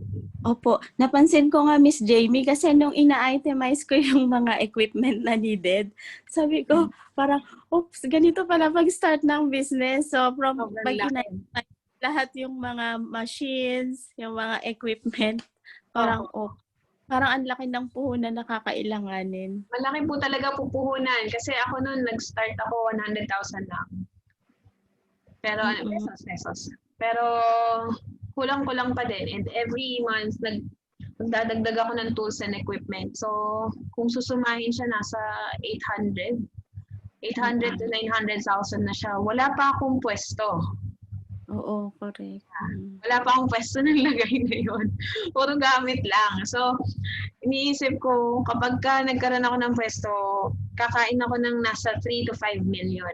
S7: Opo, napansin ko nga Miss Jamie kasi nung ina-itemize ko yung mga equipment na needed, sabi ko parang, oops, ganito pala pag-start ng business. So from pag ina-itemize lahat yung mga machines, yung mga equipment, parang parang ang laki ng puhunan na kakailanganin.
S1: Malaki po talaga pupuhunan kasi ako noon nag-start ako 100,000 lang. Pero pesos. Pero kulang-kulang pa din. And every month, nagdadagdag ako ng tools and equipment. So, kung susumahin siya, nasa 800 to 900,000 na siya. Wala pa akong pwesto.
S7: Oo, correct.
S1: Wala pa akong pwesto ng lagay ngayon. Puro gamit lang. So, iniisip ko, kapag nagkaroon ako ng pwesto, kakain ako ng nasa 3 to 5 million.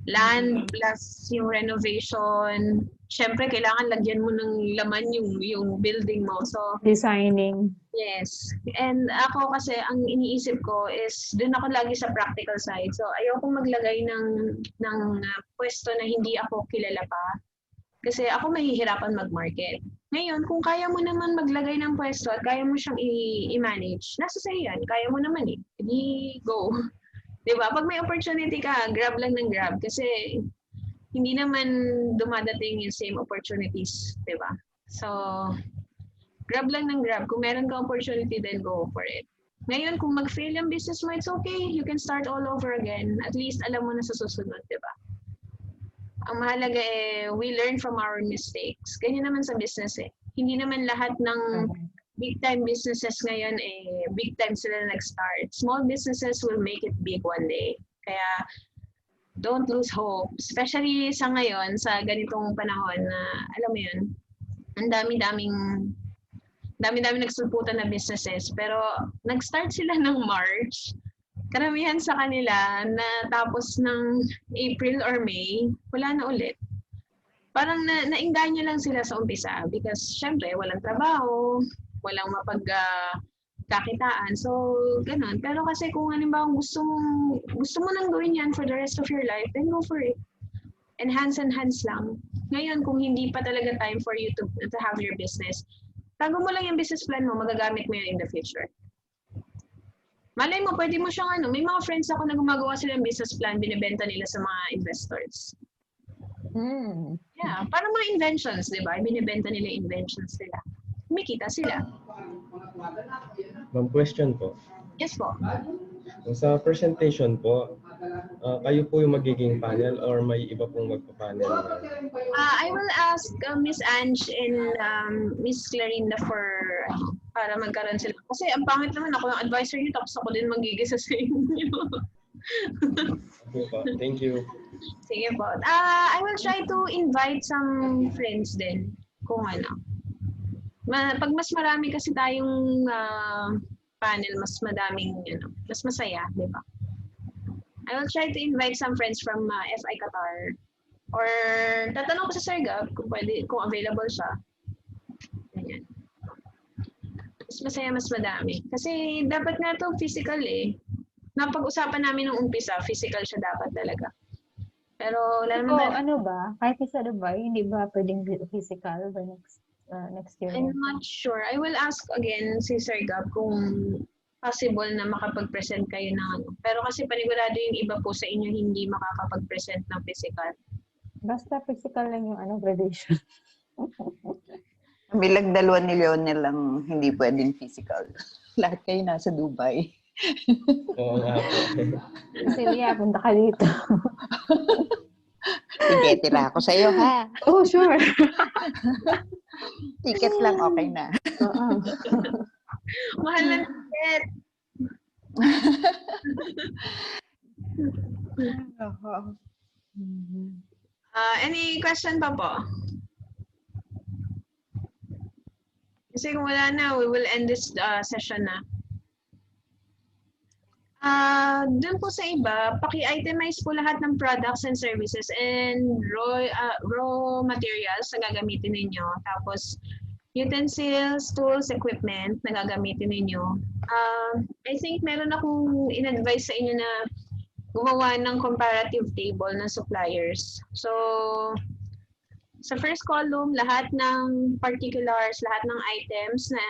S1: Land plus yung renovation. Siyempre, kailangan lagyan mo ng laman yung building mo. So,
S2: designing.
S1: Yes. And ako kasi, ang iniisip ko is, dun ako lagi sa practical side. So, ayokong maglagay ng pwesto na hindi ako kilala pa. Kasi ako mahihirapan mag-market. Ngayon, kung kaya mo naman maglagay ng pwesto at kaya mo siyang i-manage, nasa sa'yo yan. Kaya mo naman Hindi go. Diba? Pag may opportunity ka, grab lang ng grab. Kasi hindi naman dumadating yung same opportunities. Diba? So, grab lang ng grab. Kung meron ka opportunity, then go for it. Ngayon, kung mag-fail yung business mo, it's okay. You can start all over again. At least alam mo na sa susunod, diba? Ang mahalaga we learn from our mistakes. Ganyan naman sa business Hindi naman lahat ng big-time businesses ngayon, big time sila nag-start. Small businesses will make it big one day. Kaya, don't lose hope. Especially sa ngayon, sa ganitong panahon na, alam mo yun, ang dami-daming nagsulputan na businesses. Pero, nag-start sila ng March. Karamihan sa kanila na tapos ng April or May, wala na ulit. Parang nainganyo lang sila sa umpisa because syempre walang trabaho, walang mapagkakitaan. So, ganun. Pero kasi kung halimbawa gusto mo nang gawin yan for the rest of your life, then go for it. Enhance lang. Ngayon, kung hindi pa talaga time for you to have your business, tago mo lang yung business plan mo, magagamit mo yun in the future. Malay mo, pwede mo siyang may mga friends ako na gumagawa sila ng business plan, binibenta nila sa mga investors. Yeah, parang mga inventions, di ba? Binibenta nila yung inventions nila. Kumikita sila.
S9: Ma'am, question po.
S1: Yes po.
S9: Sa presentation po, kayo po yung magiging panel or may iba pong magpa-panel?
S1: I will ask Miss Ange and Miss Clarinda para magkaroon sila. Kasi ang pangit naman ako ng advisor niyo tapos ako din magigisa sa inyo.
S9: Okay po. Thank you.
S1: Sige po. I will try to invite some friends din kung pag mas marami kasi tayong panel, mas madaming, mas masaya, di ba? I will try to invite some friends from FI Qatar. Or tatanong ko sa Sir Gab kung available siya. Ganyan. Mas masaya, mas madami. Kasi dapat nga ito physical Napag-usapan namin nung umpisa, physical siya dapat talaga. Pero wala
S2: So,
S1: naman tayo.
S2: ano ba? Kahit sa Dubai, hindi ba pwedeng physical by next year?
S1: I'm not sure. I will ask again si Sir Gab kung possible na makapag-present kayo ng ano. Pero kasi panigurado yung iba po sa inyo hindi makakapag-present ng physical.
S2: Basta physical lang yung graduation.
S10: Bilang 2 ni Leonel lang hindi pwedeng physical. Lahat kayo nasa Dubai.
S9: Oo nga po.
S2: Celia, punta ka dito.
S10: Sige, tira ako sa'yo, ha?
S2: Oh, sure.
S10: Ticket lang, okay na.
S2: Oo.
S1: Mahal na ticket. Any question pa po? Kasi kung wala na, we will end this session na. Dun po sa iba, paki-itemize po lahat ng products and services and raw materials na gagamitin ninyo. Tapos, utensils, tools, equipment na gagamitin ninyo. I think meron akong in-advise sa inyo na gumawa ng comparative table ng suppliers. So, sa first column, lahat ng particulars, lahat ng items na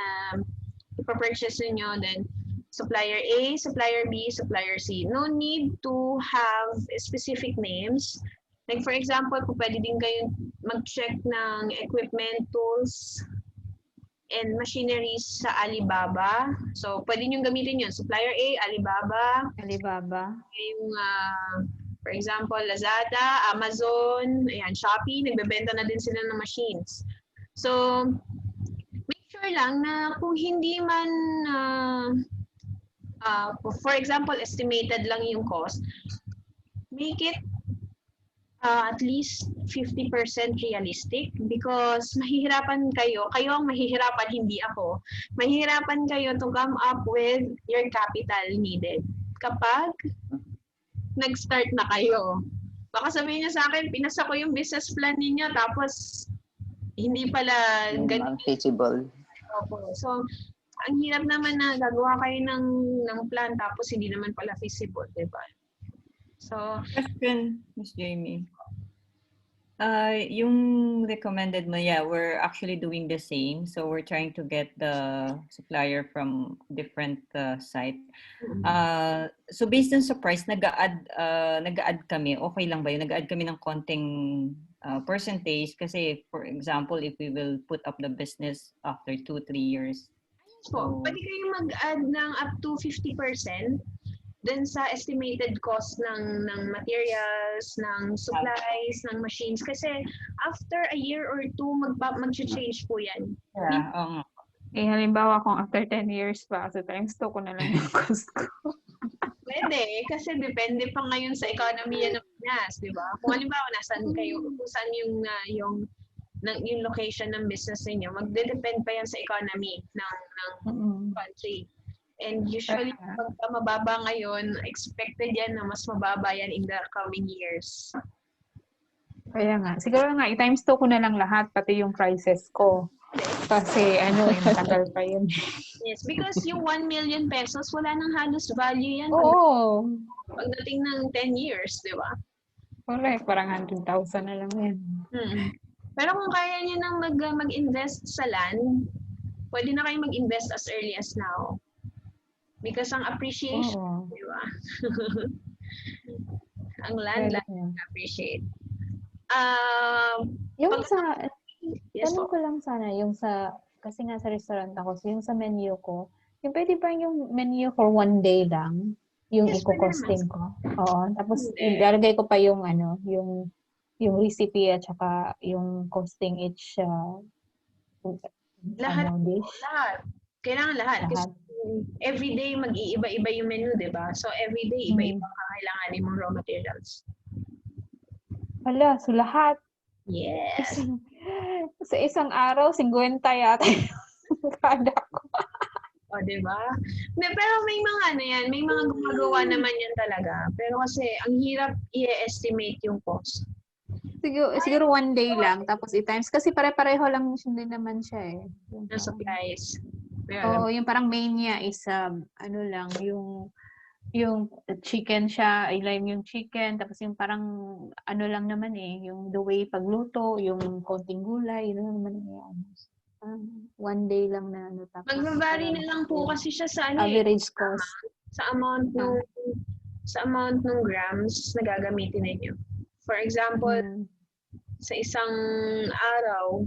S1: ipapurchase ninyo, then supplier A, supplier B, supplier C. No need to have specific names. Like for example, po pwede din kayo mag-check ng equipment, tools, and machineries sa Alibaba. So, pwede nyo gamitin yun. Supplier A, Alibaba.
S2: Alibaba.
S1: Yung, for example, Lazada, Amazon, ayan, Shopee, nagbebenta na din sila ng machines. So, make sure lang na kung hindi man for example, estimated lang yung cost, make it at least 50% realistic because mahihirapan kayo ang mahihirapan, hindi ako. Mahihirapan kayo to come up with your capital needed kapag nag-start na kayo. Baka sabihin niyo sa akin, pinasa ko yung business plan ninyo tapos hindi pala ganun.
S10: Feasible.
S1: Opo. So, ang hirap naman na gagawa kayo ng plan tapos hindi naman pala feasible, di ba? So,
S5: Question, Ms. Jamie. Yung recommended mo, yeah, we're actually doing the same. So we're trying to get the supplier from different site. So based on sa price, nag-add kami. Okay lang ba yun? Nag-add kami ng konting percentage kasi, for example, if we will put up the business after 2-3 years.
S1: So, pwede kayong mag-add ng up to 50% dun sa estimated cost ng materials, ng supplies, ng machines. Kasi after a year or two, mag-change po yan.
S5: Yeah,
S2: halimbawa kung after 10 years pa, so times 2 ko na lang yung cost ko.
S1: Pwede, kasi depende pa ngayon sa economy ng Pinas, di ba? Kung halimbawa, nasan kayo, kung saan yung location ng business niyo, magde-depend pa yan sa economy ng country. And usually, pagka mababa ngayon, expected yan na mas mababa yan in the coming years.
S2: Kaya nga. Siguro nga, i-times 2 ko na lang lahat, pati yung prices ko. Kasi matagal pa yun.
S1: Yes, because yung 1 million pesos, wala nang halos value yan.
S2: Oo.
S1: Pagdating ng 10 years, di ba?
S2: Correct. Parang 100,000 na lang yan.
S1: Pero kung kaya niyo nang mag-invest sa land, pwede na kayo mag-invest as early as now. Because ang appreciation, di ba? Ang land appreciate.
S2: Yung tanong ko lang sana, yung sa, kasi nga sa restaurant ako, so yung sa menu ko, yung pwede pa yung menu for 1 day lang, yung i-costing ko. Oo. Tapos, ilalagay ko pa yung yung recipe at saka yung costing each
S1: lahat.
S2: dish.
S1: Lahat. Kailangan lahat. Kasi everyday mag-iiba-iba yung menu, di ba? So everyday iba-iba kakailanganin mong raw materials.
S2: Hala, so lahat.
S1: Yes.
S2: Sa isang araw, 50 yata kada ko.
S1: O, di ba? Pero may mga may mga gumagawa naman yan talaga. Pero kasi ang hirap i-estimate yung cost.
S2: Siguro 1 day lang, tapos i-times. Kasi pare-pareho lang din naman siya eh.
S1: Yung supplies.
S2: Oo, yung parang main niya is, yung yung chicken siya, ilalim yung chicken, tapos yung parang ano lang naman yung the way pagluto, yung konting gulay, yun lang naman one day lang na ano tapos.
S1: Magva-vary na lang po kasi siya sa ano
S2: average cost.
S1: Sa amount ng grams na gagamitin ninyo. For example, sa isang araw,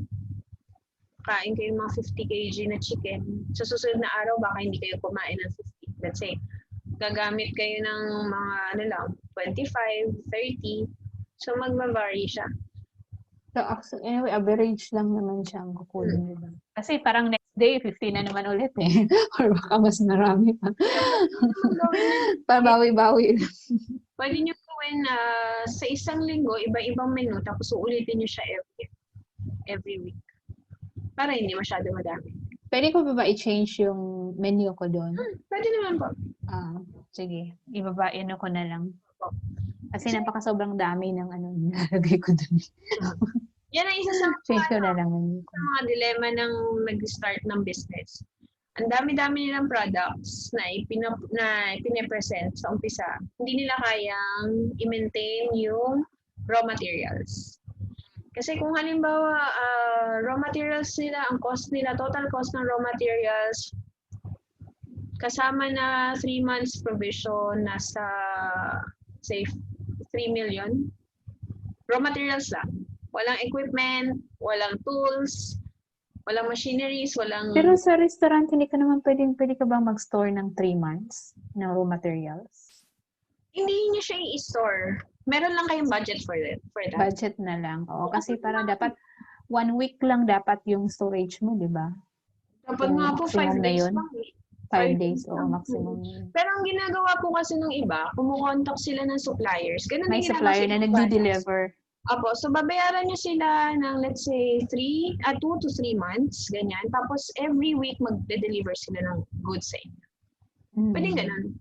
S1: kain kayo mga 50 kg na chicken. Sa susunod na araw, baka hindi kayo kumain ng 50. Let's say, gagamit kayo ng mga 25, 30. So, magva-vary siya.
S2: So, anyway, average lang naman siya ang kukunin, diba? Kasi parang next day, 50 na naman ulit Or baka mas marami pa. Pabawi-bawi.
S1: Pwede nyo gawin sa isang linggo, iba-ibang menu, tapos uulitin nyo siya every week. Para hindi masyado madami.
S2: Pwede ko ba i-change yung menu ko doon?
S1: Pwede naman po.
S2: Sige. Ibabain ko na lang. Kasi napaka-sobrang dami ng nilagay ko doon.
S1: Yan ang isa sa
S2: change ko na lang
S1: mga dilemma ng nag-start ng business. Ang dami-dami nilang products na ipine-present sa umpisa. Hindi nila kayang i-maintain yung raw materials. Kasi kung halimbawa, raw materials nila, ang cost nila, total cost ng raw materials, kasama na 3 months provision, nasa, say, 3 million. Raw materials lang. Walang equipment, walang tools, walang machineries, walang...
S2: Pero sa restaurant, hindi ka naman pwede ka bang mag-store ng 3 months ng raw materials?
S1: Hindi niyo siya i-store. Meron lang kayong budget for that.
S2: Budget na lang. Oo, kasi para dapat 1 week lang dapat yung storage mo, di ba?
S1: Dapat nga po 5 days lang.
S2: 5 days, maximum.
S1: Pero ang ginagawa po kasi ng iba, kumukontak sila ng suppliers. Ganun
S2: may supplier na nagdi-deliver.
S1: Apo, so babayaran nyo sila ng let's say 2 to 3 months, ganyan. Tapos every week magde-deliver sila ng goods sa inyo. Pwede ganun.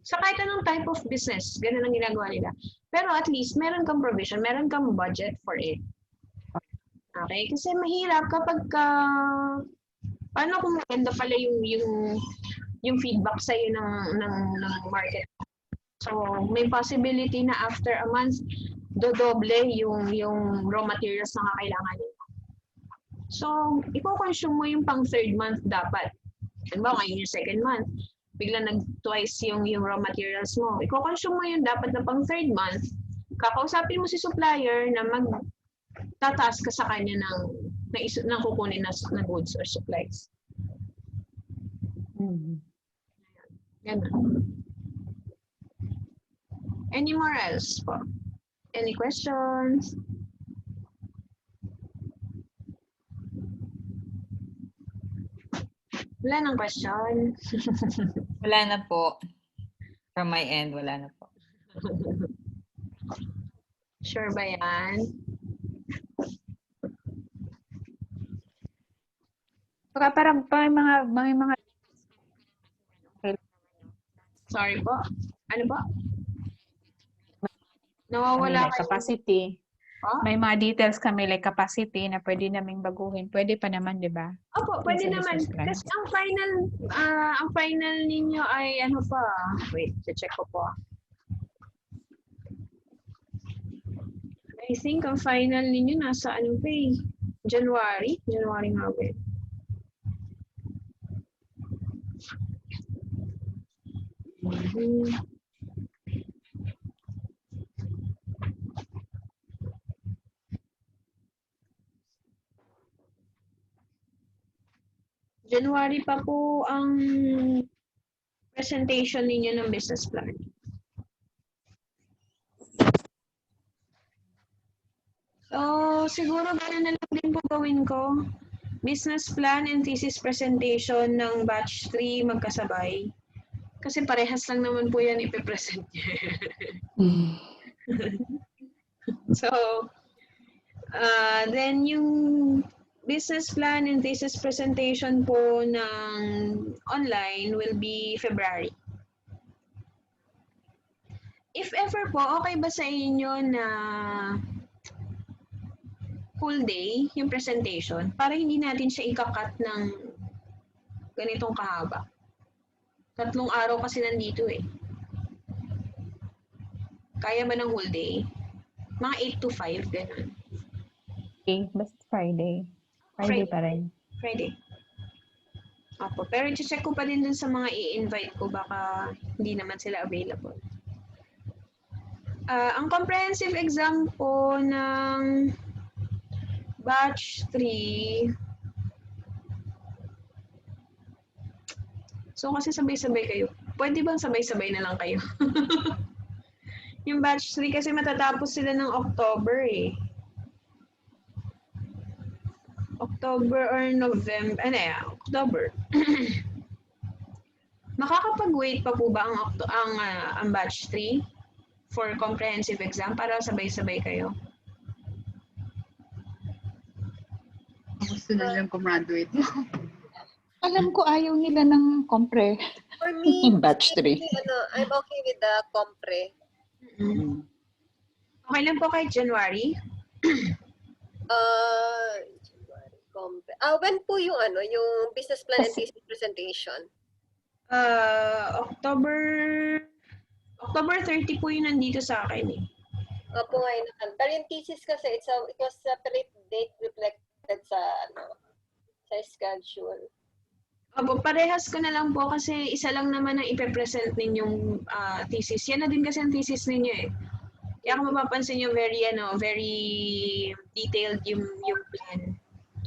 S1: So kahit anong type of business, ganun ang ginagawa nila. Pero at least meron kang provision, meron kang budget for it. Okay? Kasi mahirap kapag paano kung maganda pala yung feedback sa iyo ng market. So may possibility na after a month dodoble yung raw materials na kailangan nila. So i-consume mo yung pang 3rd month dapat. Halimbawa ngayon yung 2nd month, biglang nag-twice yung raw materials mo. I-consume mo yun dapat na pang 3rd month. Kakausapin mo si supplier na magtataas ka sa kanya ng kukunin na goods or supplies. Ganun. Any more else po? Any questions? Wala nang question.
S5: Wala na po. From my end, wala na po.
S1: Sure ba yan?
S2: Baka parang may mga
S1: Sorry po. Ano po? Nawawala
S2: like capacity. May mga details kami like capacity na pwede naming baguhin. Pwede pa naman, di ba?
S1: Opo, pwede naman. Kasi ang final ninyo ay ano pa? Wait, check ko po. I think ang final ninyo nasa ano pa eh? January nga ba? January pa po ang presentation ninyo ng business plan. So, siguro gano'n na lang din po gawin ko. Business plan and thesis presentation ng batch 3 magkasabay. Kasi parehas lang naman po yan ipipresent niya. So, then yung business plan and thesis presentation po ng online will be February. If ever po, okay ba sa inyo na full day yung presentation para hindi natin siya ikakat ng ganitong kahaba? 3 araw kasi nandito eh. Kaya ba ng whole day? Mga 8 to 5, ganun.
S2: Okay, basta Friday. Friday pa rin.
S1: Friday. Opo, pero i-check ko pa din dun sa mga i-invite ko, baka hindi naman sila available. Ang comprehensive exam po ng batch 3, so kasi sabay-sabay kayo. Pwede bang sabay-sabay na lang kayo? Yung batch 3 kasi matatapos sila ng October eh. October or November, October. Makakapag-wait pa po ba ang batch 3 for comprehensive exam para sabay-sabay kayo?
S6: Gusto na lang graduate.
S10: Alam ko ayaw nila ng compre.
S3: For me,
S10: Batch 3.
S3: I'm okay with the compre.
S1: Okay lang po kahit January?
S3: Compre. When po yung yung business plan and thesis presentation?
S1: October 30 po yung nandito sa akin eh.
S3: Opo ngayon. Pero yung thesis kasi, it was separate date reflected sa schedule.
S1: Opo, parehas ko na lang po kasi isa lang naman ang ipe-present ninyong thesis. Yan na din kasi ang thesis ninyo eh. Kaya kung mapapansin nyo, very detailed yung plan.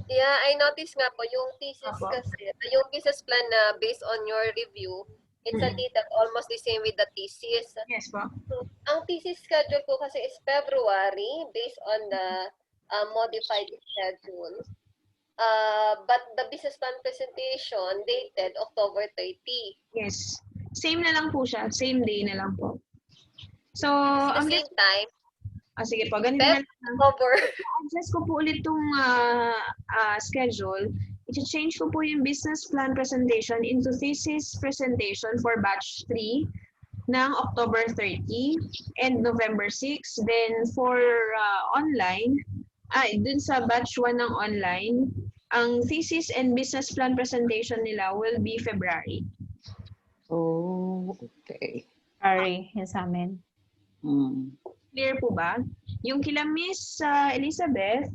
S3: Yeah, I noticed nga po, yung thesis kasi, yung business plan na based on your review, it's a detail almost the same with the thesis.
S1: Yes po.
S3: Ang thesis schedule ko kasi is February based on the modified schedule. But the business plan presentation dated October 30.
S1: Yes. Same na lang po siya. Same day na lang po. So,
S3: At the same time,
S1: sige po, ganito na lang.
S3: October.
S1: Adjust ko po ulit itong schedule. I-change ko po yung business plan presentation into thesis presentation for batch 3 ng October 30 and November 6. Then for online, dun sa batch 1 ng online, ang thesis and business plan presentation nila will be February.
S10: Oh, okay.
S2: Sorry, yun sa amin.
S1: Clear po ba? Yung kila Miss Elizabeth,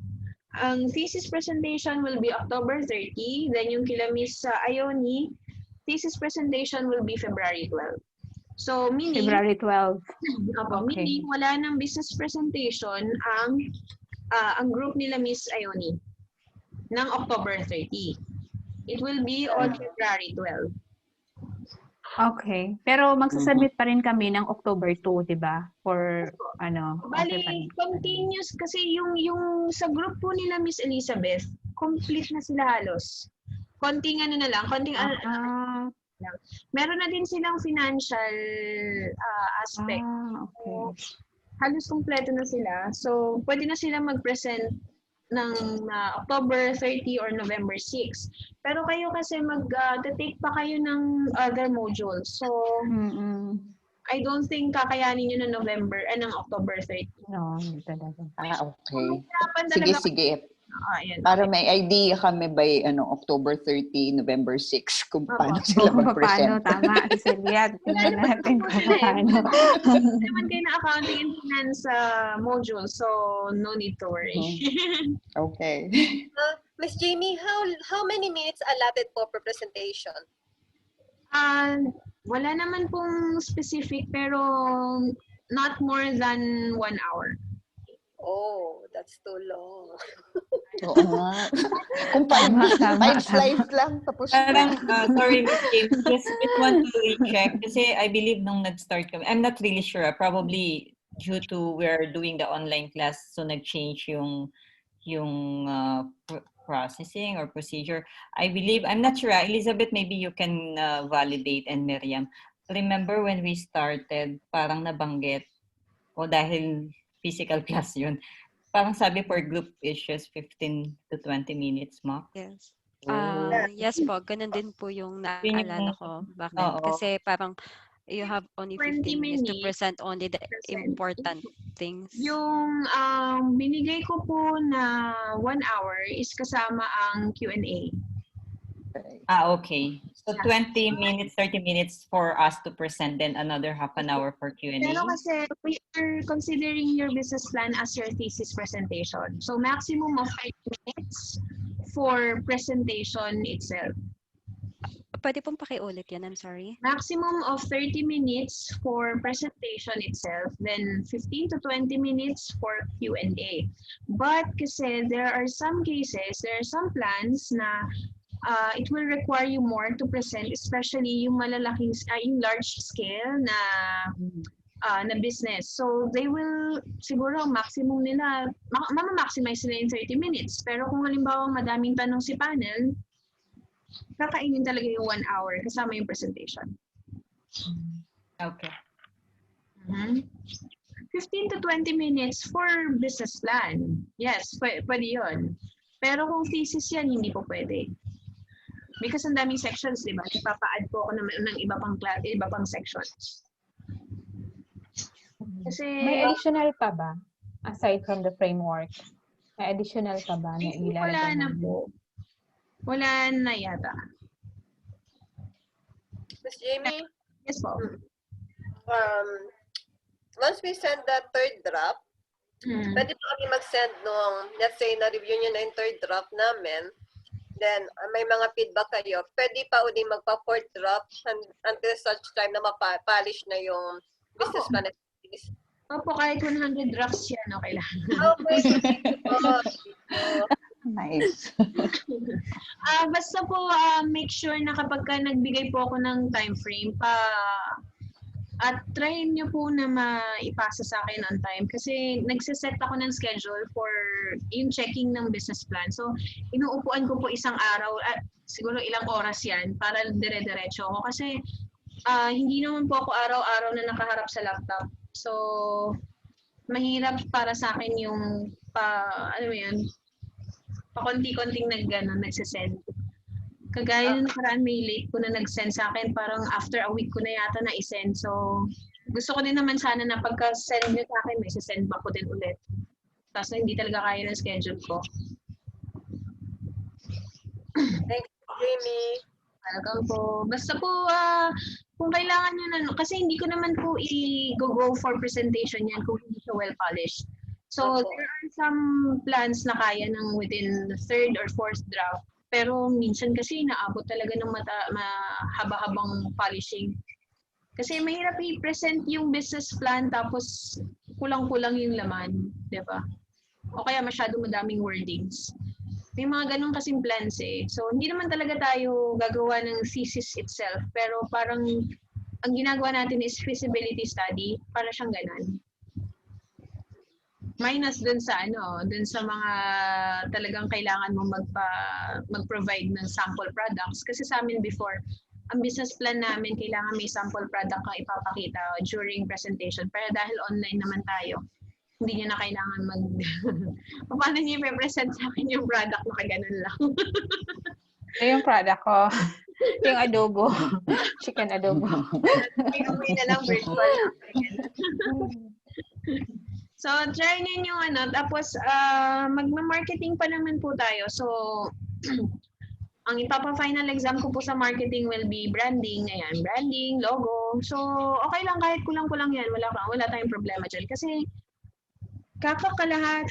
S1: ang thesis presentation will be October 30. Then yung kila Miss Ione, thesis presentation will be February 12. So, meaning...
S2: February 12.
S1: Opo,
S2: Okay.
S1: meaning wala ng business presentation ang group nila Miss Ione ng October 30. It will be on February 12.
S2: Okay. Pero magsasubmit pa rin kami ng October 2, di ba? For
S1: Bali, continuous kasi yung sa group po nila Miss Elizabeth, complete na sila halos. Konting na lang, meron na din silang financial aspect.
S2: Okay.
S1: Halos kompleto na sila. So, pwede na sila mag-present ng October 30 or November 6. Pero kayo kasi mag-take pa kayo ng other modules. So, I don't think kakayanin nyo ng October 30.
S2: No, hindi talaga.
S10: Okay. Sige. Para may idea kami by October 30, November 6 kung paano sila mag-present.
S2: Tama. Cecilia, tingnan natin kung paano.
S1: Hindi naman kayo na accounting and finance module, so no need to worry.
S10: Okay.
S3: Miss Jamie, how many minutes allotted for presentation?
S1: Wala naman pong specific, pero not more than 1 hour.
S3: Oh, that's too long.
S10: Oo nga. Kung 5 slides lang, tapos
S5: parang, sorry, Miss James, just want to recheck. Kasi I believe nung nag-start kami, I'm not really sure, probably due to we're doing the online class, so nag-change yung processing or procedure. I believe, I'm not sure, Elizabeth, maybe you can validate, and Miriam. Remember when we started, parang nabanggit, dahil physical class yun. Parang sabi for group issues, 15 to 20 minutes, Mark.
S11: Yes. Yes po, ganun din po yung naalala ko. Bakit? Kasi parang you have only 15 minutes to present only the important things.
S1: Yung binigay ko po na 1 hour is kasama ang Q&A.
S5: Okay. So 20 minutes, 30 minutes for us to present, then another half an hour for Q&A.
S1: Pero kasi we are considering your business plan as your thesis presentation. So maximum of 5 minutes for presentation itself.
S11: Pwede pong pakiulit yan, I'm sorry.
S1: Maximum of 30 minutes for presentation itself, then 15 to 20 minutes for Q&A. But kasi there are some cases, there are some plans na it will require you more to present, especially yung malalaking, yung large scale na na business. So they will, siguro maximum nila, maximize nila yung 30 minutes. Pero kung halimbawa madaming tanong si panel, kakainin talaga yung 1 hour kasama yung presentation.
S5: Okay.
S1: 15 to 20 minutes for business plan. Yes, pwede yun. Pero kung thesis yan, hindi po pwede. Because ang daming sections, di ba? Ipapa-add po ako ng iba pang sections. Kasi
S2: may additional pa ba? Aside from the framework, may additional pa ba na ilalagay?
S1: Wala na po. Wala na yata.
S3: Ms. Jamie?
S1: Yes po.
S3: Once we send the third draft, pwede pa kami mag-send nung, let's say, na-review nyo na yung third draft namin, then may mga feedback kayo, pwede pa ulit magpa-fourth draft until such time na ma-polish na yung business plan.
S1: Opo, kahit 100 drafts yan, okay lang.
S3: Okay.
S10: Nice.
S1: Basta po, make sure na kapag ka nagbigay po ako ng time frame, at try nyo po na maipasa sa akin on time. Kasi nagsiset ako ng schedule for yung checking ng business plan. So, inuupuan ko po isang araw, at siguro ilang oras yan, para dire-diretso ako. Kasi hindi naman po ako araw-araw na nakaharap sa laptop. So, mahirap para sa akin yung pakonti-konting nagsisend. Kagaya nung nakaraan, may late ko na nag-send sa akin, parang after a week ko na yata na-send. So, gusto ko din naman sana na pagka-send nyo sa akin, may send back ko din ulit. Tapos hindi talaga kaya ng schedule ko.
S3: Thanks, Jamie.
S1: Talagang po. Basta po, kung kailangan nyo na, kasi hindi ko naman po i-go for presentation yan kung hindi siya well-polished. So, there are some plans na kaya ng within the third or fourth draft. Pero minsan kasi naabot talaga ng mahaba-habang polishing. Kasi mahirap i-present yung business plan tapos kulang-kulang yung laman, di ba? O kaya masyado madaming wordings. May mga ganun kasing plans eh. So, hindi naman talaga tayo gagawa ng thesis itself. Pero parang ang ginagawa natin is feasibility study para siyang ganun. Minus dun sa dun sa mga talagang kailangan mo mag-provide ng sample products. Kasi sa amin before, ang business plan namin kailangan may sample product kang ipapakita during presentation. Pero dahil online naman tayo, hindi niyo na kailangan paano niyo i-present sa akin yung product na kaganon lang.
S2: Yung product ko, yung adobo, chicken adobo.
S1: May na lang virtual. So, try nyo yung tapos magma-marketing pa naman po tayo. So, ang ipapa-final exam ko po sa marketing will be branding. Ayan, branding, logo. So, okay lang kahit kulang-kulang yan. Wala tayong problema dyan. Kasi,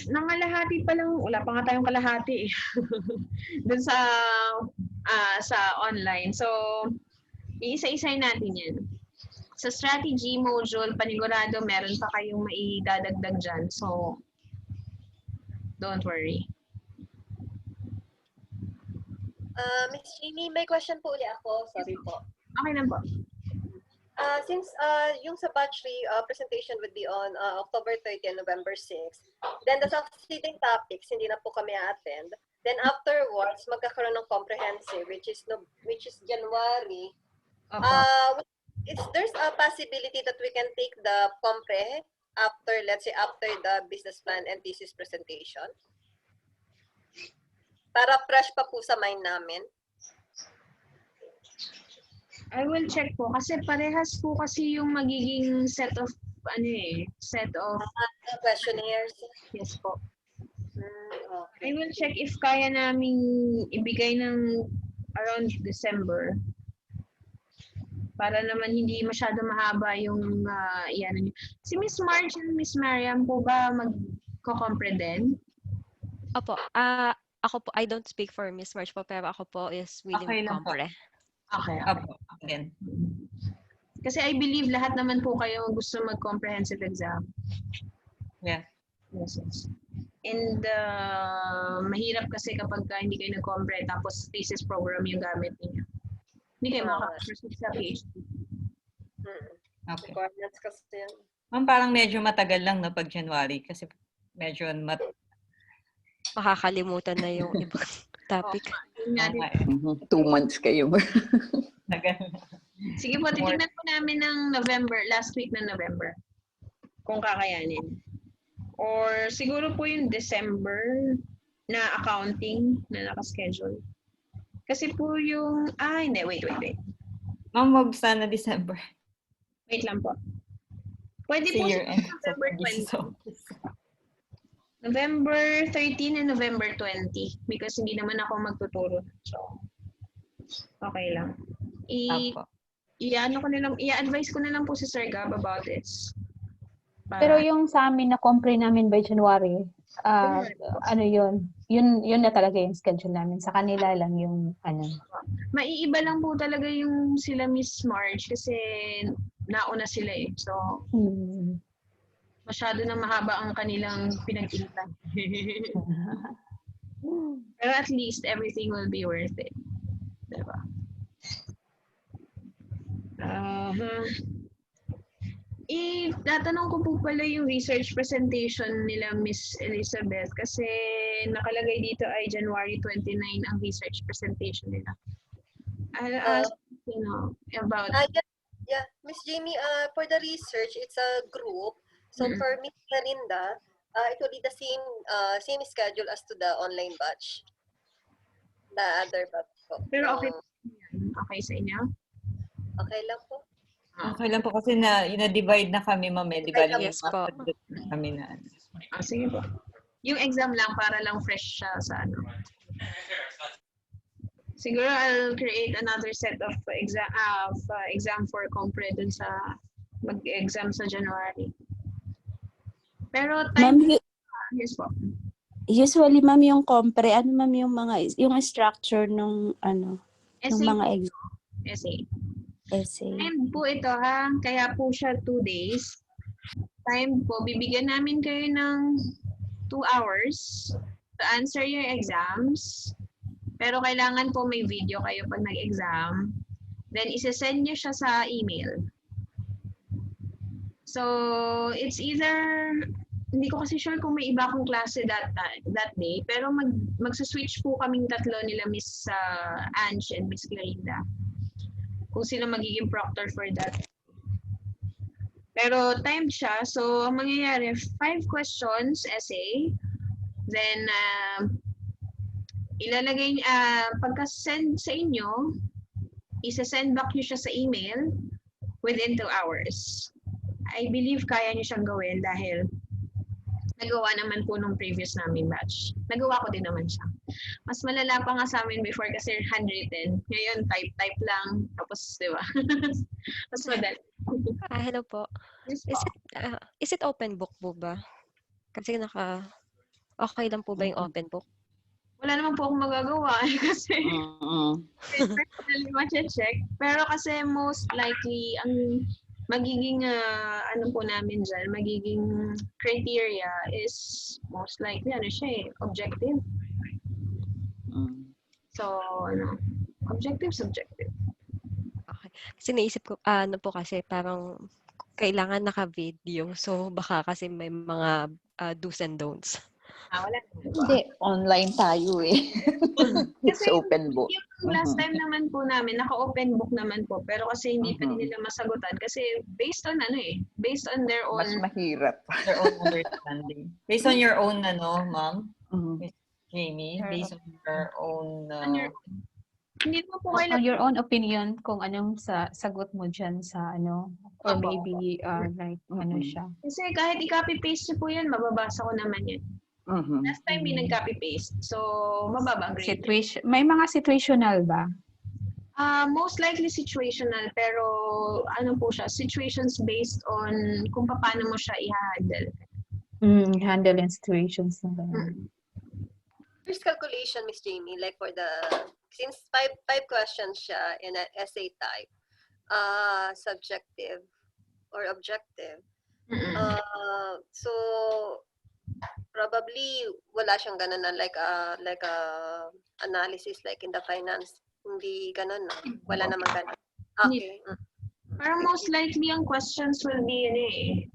S1: nangalahati pa lang, wala pa nga tayong kalahati eh. Dun sa online. So, iisa-isay natin yan. Sa strategy module, panigurado, meron pa kayong maidadagdag dyan. So, don't worry.
S3: Ms. Jamie, may question po ulit ako. Sorry po.
S1: Okay lang po.
S3: Since yung sa batch 3 presentation would be on October 30 and November 6, then the succeeding topics, hindi na po kami attend. Then afterwards, magkakaroon ng comprehensive, which is January. There's a possibility that we can take the compre after, let's say, after the business plan and thesis presentation? Para fresh pa po sa mind namin.
S1: I will check po kasi parehas po kasi yung magiging set of
S3: questionnaires.
S1: Yes po.
S3: Okay.
S1: I will check if kaya naming ibigay ng around December. Para naman hindi masyado mahaba yung iyan niyo. Si Miss Marge and Miss Mariam po ba magko-compre din?
S11: Opo. Ako po, I don't speak for Miss Marge po, pero ako po is willing
S5: Okay lang po.
S11: compre.
S1: Okay.
S5: Opo, again.
S1: Kasi I believe lahat naman po kayo gusto mag-comprehensive exam.
S5: Yeah.
S1: Yes. And mahirap kasi kapag hindi kayo nag-compre tapos thesis program yung gamit niyo. Hindi kayo makaka-proceed sa PhD.
S5: Okay.
S3: Requirements kasi yan.
S5: Ma'am, parang medyo matagal lang na pag January kasi medyo
S11: Makakalimutan na yung ibang topic.
S10: 2 months kayo.
S1: Sige po, titignan po namin ng November, last week ng November. Kung kakayanin. Or siguro po yung December na accounting na nakaschedule. Kasi po yung, hindi, wait.
S5: Ma'am, wag sana December.
S1: Wait lang po. Pwede po November 20. November 13 and November 20 because hindi naman ako magtuturo. So, okay lang. I-advise ko na lang po si Sir Gab about this.
S2: Pero yung sa amin na compre namin by January, ano yun? Yun na talaga yung schedule namin. Sa kanila lang yung ano.
S1: Maiiba lang po talaga yung sila Miss Marge kasi nauna sila eh. So, masyado na mahaba ang kanilang pinag-initan. Pero at least everything will be worth it. Diba? Tatanong ko po pala yung research presentation nila Miss Elizabeth kasi nakalagay dito ay January 29 ang research presentation nila. I'll ask about...
S3: Yeah, Miss Jamie, for the research, it's a group. So for Miss Clarinda, it will be the same schedule as to the online batch. The other batch po.
S1: Pero okay sa inyo?
S3: Okay lang po.
S5: Okay lang po kasi na-divide na kami, ma'am.
S11: Yes po.
S5: Kami na.
S1: Sige po. Yung exam lang para lang fresh siya sa ano. Siguro I'll create another set of exam for compre dun sa mag-exam sa January. Pero yes po.
S7: Usually, ma'am, yung compre, ano ma'am yung structure ng
S1: essay
S7: ng mga
S1: po. Essay. Time po ito kaya po siya 2 days. Time po, bibigyan namin kayo ng 2 hours to answer your exams. Pero kailangan po may video kayo pag nag-exam. Then, isa-send nyo siya sa email. So, it's either, hindi ko kasi sure kung may iba akong klase that day, pero magsa-switch po kaming tatlo nila Miss Ange and Miss Clarinda. Kung sino magiging proctor for that. Pero timed siya, so ang mangyayari, 5 questions, essay, then ilalagay, pagka-send sa inyo, isa-send back nyo siya sa email within 2 hours. I believe kaya nyo siyang gawin dahil nagawa naman po nung previous namin batch. Nagawa ko din naman siya. Mas malala pa nga sa amin before kasi handwritten. Ngayon, type lang. Tapos, di ba? Mas madali.
S11: Hello po.
S1: Yes,
S11: is it open book po ba? Kasi okay lang po ba yung open book?
S1: Wala naman po akong magagawa kasi personally ma-check. Pero kasi most likely, ang magiging po namin dyan, magiging criteria is most likely objective. So, objective, subjective.
S11: Okay. Kasi naisip ko, po kasi parang kailangan naka-video. So, baka kasi may mga do's and don'ts.
S1: Wala.
S10: Hindi, online tayo eh. It's open book.
S1: Yung last time naman po namin, naka-open book naman po. Pero kasi hindi pa nila masagutan. Kasi based on based on their own...
S10: Mas mahirap.
S5: Their own understanding. Based on your own, ma'am? Miss Jamie? Based on your own...
S1: Hindi mo po
S2: on your own opinion kung anong sagot mo dyan sa or maybe siya.
S1: Kasi kahit i-copy-paste po yan, mababasa ko naman yan. Last time, nag-copy-paste. So, mababa ang grade.
S2: May mga situational ba?
S1: Most likely situational, pero ano po siya, situations based on kung paano mo siya i-handle.
S2: Handle in situations na ganun.
S3: First calculation, Miss Jamie, like for since five questions siya in an essay type, subjective or objective. So probably wala siyang ganun na like analysis like in the finance. Hindi ganun, no? Wala naman ganun. Okay.
S1: Parang most likely ang questions will be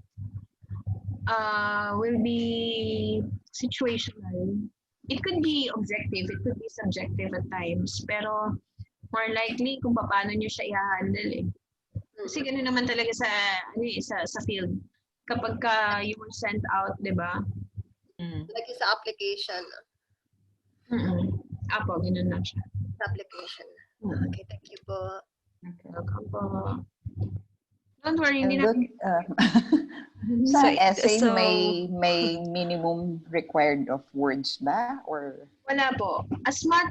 S1: situational. It could be objective, it could be subjective at times, pero more likely kung paano niyo siya i-handle eh. Kasi gano'n naman talaga sa field. Kapag you were sent out, di ba?
S3: Like sa application.
S1: Apo, gano'n lang siya.
S3: Application. Okay, thank you po.
S1: Welcome po. Don't worry, hindi
S10: na. Sa essay,
S11: so,
S10: may minimum required of words ba? Or
S1: wala po. As much,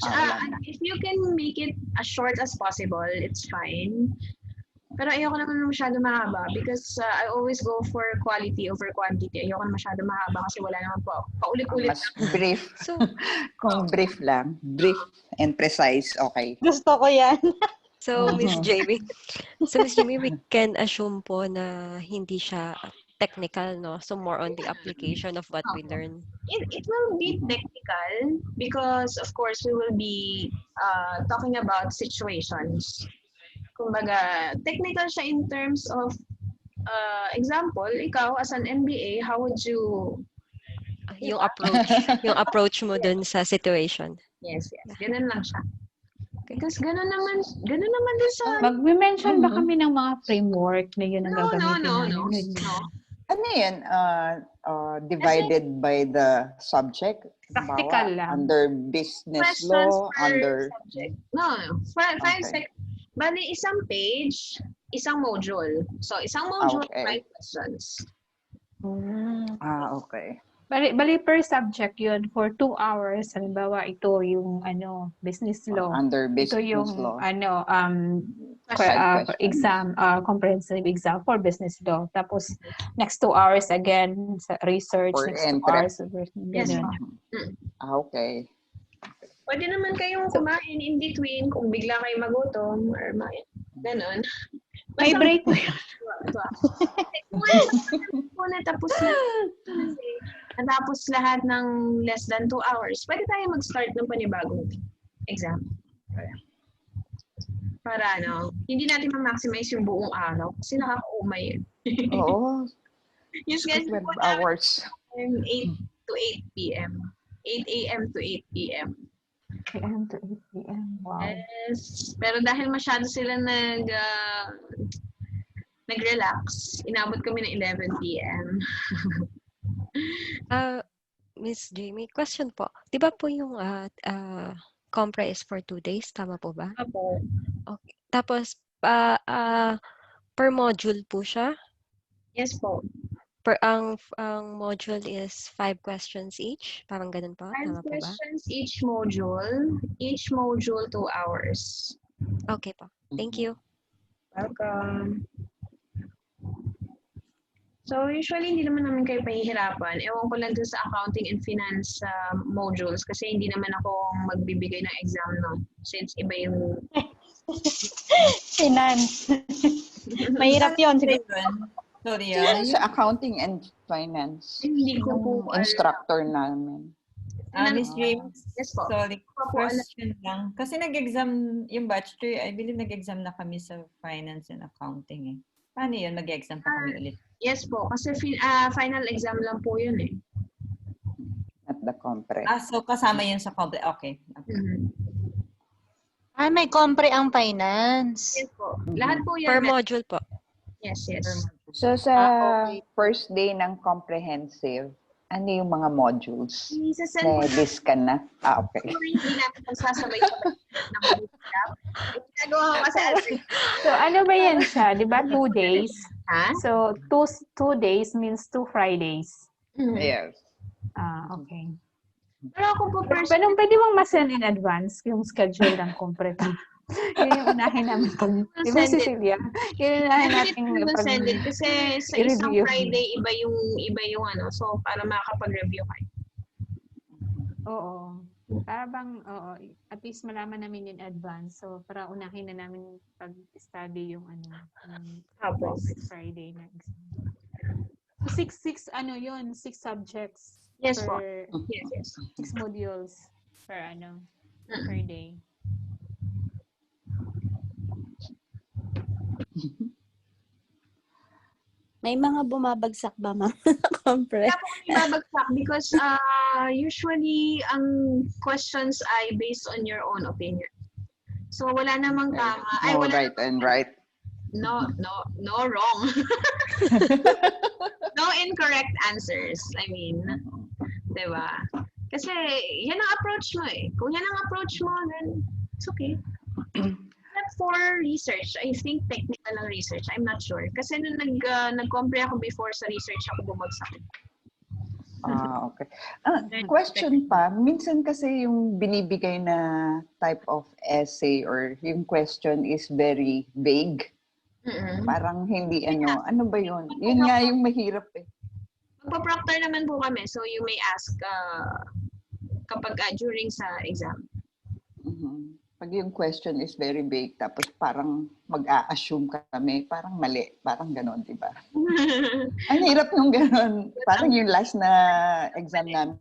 S1: if you can make it as short as possible, it's fine. Pero ayoko naman masyado mahaba because I always go for quality over quantity. Ayoko naman masyado mahaba kasi wala naman po. Paulit-ulit.
S10: Mas brief. Kung brief lang. Brief and precise, okay.
S4: Gusto ko yan.
S11: So, Miss Jamie, we can assume po na hindi siya technical, no? So, more on the application of what we learn.
S1: It will be technical because, of course, we will be talking about situations. Kumbaga, technical siya in terms of, example, ikaw as an MBA, how would you...
S11: Yung approach mo dun sa situation.
S1: Yes. Ganun lang siya. Because ganun naman din sa...
S2: Mag-mention ba kami ng mga framework na yun ang gagamitin?
S1: No.
S10: Ano yan? Divided by the subject?
S2: Practical lang.
S10: Under business law, under...
S1: Subject. No. Bali, isang page, isang module. So, isang module, 5 questions.
S10: Okay.
S2: Bali per subject yun for 2 hours. Halimbawa, ito yung business law.
S10: Under business
S2: law. Ito yung exam, comprehensive exam for business law. Tapos, next 2 hours again, sa research,
S10: for
S2: next 2 hours.
S1: Yes,
S10: okay.
S1: Pwede naman kayong kumain in between kung bigla kayo magutom or ganon.
S2: May break mo yun.
S1: Natapos lahat ng less than 2 hours, pwede tayo mag-start ng panibagong exam. Para hindi natin ma-maximize yung buong araw kasi nakakaumay yun.
S10: Oo.
S1: Yung schedule
S10: 12 hours.
S1: 8 to 8 p.m. 8 a.m. to 8 p.m.
S2: 8 a.m. to 8 p.m. Wow.
S1: Yes. Pero dahil masyado sila nag-relax, inabot kami ng 11 p.m.
S11: Miss Jamie, question po. Di ba po yung compre is for 2 days? Tama po ba?
S1: Opo.
S11: Okay. Tapos, per module po siya?
S1: Yes po.
S11: Ang module is 5 questions each? Parang ganun po?
S1: 5 questions each module. Each module 2 hours.
S11: Okay po. Thank you.
S1: Welcome. So, usually, hindi naman namin kayo pahihirapan. Ewan ko lang dun sa accounting and finance modules kasi hindi naman ako magbibigay ng exam, no? Since iba yung...
S4: Finance. Mahirap yun.
S10: Sorry, sa accounting and finance.
S1: Hindi ko po
S10: instructor namin.
S5: Miss James,
S1: yes po.
S5: Sorry, question lang. Kasi nag-exam, yung batch 3, I believe nag-exam na kami sa finance and accounting eh. Paano yun? Mag-exam pa kami ulit?
S1: Yes po, kasi final exam lang po yun eh.
S10: At the compre.
S5: So kasama yun sa compre. Okay.
S4: May compre ang finance.
S1: Yes po. Lahat po yan.
S11: Per module po.
S1: Yes.
S10: So sa first day ng comprehensive, ano yung mga modules? Na-list ka na? Okay.
S1: Hindi natin pagsasabay-sabay na mag-exam. Ginagawa ko kasi
S2: So ano ba yan siya? Di ba 2 days?
S1: Ha?
S2: So 2 days means 2 Fridays.
S10: Yes.
S2: Okay.
S1: Pero ako po
S2: Pwede mong ma-send in advance yung schedule ng kompleto. Yun yung unahin namin pag, di ba Cecilia? Yun yung unahin natin
S1: Definitely
S2: pag
S1: send it kasi sa isang
S2: i-review.
S1: Friday iba yung ano, so para makakapag-review kayo.
S2: Oo. Para bang, oo, at least malaman namin in advance. So, para unahin na namin pag-study yung next Friday na exam. So, six subjects
S1: Yes,
S2: per,
S1: po. Yes.
S2: 6 modules per per day.
S7: May mga bumabagsak ba, ma'am? Compre?
S1: Wala po kami babagsak because usually ang questions ay based on your own opinion. So wala namang tama.
S10: No right and right.
S1: No wrong. No incorrect answers. I mean, diba? Kasi yan ang approach mo eh. Kung yan ang approach mo, then it's okay. But for research, I think technical ang research. I'm not sure. Kasi nung nag-compare ako before sa research, ako bumagsak.
S10: Okay. Question pa, minsan kasi yung binibigay na type of essay or yung question is very vague. Parang hindi ano ba yun? Yun nga yung mahirap eh.
S1: Magpa-proctor naman po kami, so you may ask kapag during sa exam.
S10: Pag yung question is very vague, tapos parang mag-a-assume kami, parang mali, parang ganon, di ba? Ang hirap nung ganon. Parang yung last na exam namin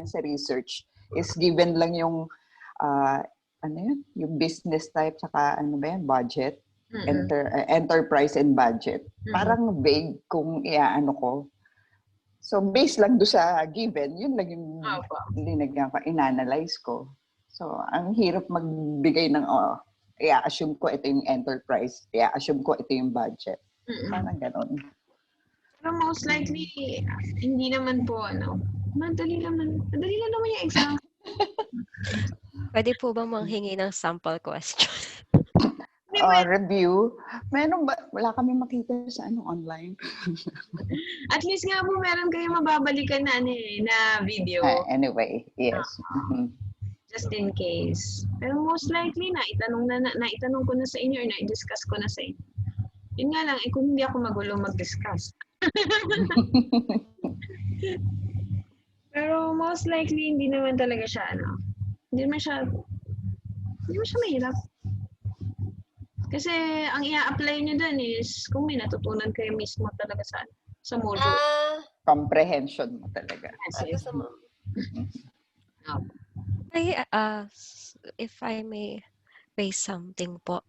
S10: sa research is given lang yung, yung business type, saka budget, enterprise and budget. Parang vague kung iaano ko. So, based lang do sa given, yun lang yung linagyan ko, inanalyze ko. So, ang hirap magbigay ng, i-assume ko ito yung enterprise, i-assume ko ito yung budget. Parang ganon.
S1: Pero most likely, hindi naman po, madali lang naman yung exam.
S11: Pwede po ba manghingi ng sample question?
S10: Review. Meron ba? Wala kami makita sa online.
S1: At least nga po meron kayo mababalikan na video.
S10: Anyway, yes.
S1: Just in case. Pero most likely, naitanong ko na sa inyo or na-discuss ko na sa inyo. Yun nga lang, kung hindi ako magulo mag-discuss. Pero most likely, hindi naman talaga siya, hindi naman siya mahirap. Kasi ang i-apply nyo dun is kung may natutunan kayo mismo talaga sa module.
S10: Comprehension mo talaga.
S1: Yes.
S11: If I may raise something po.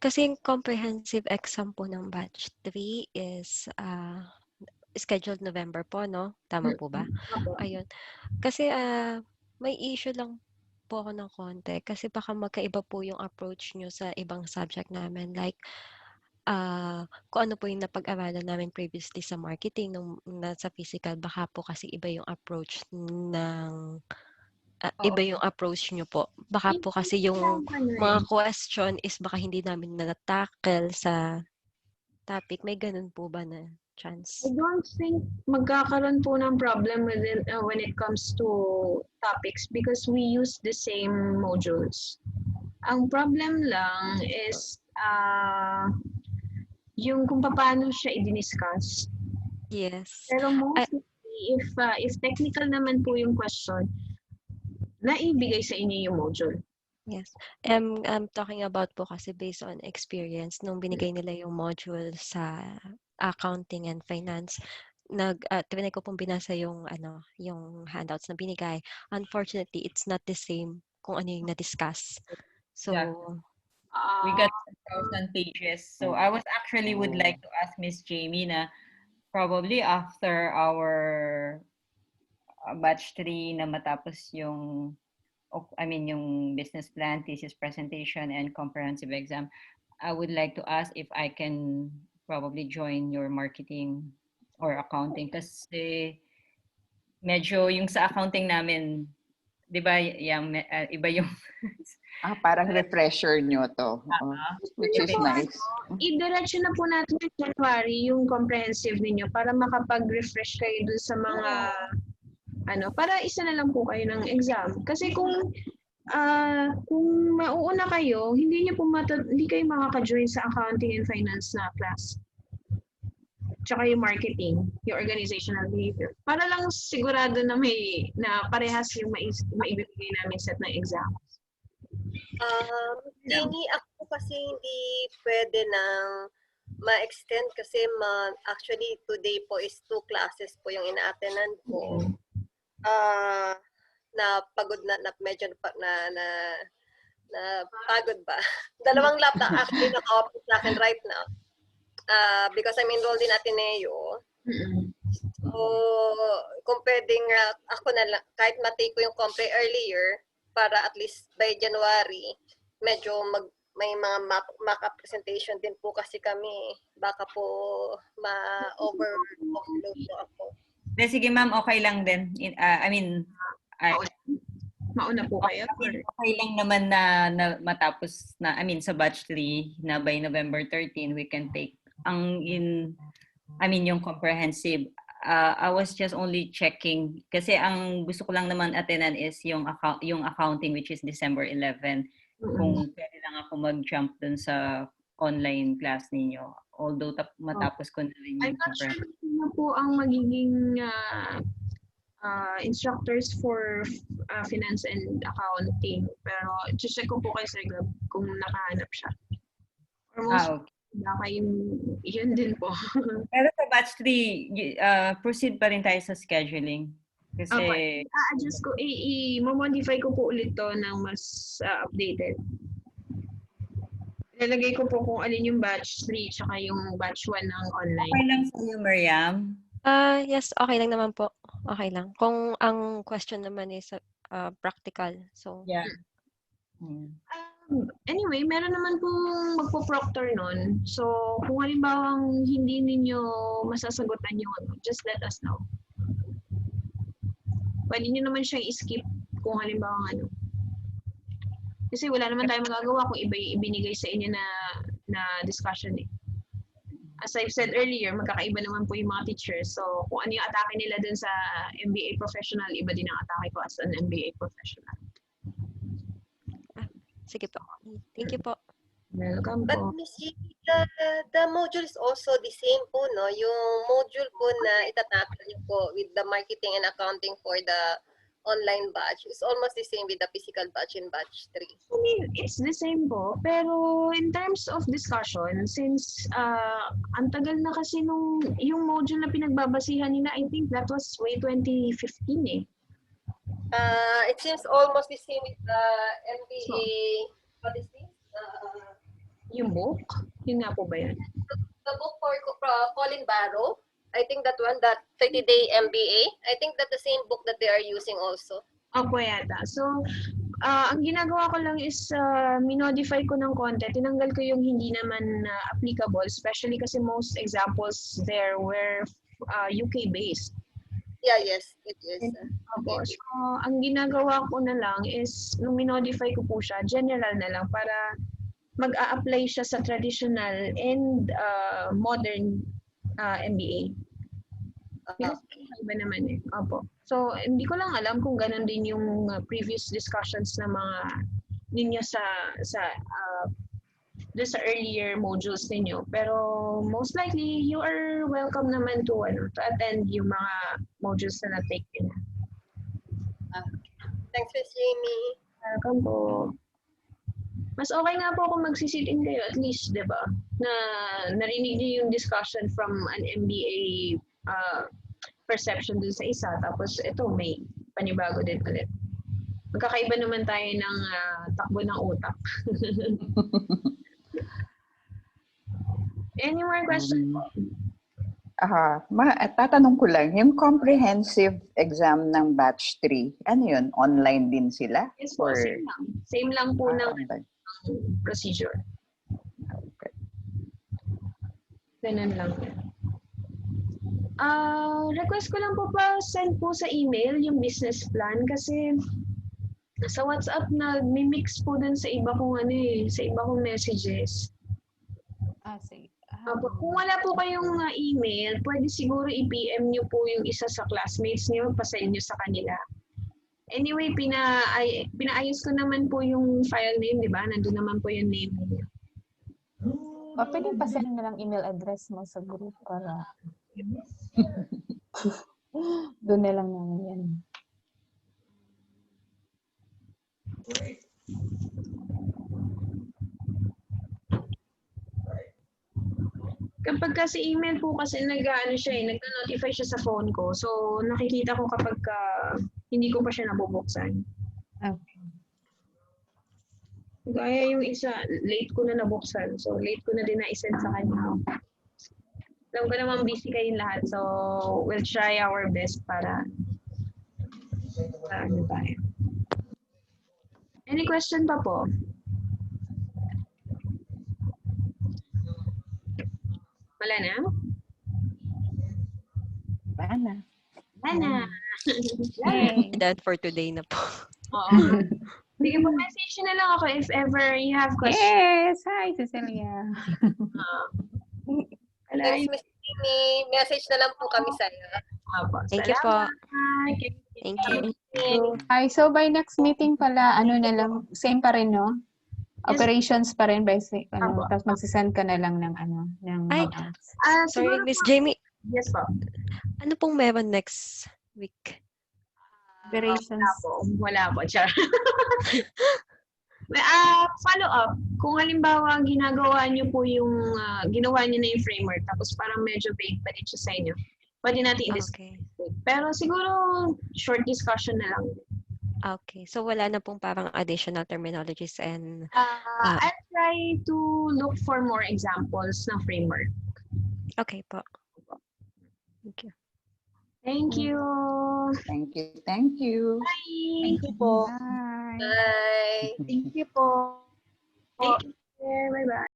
S11: Kasi yung comprehensive exam po ng batch 3 is scheduled November po, no? Tama po ba? Ayun. Kasi may issue lang po ako ng konti kasi baka magkaiba po yung approach nyo sa ibang subject namin. Like, kung ano po yung napag-aralan namin previously sa marketing nung nasa physical, baka po kasi iba yung approach ng iba yung approach nyo po. Baka po kasi yung mga question is baka hindi namin na-tackle sa topic. May ganun po ba na chance?
S1: I don't think magkakaroon po ng problem with it, when it comes to topics because we use the same modules. Ang problem lang is yung kung paano siya i-discuss.
S11: Yes.
S1: Pero mostly, if technical naman po yung question, naibigay sa inyo yung module.
S11: Yes. I'm talking about po kasi based on experience nung binigay nila yung module sa accounting and finance. Tinay ko pong binasa yung handouts na binigay. Unfortunately, it's not the same kung ano yung na-discuss. So,
S5: we got 1,000 pages. So I was actually would like to ask Miss Jamie na probably after our batch 3 na matapos yung business plan, thesis presentation, and comprehensive exam, I would like to ask if I can probably join your marketing or accounting kasi medyo yung sa accounting namin, di ba, iba yung
S10: parang refresher nyo to. Which is nice.
S1: I-diretso na po natin in January yung comprehensive ninyo para makapag-refresh kayo dun sa mga para isa na lang po kayo ng exam. Kasi kung Kung mauuna kayo, hindi kayo makaka-join sa accounting and finance na class. Tsaka yung marketing, yung organizational behavior. Para lang sigurado na parehas yung maibibigay namin set ng exam.
S3: Jamie, ako kasi hindi pwede nang ma-extend kasi actually today po is 2 classes po yung ina-attendan ko. Na pagod na medyo na pagod ba? 2 laptop actually naka-office sa akin right now. Because I'm enrolled in Ateneo. So, kung pwedeng ako na lang, kahit matake ko yung compre earlier, para at least by January, medyo may mga mock-up presentation din po kasi kami. Baka po ma-overload po ako.
S5: Sige ma'am, okay lang din.
S1: Mauna po kayo?
S5: Okay lang naman na matapos na, sa batch 3 na by November 13, we can take yung comprehensive. I was just only checking kasi ang gusto ko lang naman attendan is yung accounting which is December 11. Kung pwede lang ako mag-jump dun sa online class ninyo. Although matapos ko na rin yung comprehensive.
S1: I'm not sure na po ang magiging instructors for finance and accounting. Pero check ko po kay Sir Gab kung nakahanap siya. Or most yun din po.
S5: Pero sa batch 3, proceed pa rin tayo sa scheduling. Kasi
S1: adjust ko, i-modify ko po ulit to ng mas updated. Ilalagay ko po kung alin yung batch 3 tsaka yung batch 1 ng online.
S5: Okay lang sa iyo, Mariam?
S11: Yes, okay lang naman po. Okay lang. Kung ang question naman is practical. So,
S5: yeah.
S1: Anyway, meron naman pong magpo-proctor nun. So, kung halimbawa hindi ninyo masasagutan yun, just let us know. Pwede nyo naman siyang i-skip kung halimbawa Kasi wala naman tayong magagawa kung iba ibinigay sa inyo na discussion eh. As I've said earlier, magkakaiba naman po yung mga teachers. So, kung ano yung atake nila dun sa MBA professional, iba din ang atake ko as an MBA professional.
S11: Sige po. Thank you po.
S1: Welcome
S3: But
S1: po.
S3: Ms. Gigi, the module is also the same po, no? Yung module po na itatackle niyo po with the marketing and accounting for the online batch is almost the same with the physical batch in batch 3.
S1: I mean, it's the same po. Pero in terms of discussion, since ang tagal na kasi yung module na pinagbabasihan nila, I think that was way 2015 eh.
S3: It seems almost the same with the MBA. What is this?
S1: Yung book? Yun nga po ba yan?
S3: The book for Colin Barrow. I think that one, that 30-day MBA. I think that the same book that they are using also.
S1: Opo yata. So, ang ginagawa ko lang is minodify ko ng konti. Tinanggal ko yung hindi naman applicable, especially kasi most examples there were UK-based.
S3: Yeah, yes, it is.
S1: Opo. So, ang ginagawa ko na lang is, nung minodify ko po siya, general na lang para mag-a-apply siya sa traditional and modern MBA. Iba naman eh. Opo. So, hindi ko lang alam kung ganun din yung previous discussions na mga ninyo sa earlier modules ninyo. Pero most likely, you are welcome naman to attend yung mga modules na na-take nila.
S3: Thanks, Ms. Jamie.
S1: Welcome po. Mas okay nga po kung magsisit-in kayo at least, di ba? Na narinig niyo yung discussion from an MBA perception dun sa isa. Tapos ito, may panibago din ulit. Magkakaiba naman tayo ng takbo ng utak. Any more questions?
S10: Tatanong ko lang, yung comprehensive exam ng batch 3, ano yun? Online din sila?
S1: Yes po, same lang. Same lang po ng procedure.
S10: Okay.
S1: Ganun lang. Request ko lang po pa send po sa email yung business plan kasi sa WhatsApp na mimix po dun sa iba kong sa iba kong messages.
S2: Sige.
S1: Kung wala po kayong email, pwede siguro i-PM nyo po yung isa sa classmates nyo, pasend nyo sa kanila. Anyway, pinaayos ko naman po yung file name, di ba? Nandun naman po yung name niya.
S2: O, pwede pasend na lang email address mo sa group para doon na lang namin yan.
S1: Kapag kasi email po kasi nag-notify siya sa phone ko. So, nakikita ko kapag hindi ko pa siya nabubuksan.
S2: Okay.
S1: Gaya yung isa, late ko na nabuksan. So, late ko na din na-send sa kanya. Alam ko naman busy kayong lahat. So, we'll try our best para ano tayo. Any question pa po? Wala na?
S2: Wala na.
S1: Wala na.
S2: Yay.
S11: Done for today na po.
S1: Oo. Sige po, message na lang ako if ever you have questions.
S2: Yes! Hi, Cecilia.
S3: Thanks, Miss Amy. Message na lang po kami sa'yo.
S11: Thank you po.
S1: Thank
S11: you.
S2: Hi, so by next meeting pala, ano na lang, same pa rin, no? Operations pa rin by tapos magsisend ka na lang ng
S11: Ay, sorry, Miss Jamie.
S1: Yes po.
S11: Ano pong meron next week?
S2: Operations.
S1: Wala po. Char. Follow up. Kung halimbawa ginawa niyo po yung ginawa niyo na yung framework tapos parang medyo vague pa rin siya sa inyo. Pwede natin i-discuss. Pero siguro short discussion na lang.
S11: Okay. So wala na pong parang additional terminologies and
S1: I'll try to look for more examples ng framework.
S11: Okay po. Thank you.
S1: Thank you.
S10: Thank you. Thank you.
S1: Bye.
S4: Thank you po.
S10: Bye.
S3: Bye.
S4: Thank you po.
S1: Take care. Bye-bye.